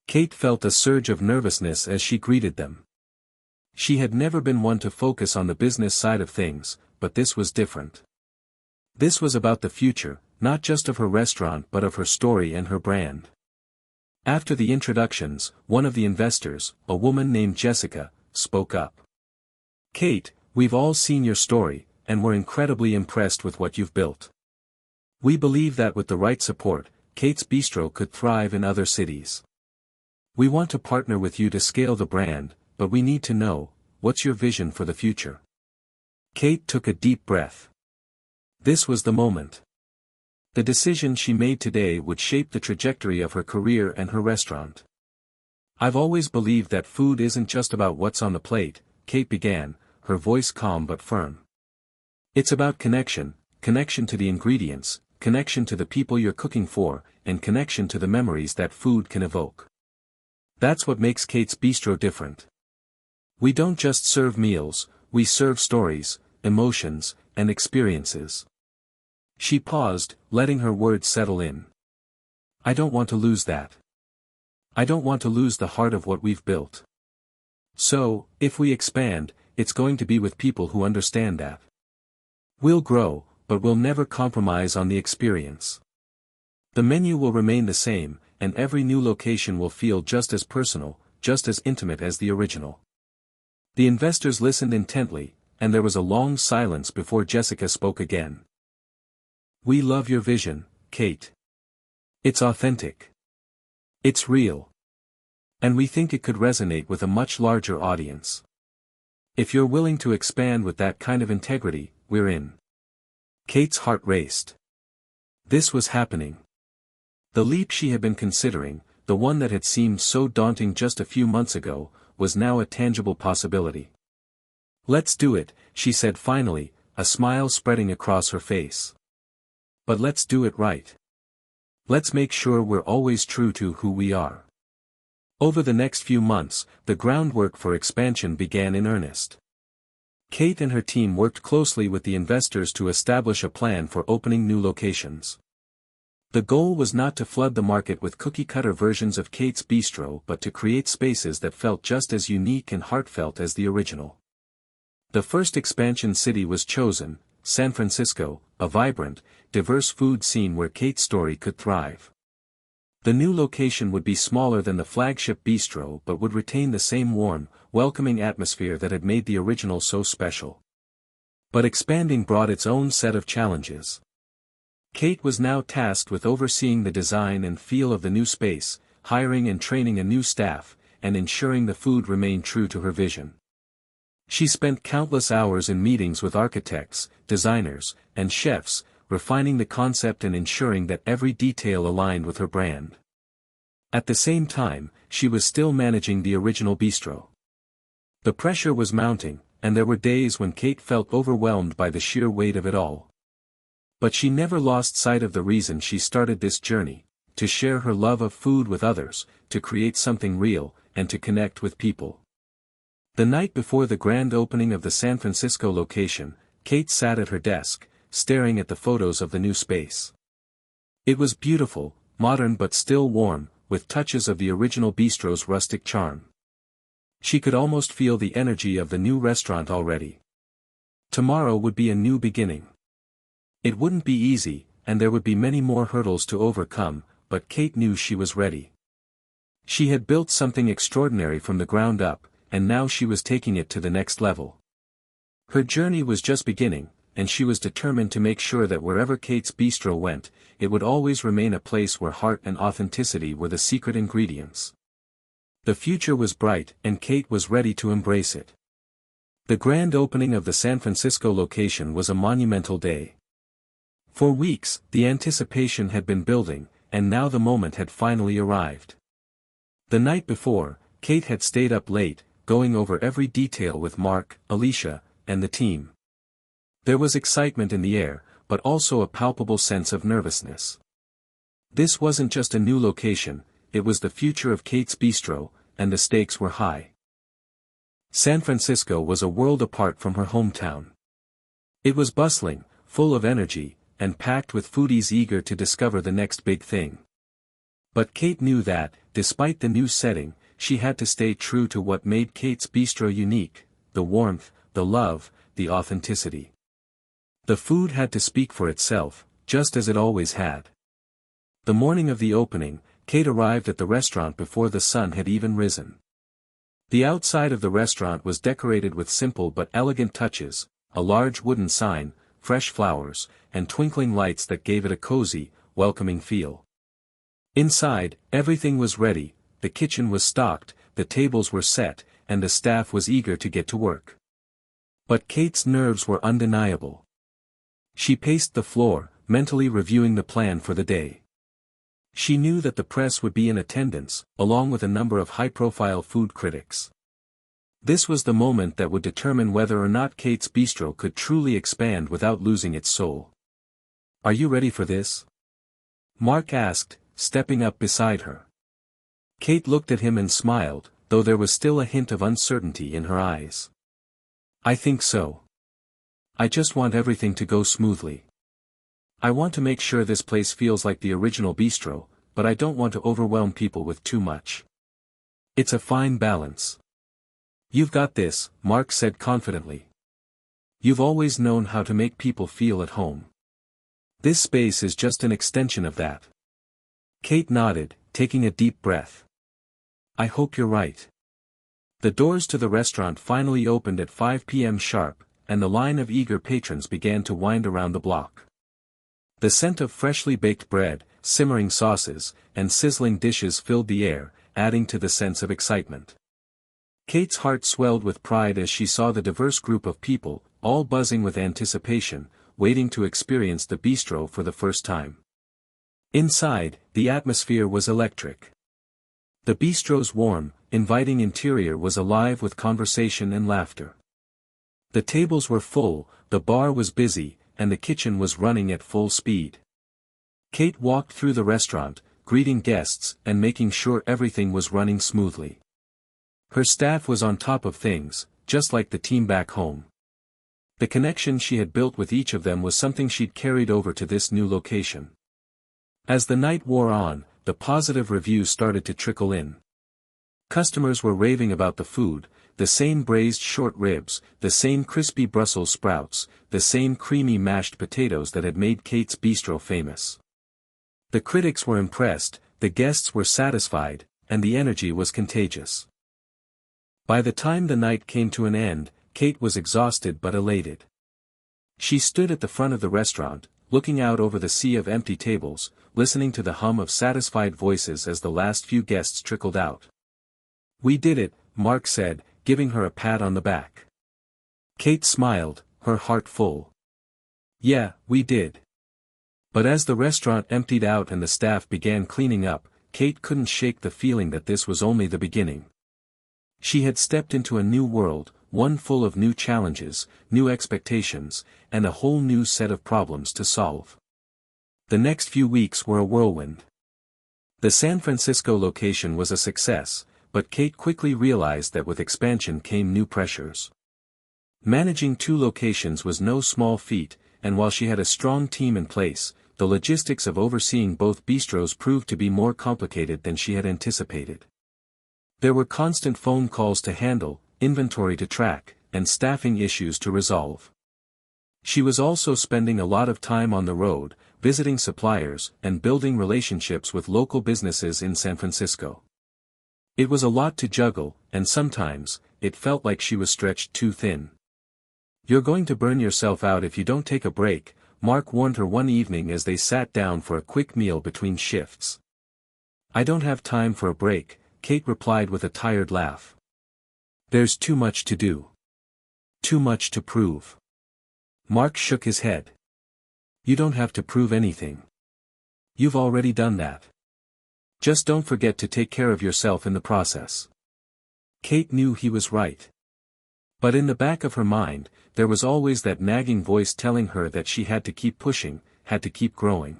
Kate felt a surge of nervousness as she greeted them. She had never been one to focus on the business side of things, but this was different. This was about the future, not just of her restaurant but of her story and her brand. After the introductions, one of the investors, a woman named Jessica, spoke up. "Kate, we've all seen your story, and we're incredibly impressed with what you've built. We believe that with the right support, Kate's Bistro could thrive in other cities. We want to partner with you to scale the brand, but we need to know, what's your vision for the future?" Kate took a deep breath. This was the moment. The decision she made today would shape the trajectory of her career and her restaurant. "I've always believed that food isn't just about what's on the plate," Kate began, her voice calm but firm. "It's about connection, connection to the ingredients, connection to the people you're cooking for, and connection to the memories that food can evoke. That's what makes Kate's Bistro different. We don't just serve meals, we serve stories, emotions, and experiences." She paused, letting her words settle in. "I don't want to lose that. I don't want to lose the heart of what we've built. So, if we expand, it's going to be with people who understand that. We'll grow, but we'll never compromise on the experience. The menu will remain the same, and every new location will feel just as personal, just as intimate as the original." The investors listened intently, and there was a long silence before Jessica spoke again. "We love your vision, Kate. It's authentic. It's real. And we think it could resonate with a much larger audience. If you're willing to expand with that kind of integrity, we're in." Kate's heart raced. This was happening. The leap she had been considering, the one that had seemed so daunting just a few months ago, was now a tangible possibility. "Let's do it," she said finally, a smile spreading across her face. "But let's do it right. Let's make sure we're always true to who we are." Over the next few months, the groundwork for expansion began in earnest. Kate and her team worked closely with the investors to establish a plan for opening new locations. The goal was not to flood the market with cookie-cutter versions of Kate's Bistro but to create spaces that felt just as unique and heartfelt as the original. The first expansion city was chosen, San Francisco, a vibrant, diverse food scene where Kate's story could thrive. The new location would be smaller than the flagship bistro but would retain the same warm, welcoming atmosphere that had made the original so special. But expanding brought its own set of challenges. Kate was now tasked with overseeing the design and feel of the new space, hiring and training a new staff, and ensuring the food remained true to her vision. She spent countless hours in meetings with architects, designers, and chefs, refining the concept and ensuring that every detail aligned with her brand. At the same time, she was still managing the original bistro. The pressure was mounting, and there were days when Kate felt overwhelmed by the sheer weight of it all. But she never lost sight of the reason she started this journey: to share her love of food with others, to create something real, and to connect with people. The night before the grand opening of the San Francisco location, Kate sat at her desk, staring at the photos of the new space. It was beautiful, modern but still warm, with touches of the original bistro's rustic charm. She could almost feel the energy of the new restaurant already. Tomorrow would be a new beginning. It wouldn't be easy, and there would be many more hurdles to overcome, but Kate knew she was ready. She had built something extraordinary from the ground up, and now she was taking it to the next level. Her journey was just beginning, and she was determined to make sure that wherever Kate's Bistro went, it would always remain a place where heart and authenticity were the secret ingredients. The future was bright, and Kate was ready to embrace it. The grand opening of the San Francisco location was a monumental day. For weeks, the anticipation had been building, and now the moment had finally arrived. The night before, Kate had stayed up late, going over every detail with Mark, Alicia, and the team. There was excitement in the air, but also a palpable sense of nervousness. This wasn't just a new location, it was the future of Kate's Bistro, and the stakes were high. San Francisco was a world apart from her hometown. It was bustling, full of energy, and packed with foodies eager to discover the next big thing. But Kate knew that, despite the new setting, she had to stay true to what made Kate's Bistro unique: the warmth, the love, the authenticity. The food had to speak for itself, just as it always had. The morning of the opening, Kate arrived at the restaurant before the sun had even risen. The outside of the restaurant was decorated with simple but elegant touches: a large wooden sign, fresh flowers, and twinkling lights that gave it a cozy, welcoming feel. Inside, everything was ready: the kitchen was stocked, the tables were set, and the staff was eager to get to work. But Kate's nerves were undeniable. She paced the floor, mentally reviewing the plan for the day. She knew that the press would be in attendance, along with a number of high-profile food critics. This was the moment that would determine whether or not Kate's Bistro could truly expand without losing its soul. "Are you ready for this?" Mark asked, stepping up beside her. Kate looked at him and smiled, though there was still a hint of uncertainty in her eyes. "I think so. I just want everything to go smoothly. I want to make sure this place feels like the original bistro, but I don't want to overwhelm people with too much. It's a fine balance." "You've got this," Mark said confidently. "You've always known how to make people feel at home. This space is just an extension of that." Kate nodded, taking a deep breath. "I hope you're right." The doors to the restaurant finally opened at 5 p.m. sharp, and the line of eager patrons began to wind around the block. The scent of freshly baked bread, simmering sauces, and sizzling dishes filled the air, adding to the sense of excitement. Kate's heart swelled with pride as she saw the diverse group of people, all buzzing with anticipation, waiting to experience the bistro for the first time. Inside, the atmosphere was electric. The bistro's warm, inviting interior was alive with conversation and laughter. The tables were full, the bar was busy, and the kitchen was running at full speed. Kate walked through the restaurant, greeting guests and making sure everything was running smoothly. Her staff was on top of things, just like the team back home. The connection she had built with each of them was something she'd carried over to this new location. As the night wore on, the positive reviews started to trickle in. Customers were raving about the food, the same braised short ribs, the same crispy Brussels sprouts, the same creamy mashed potatoes that had made Kate's Bistro famous. The critics were impressed, the guests were satisfied, and the energy was contagious. By the time the night came to an end, Kate was exhausted but elated. She stood at the front of the restaurant, looking out over the sea of empty tables, listening to the hum of satisfied voices as the last few guests trickled out. "We did it," Mark said, giving her a pat on the back. Kate smiled, her heart full. "Yeah, we did." But as the restaurant emptied out and the staff began cleaning up, Kate couldn't shake the feeling that this was only the beginning. She had stepped into a new world, one full of new challenges, new expectations, and a whole new set of problems to solve. The next few weeks were a whirlwind. The San Francisco location was a success, but Kate quickly realized that with expansion came new pressures. Managing 2 locations was no small feat, and while she had a strong team in place, the logistics of overseeing both bistros proved to be more complicated than she had anticipated. There were constant phone calls to handle, inventory to track, and staffing issues to resolve. She was also spending a lot of time on the road, visiting suppliers, and building relationships with local businesses in San Francisco. It was a lot to juggle, and sometimes, it felt like she was stretched too thin. "You're going to burn yourself out if you don't take a break," Mark warned her one evening as they sat down for a quick meal between shifts. "I don't have time for a break," Kate replied with a tired laugh. "There's too much to do. Too much to prove." Mark shook his head. "You don't have to prove anything. You've already done that. Just don't forget to take care of yourself in the process." Kate knew he was right. But in the back of her mind, there was always that nagging voice telling her that she had to keep pushing, had to keep growing.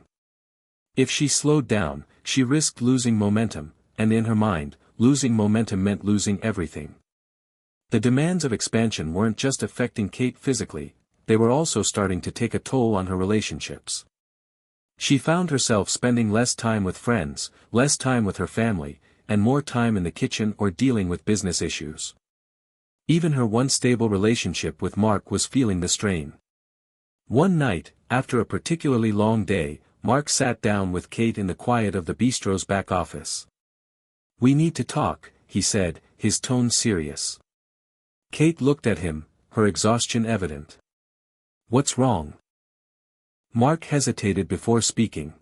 If she slowed down, she risked losing momentum, and in her mind, losing momentum meant losing everything. The demands of expansion weren't just affecting Kate physically, they were also starting to take a toll on her relationships. She found herself spending less time with friends, less time with her family, and more time in the kitchen or dealing with business issues. Even her once stable relationship with Mark was feeling the strain. One night, after a particularly long day, Mark sat down with Kate in the quiet of the bistro's back office. "We need to talk," he said, his tone serious. Kate looked at him, her exhaustion evident. "What's wrong?" Mark hesitated before speaking.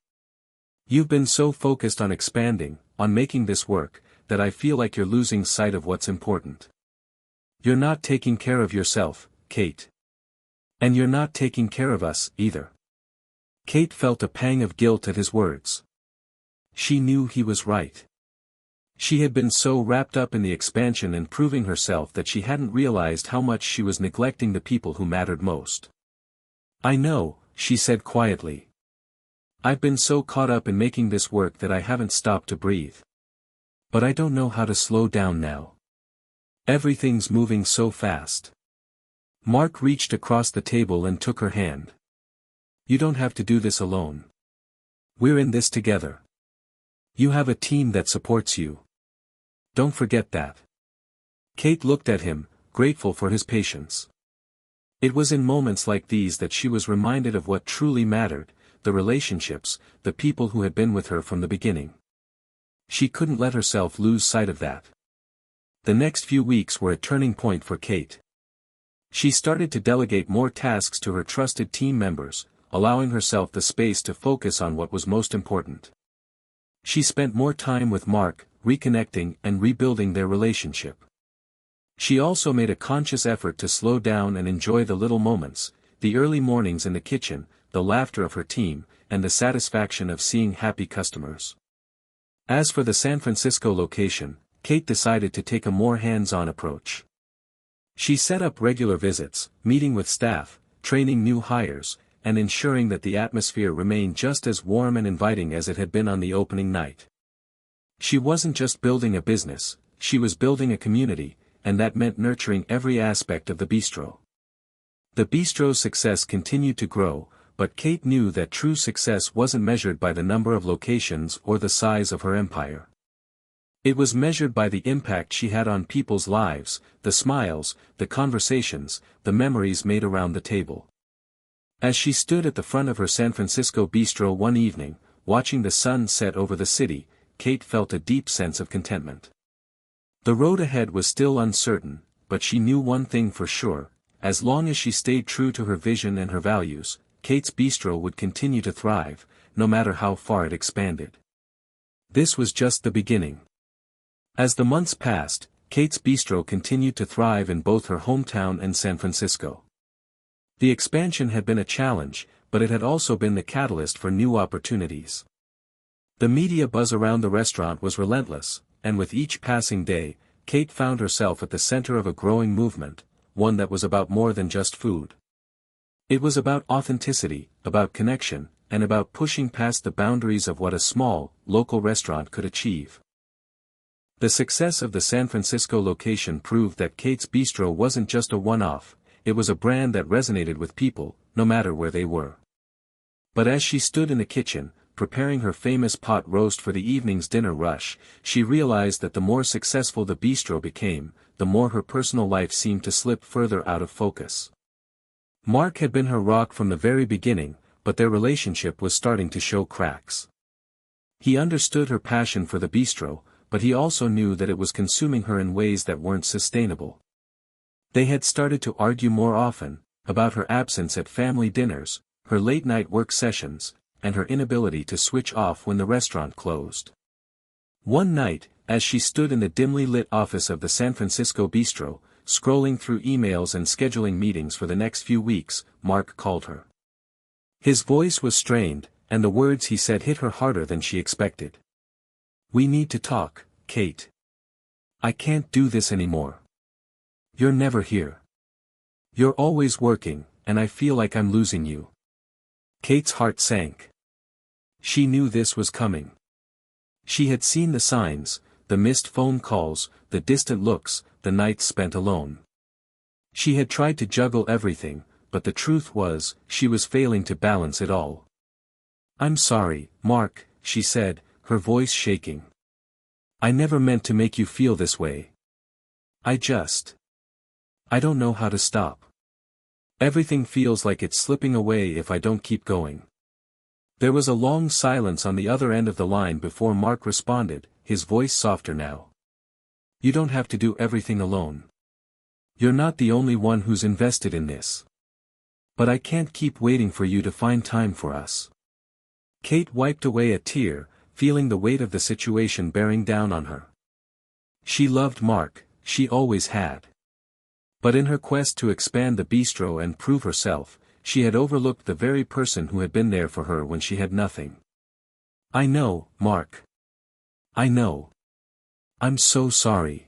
"You've been so focused on expanding, on making this work, that I feel like you're losing sight of what's important. You're not taking care of yourself, Kate." And you're not taking care of us, either. Kate felt a pang of guilt at his words. She knew he was right. She had been so wrapped up in the expansion and proving herself that she hadn't realized how much she was neglecting the people who mattered most. I know, she said quietly. I've been so caught up in making this work that I haven't stopped to breathe. But I don't know how to slow down now. Everything's moving so fast. Mark reached across the table and took her hand. You don't have to do this alone. We're in this together. You have a team that supports you. Don't forget that. Kate looked at him, grateful for his patience. It was in moments like these that she was reminded of what truly mattered, the relationships, the people who had been with her from the beginning. She couldn't let herself lose sight of that. The next few weeks were a turning point for Kate. She started to delegate more tasks to her trusted team members, allowing herself the space to focus on what was most important. She spent more time with Mark, reconnecting and rebuilding their relationship. She also made a conscious effort to slow down and enjoy the little moments, the early mornings in the kitchen, the laughter of her team, and the satisfaction of seeing happy customers. As for the San Francisco location, Kate decided to take a more hands-on approach. She set up regular visits, meeting with staff, training new hires, and ensuring that the atmosphere remained just as warm and inviting as it had been on the opening night. She wasn't just building a business, she was building a community, and that meant nurturing every aspect of the bistro. The bistro's success continued to grow, but Kate knew that true success wasn't measured by the number of locations or the size of her empire. It was measured by the impact she had on people's lives, the smiles, the conversations, the memories made around the table. As she stood at the front of her San Francisco bistro one evening, watching the sun set over the city, Kate felt a deep sense of contentment. The road ahead was still uncertain, but she knew one thing for sure: as long as she stayed true to her vision and her values, Kate's bistro would continue to thrive, no matter how far it expanded. This was just the beginning. As the months passed, Kate's bistro continued to thrive in both her hometown and San Francisco. The expansion had been a challenge, but it had also been the catalyst for new opportunities. The media buzz around the restaurant was relentless, and with each passing day, Kate found herself at the center of a growing movement, one that was about more than just food. It was about authenticity, about connection, and about pushing past the boundaries of what a small, local restaurant could achieve. The success of the San Francisco location proved that Kate's Bistro wasn't just a one-off, it was a brand that resonated with people, no matter where they were. But as she stood in the kitchen, preparing her famous pot roast for the evening's dinner rush, she realized that the more successful the bistro became, the more her personal life seemed to slip further out of focus. Mark had been her rock from the very beginning, but their relationship was starting to show cracks. He understood her passion for the bistro, but he also knew that it was consuming her in ways that weren't sustainable. They had started to argue more often, about her absence at family dinners, her late-night work sessions, and her inability to switch off when the restaurant closed. One night, as she stood in the dimly lit office of the San Francisco Bistro, scrolling through emails and scheduling meetings for the next few weeks, Mark called her. His voice was strained, and the words he said hit her harder than she expected. "We need to talk, Kate. I can't do this anymore. You're never here. You're always working, and I feel like I'm losing you." Kate's heart sank. She knew this was coming. She had seen the signs, the missed phone calls, the distant looks, the nights spent alone. She had tried to juggle everything, but the truth was, she was failing to balance it all. "I'm sorry, Mark," she said, her voice shaking. "I never meant to make you feel this way. I don't know how to stop. Everything feels like it's slipping away if I don't keep going." There was a long silence on the other end of the line before Mark responded, his voice softer now. "You don't have to do everything alone. You're not the only one who's invested in this. But I can't keep waiting for you to find time for us." Kate wiped away a tear, feeling the weight of the situation bearing down on her. She loved Mark, she always had. But in her quest to expand the bistro and prove herself, she had overlooked the very person who had been there for her when she had nothing. "I know, Mark. I know. I'm so sorry.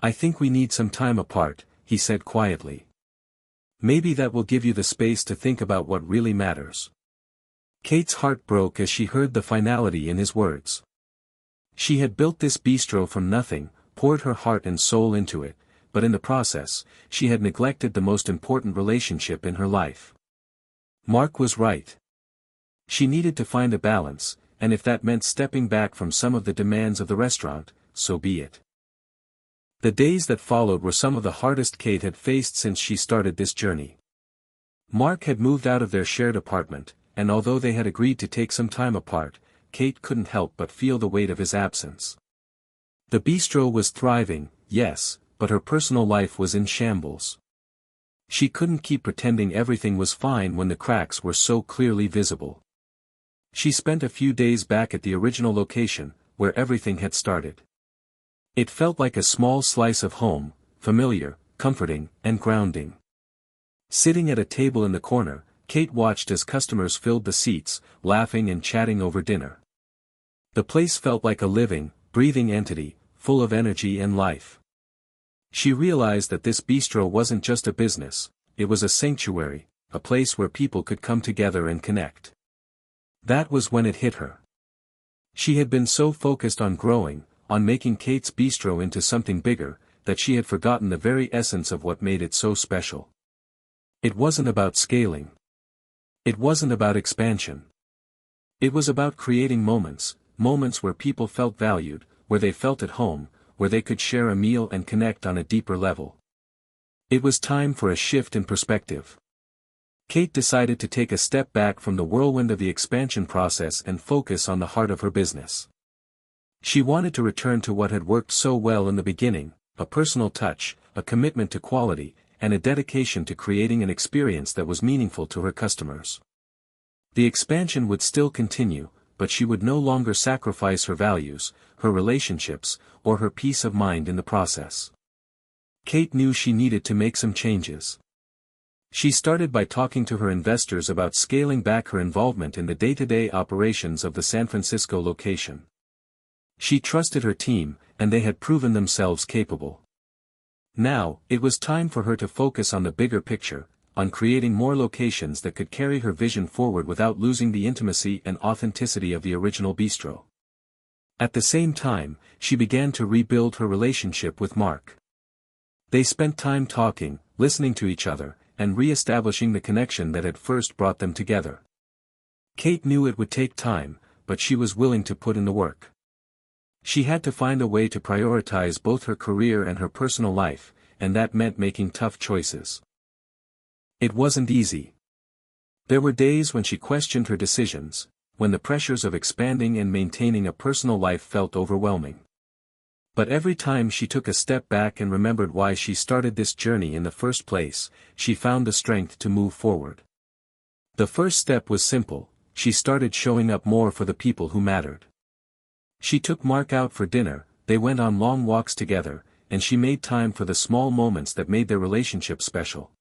I think we need some time apart," he said quietly. "Maybe that will give you the space to think about what really matters." Kate's heart broke as she heard the finality in his words. She had built this bistro from nothing, poured her heart and soul into it, but in the process, she had neglected the most important relationship in her life. Mark was right. She needed to find a balance, and if that meant stepping back from some of the demands of the restaurant, so be it. The days that followed were some of the hardest Kate had faced since she started this journey. Mark had moved out of their shared apartment, and although they had agreed to take some time apart, Kate couldn't help but feel the weight of his absence. The bistro was thriving, yes, but her personal life was in shambles. She couldn't keep pretending everything was fine when the cracks were so clearly visible. She spent a few days back at the original location, where everything had started. It felt like a small slice of home, familiar, comforting, and grounding. Sitting at a table in the corner, Kate watched as customers filled the seats, laughing and chatting over dinner. The place felt like a living, breathing entity, full of energy and life. She realized that this bistro wasn't just a business, it was a sanctuary, a place where people could come together and connect. That was when it hit her. She had been so focused on growing, on making Kate's bistro into something bigger, that she had forgotten the very essence of what made it so special. It wasn't about scaling. It wasn't about expansion. It was about creating moments where people felt valued, where they felt at home, where they could share a meal and connect on a deeper level. It was time for a shift in perspective. Kate decided to take a step back from the whirlwind of the expansion process and focus on the heart of her business. She wanted to return to what had worked so well in the beginning, a personal touch, a commitment to quality, and a dedication to creating an experience that was meaningful to her customers. The expansion would still continue, but she would no longer sacrifice her values, her relationships, or her peace of mind in the process. Kate knew she needed to make some changes. She started by talking to her investors about scaling back her involvement in the day-to-day operations of the San Francisco location. She trusted her team, and they had proven themselves capable. Now, it was time for her to focus on the bigger picture, on creating more locations that could carry her vision forward without losing the intimacy and authenticity of the original bistro. At the same time, she began to rebuild her relationship with Mark. They spent time talking, listening to each other, and re-establishing the connection that had first brought them together. Kate knew it would take time, but she was willing to put in the work. She had to find a way to prioritize both her career and her personal life, and that meant making tough choices. It wasn't easy. There were days when she questioned her decisions, when the pressures of expanding and maintaining a personal life felt overwhelming. But every time she took a step back and remembered why she started this journey in the first place, she found the strength to move forward. The first step was simple: she started showing up more for the people who mattered. She took Mark out for dinner, they went on long walks together, and she made time for the small moments that made their relationship special.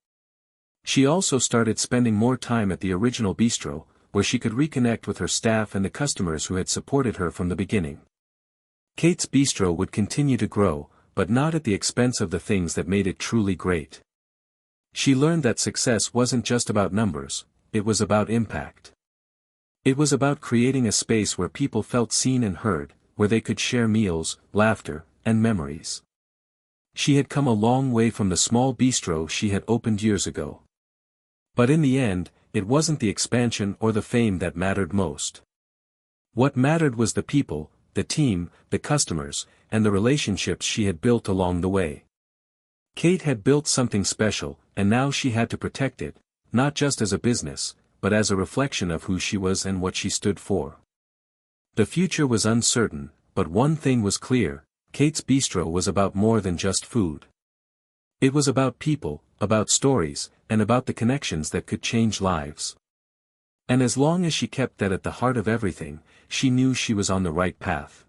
She also started spending more time at the original bistro, where she could reconnect with her staff and the customers who had supported her from the beginning. Kate's bistro would continue to grow, but not at the expense of the things that made it truly great. She learned that success wasn't just about numbers, it was about impact. It was about creating a space where people felt seen and heard, where they could share meals, laughter, and memories. She had come a long way from the small bistro she had opened years ago. But in the end, it wasn't the expansion or the fame that mattered most. What mattered was the people, the team, the customers, and the relationships she had built along the way. Kate had built something special, and now she had to protect it, not just as a business, but as a reflection of who she was and what she stood for. The future was uncertain, but one thing was clear: Kate's bistro was about more than just food. It was about people, about stories, and about the connections that could change lives. And as long as she kept that at the heart of everything, she knew she was on the right path.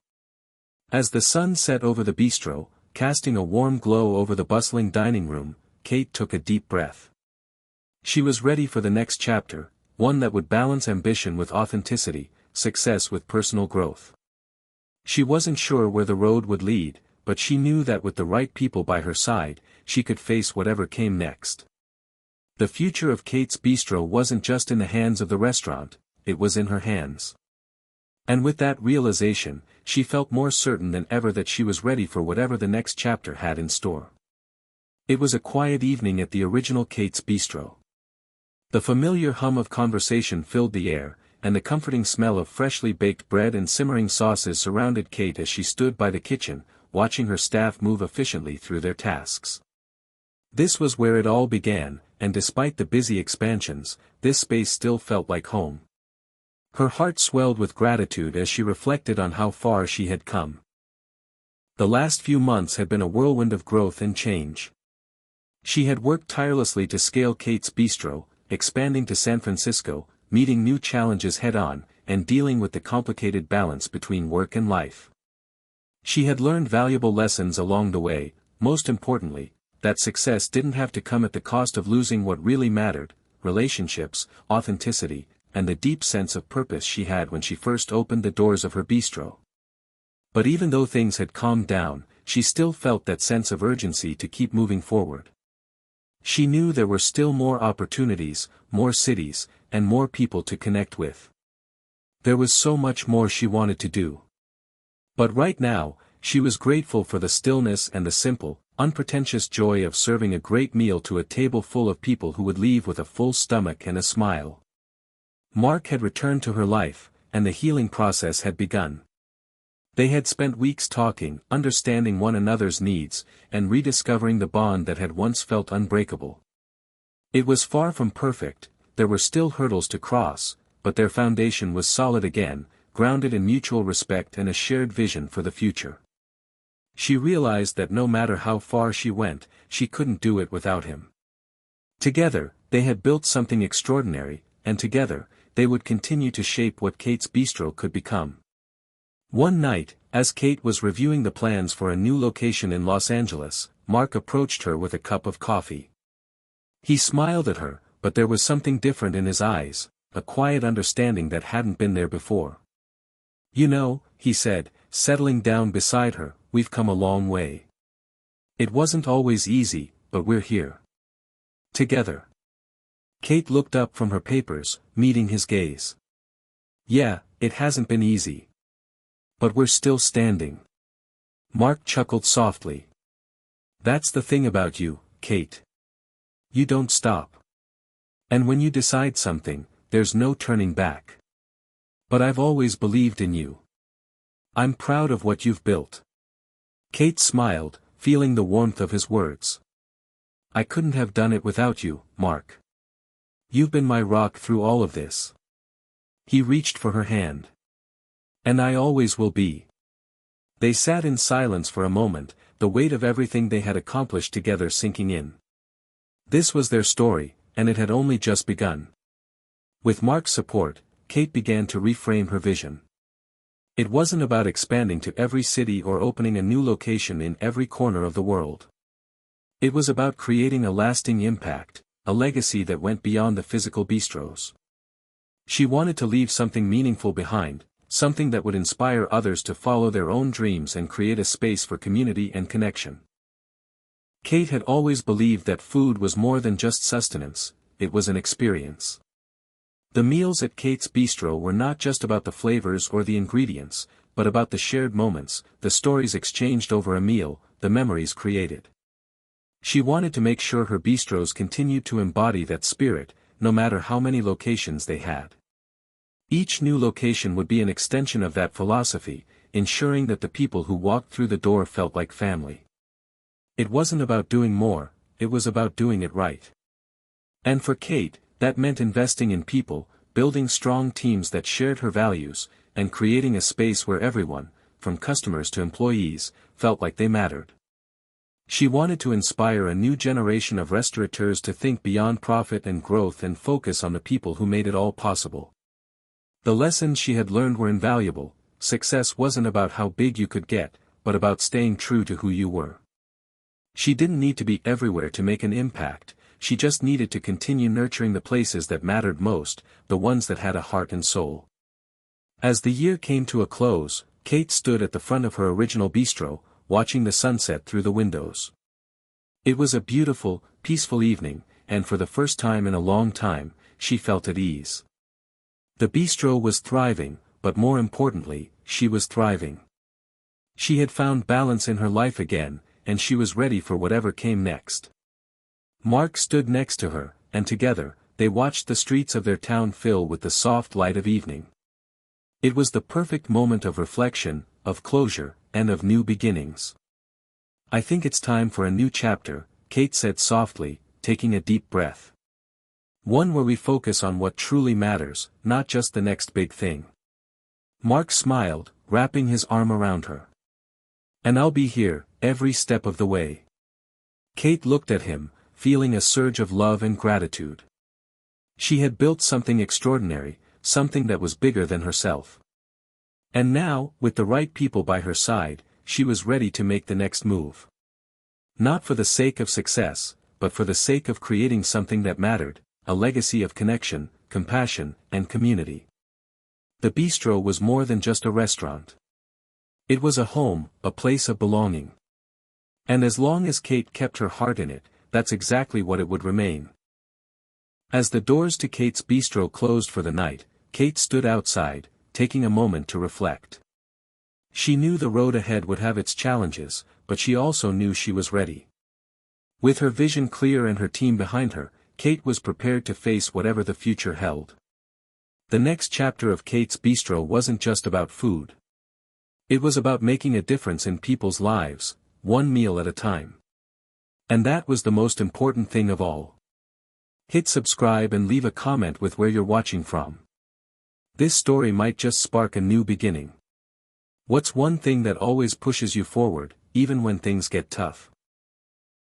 As the sun set over the bistro, casting a warm glow over the bustling dining room, Kate took a deep breath. She was ready for the next chapter, one that would balance ambition with authenticity, success with personal growth. She wasn't sure where the road would lead, but she knew that with the right people by her side, she could face whatever came next. The future of Kate's Bistro wasn't just in the hands of the restaurant, it was in her hands. And with that realization, she felt more certain than ever that she was ready for whatever the next chapter had in store. It was a quiet evening at the original Kate's Bistro. The familiar hum of conversation filled the air, and the comforting smell of freshly baked bread and simmering sauces surrounded Kate as she stood by the kitchen, watching her staff move efficiently through their tasks. This was where it all began, and despite the busy expansions, this space still felt like home. Her heart swelled with gratitude as she reflected on how far she had come. The last few months had been a whirlwind of growth and change. She had worked tirelessly to scale Kate's Bistro, expanding to San Francisco, meeting new challenges head-on, and dealing with the complicated balance between work and life. She had learned valuable lessons along the way, most importantly, that success didn't have to come at the cost of losing what really mattered: relationships, authenticity, and the deep sense of purpose she had when she first opened the doors of her bistro. But even though things had calmed down, she still felt that sense of urgency to keep moving forward. She knew there were still more opportunities, more cities, and more people to connect with. There was so much more she wanted to do. But right now, she was grateful for the stillness and the simple, unpretentious joy of serving a great meal to a table full of people who would leave with a full stomach and a smile. Mark had returned to her life, and the healing process had begun. They had spent weeks talking, understanding one another's needs, and rediscovering the bond that had once felt unbreakable. It was far from perfect, there were still hurdles to cross, but their foundation was solid again, grounded in mutual respect and a shared vision for the future. She realized that no matter how far she went, she couldn't do it without him. Together, they had built something extraordinary, and together, they would continue to shape what Kate's Bistro could become. One night, as Kate was reviewing the plans for a new location in Los Angeles, Mark approached her with a cup of coffee. He smiled at her, but there was something different in his eyes, a quiet understanding that hadn't been there before. "You know," he said, settling down beside her, "we've come a long way. It wasn't always easy, but we're here. Together." Kate looked up from her papers, meeting his gaze. "Yeah, it hasn't been easy. But we're still standing." Mark chuckled softly. "That's the thing about you, Kate. You don't stop. And when you decide something, there's no turning back. But I've always believed in you. I'm proud of what you've built." Kate smiled, feeling the warmth of his words. "I couldn't have done it without you, Mark. You've been my rock through all of this." He reached for her hand. "And I always will be." They sat in silence for a moment, the weight of everything they had accomplished together sinking in. This was their story, and it had only just begun. With Mark's support, Kate began to reframe her vision. It wasn't about expanding to every city or opening a new location in every corner of the world. It was about creating a lasting impact, a legacy that went beyond the physical bistros. She wanted to leave something meaningful behind, something that would inspire others to follow their own dreams and create a space for community and connection. Kate had always believed that food was more than just sustenance, it was an experience. The meals at Kate's Bistro were not just about the flavors or the ingredients, but about the shared moments, the stories exchanged over a meal, the memories created. She wanted to make sure her bistros continued to embody that spirit, no matter how many locations they had. Each new location would be an extension of that philosophy, ensuring that the people who walked through the door felt like family. It wasn't about doing more, it was about doing it right. And for Kate, that meant investing in people, building strong teams that shared her values, and creating a space where everyone, from customers to employees, felt like they mattered. She wanted to inspire a new generation of restaurateurs to think beyond profit and growth and focus on the people who made it all possible. The lessons she had learned were invaluable. Success wasn't about how big you could get, but about staying true to who you were. She didn't need to be everywhere to make an impact, she just needed to continue nurturing the places that mattered most, the ones that had a heart and soul. As the year came to a close, Kate stood at the front of her original bistro, watching the sunset through the windows. It was a beautiful, peaceful evening, and for the first time in a long time, she felt at ease. The bistro was thriving, but more importantly, she was thriving. She had found balance in her life again, and she was ready for whatever came next. Mark stood next to her, and together, they watched the streets of their town fill with the soft light of evening. It was the perfect moment of reflection, of closure, and of new beginnings. "I think it's time for a new chapter," Kate said softly, taking a deep breath. "One where we focus on what truly matters, not just the next big thing." Mark smiled, wrapping his arm around her. "And I'll be here, every step of the way." Kate looked at him, feeling a surge of love and gratitude. She had built something extraordinary, something that was bigger than herself. And now, with the right people by her side, she was ready to make the next move. Not for the sake of success, but for the sake of creating something that mattered, a legacy of connection, compassion, and community. The bistro was more than just a restaurant. It was a home, a place of belonging. And as long as Kate kept her heart in it, that's exactly what it would remain. As the doors to Kate's bistro closed for the night, Kate stood outside, taking a moment to reflect. She knew the road ahead would have its challenges, but she also knew she was ready. With her vision clear and her team behind her, Kate was prepared to face whatever the future held. The next chapter of Kate's bistro wasn't just about food. It was about making a difference in people's lives, one meal at a time. And that was the most important thing of all. Hit subscribe and leave a comment with where you're watching from. This story might just spark a new beginning. What's one thing that always pushes you forward, even when things get tough?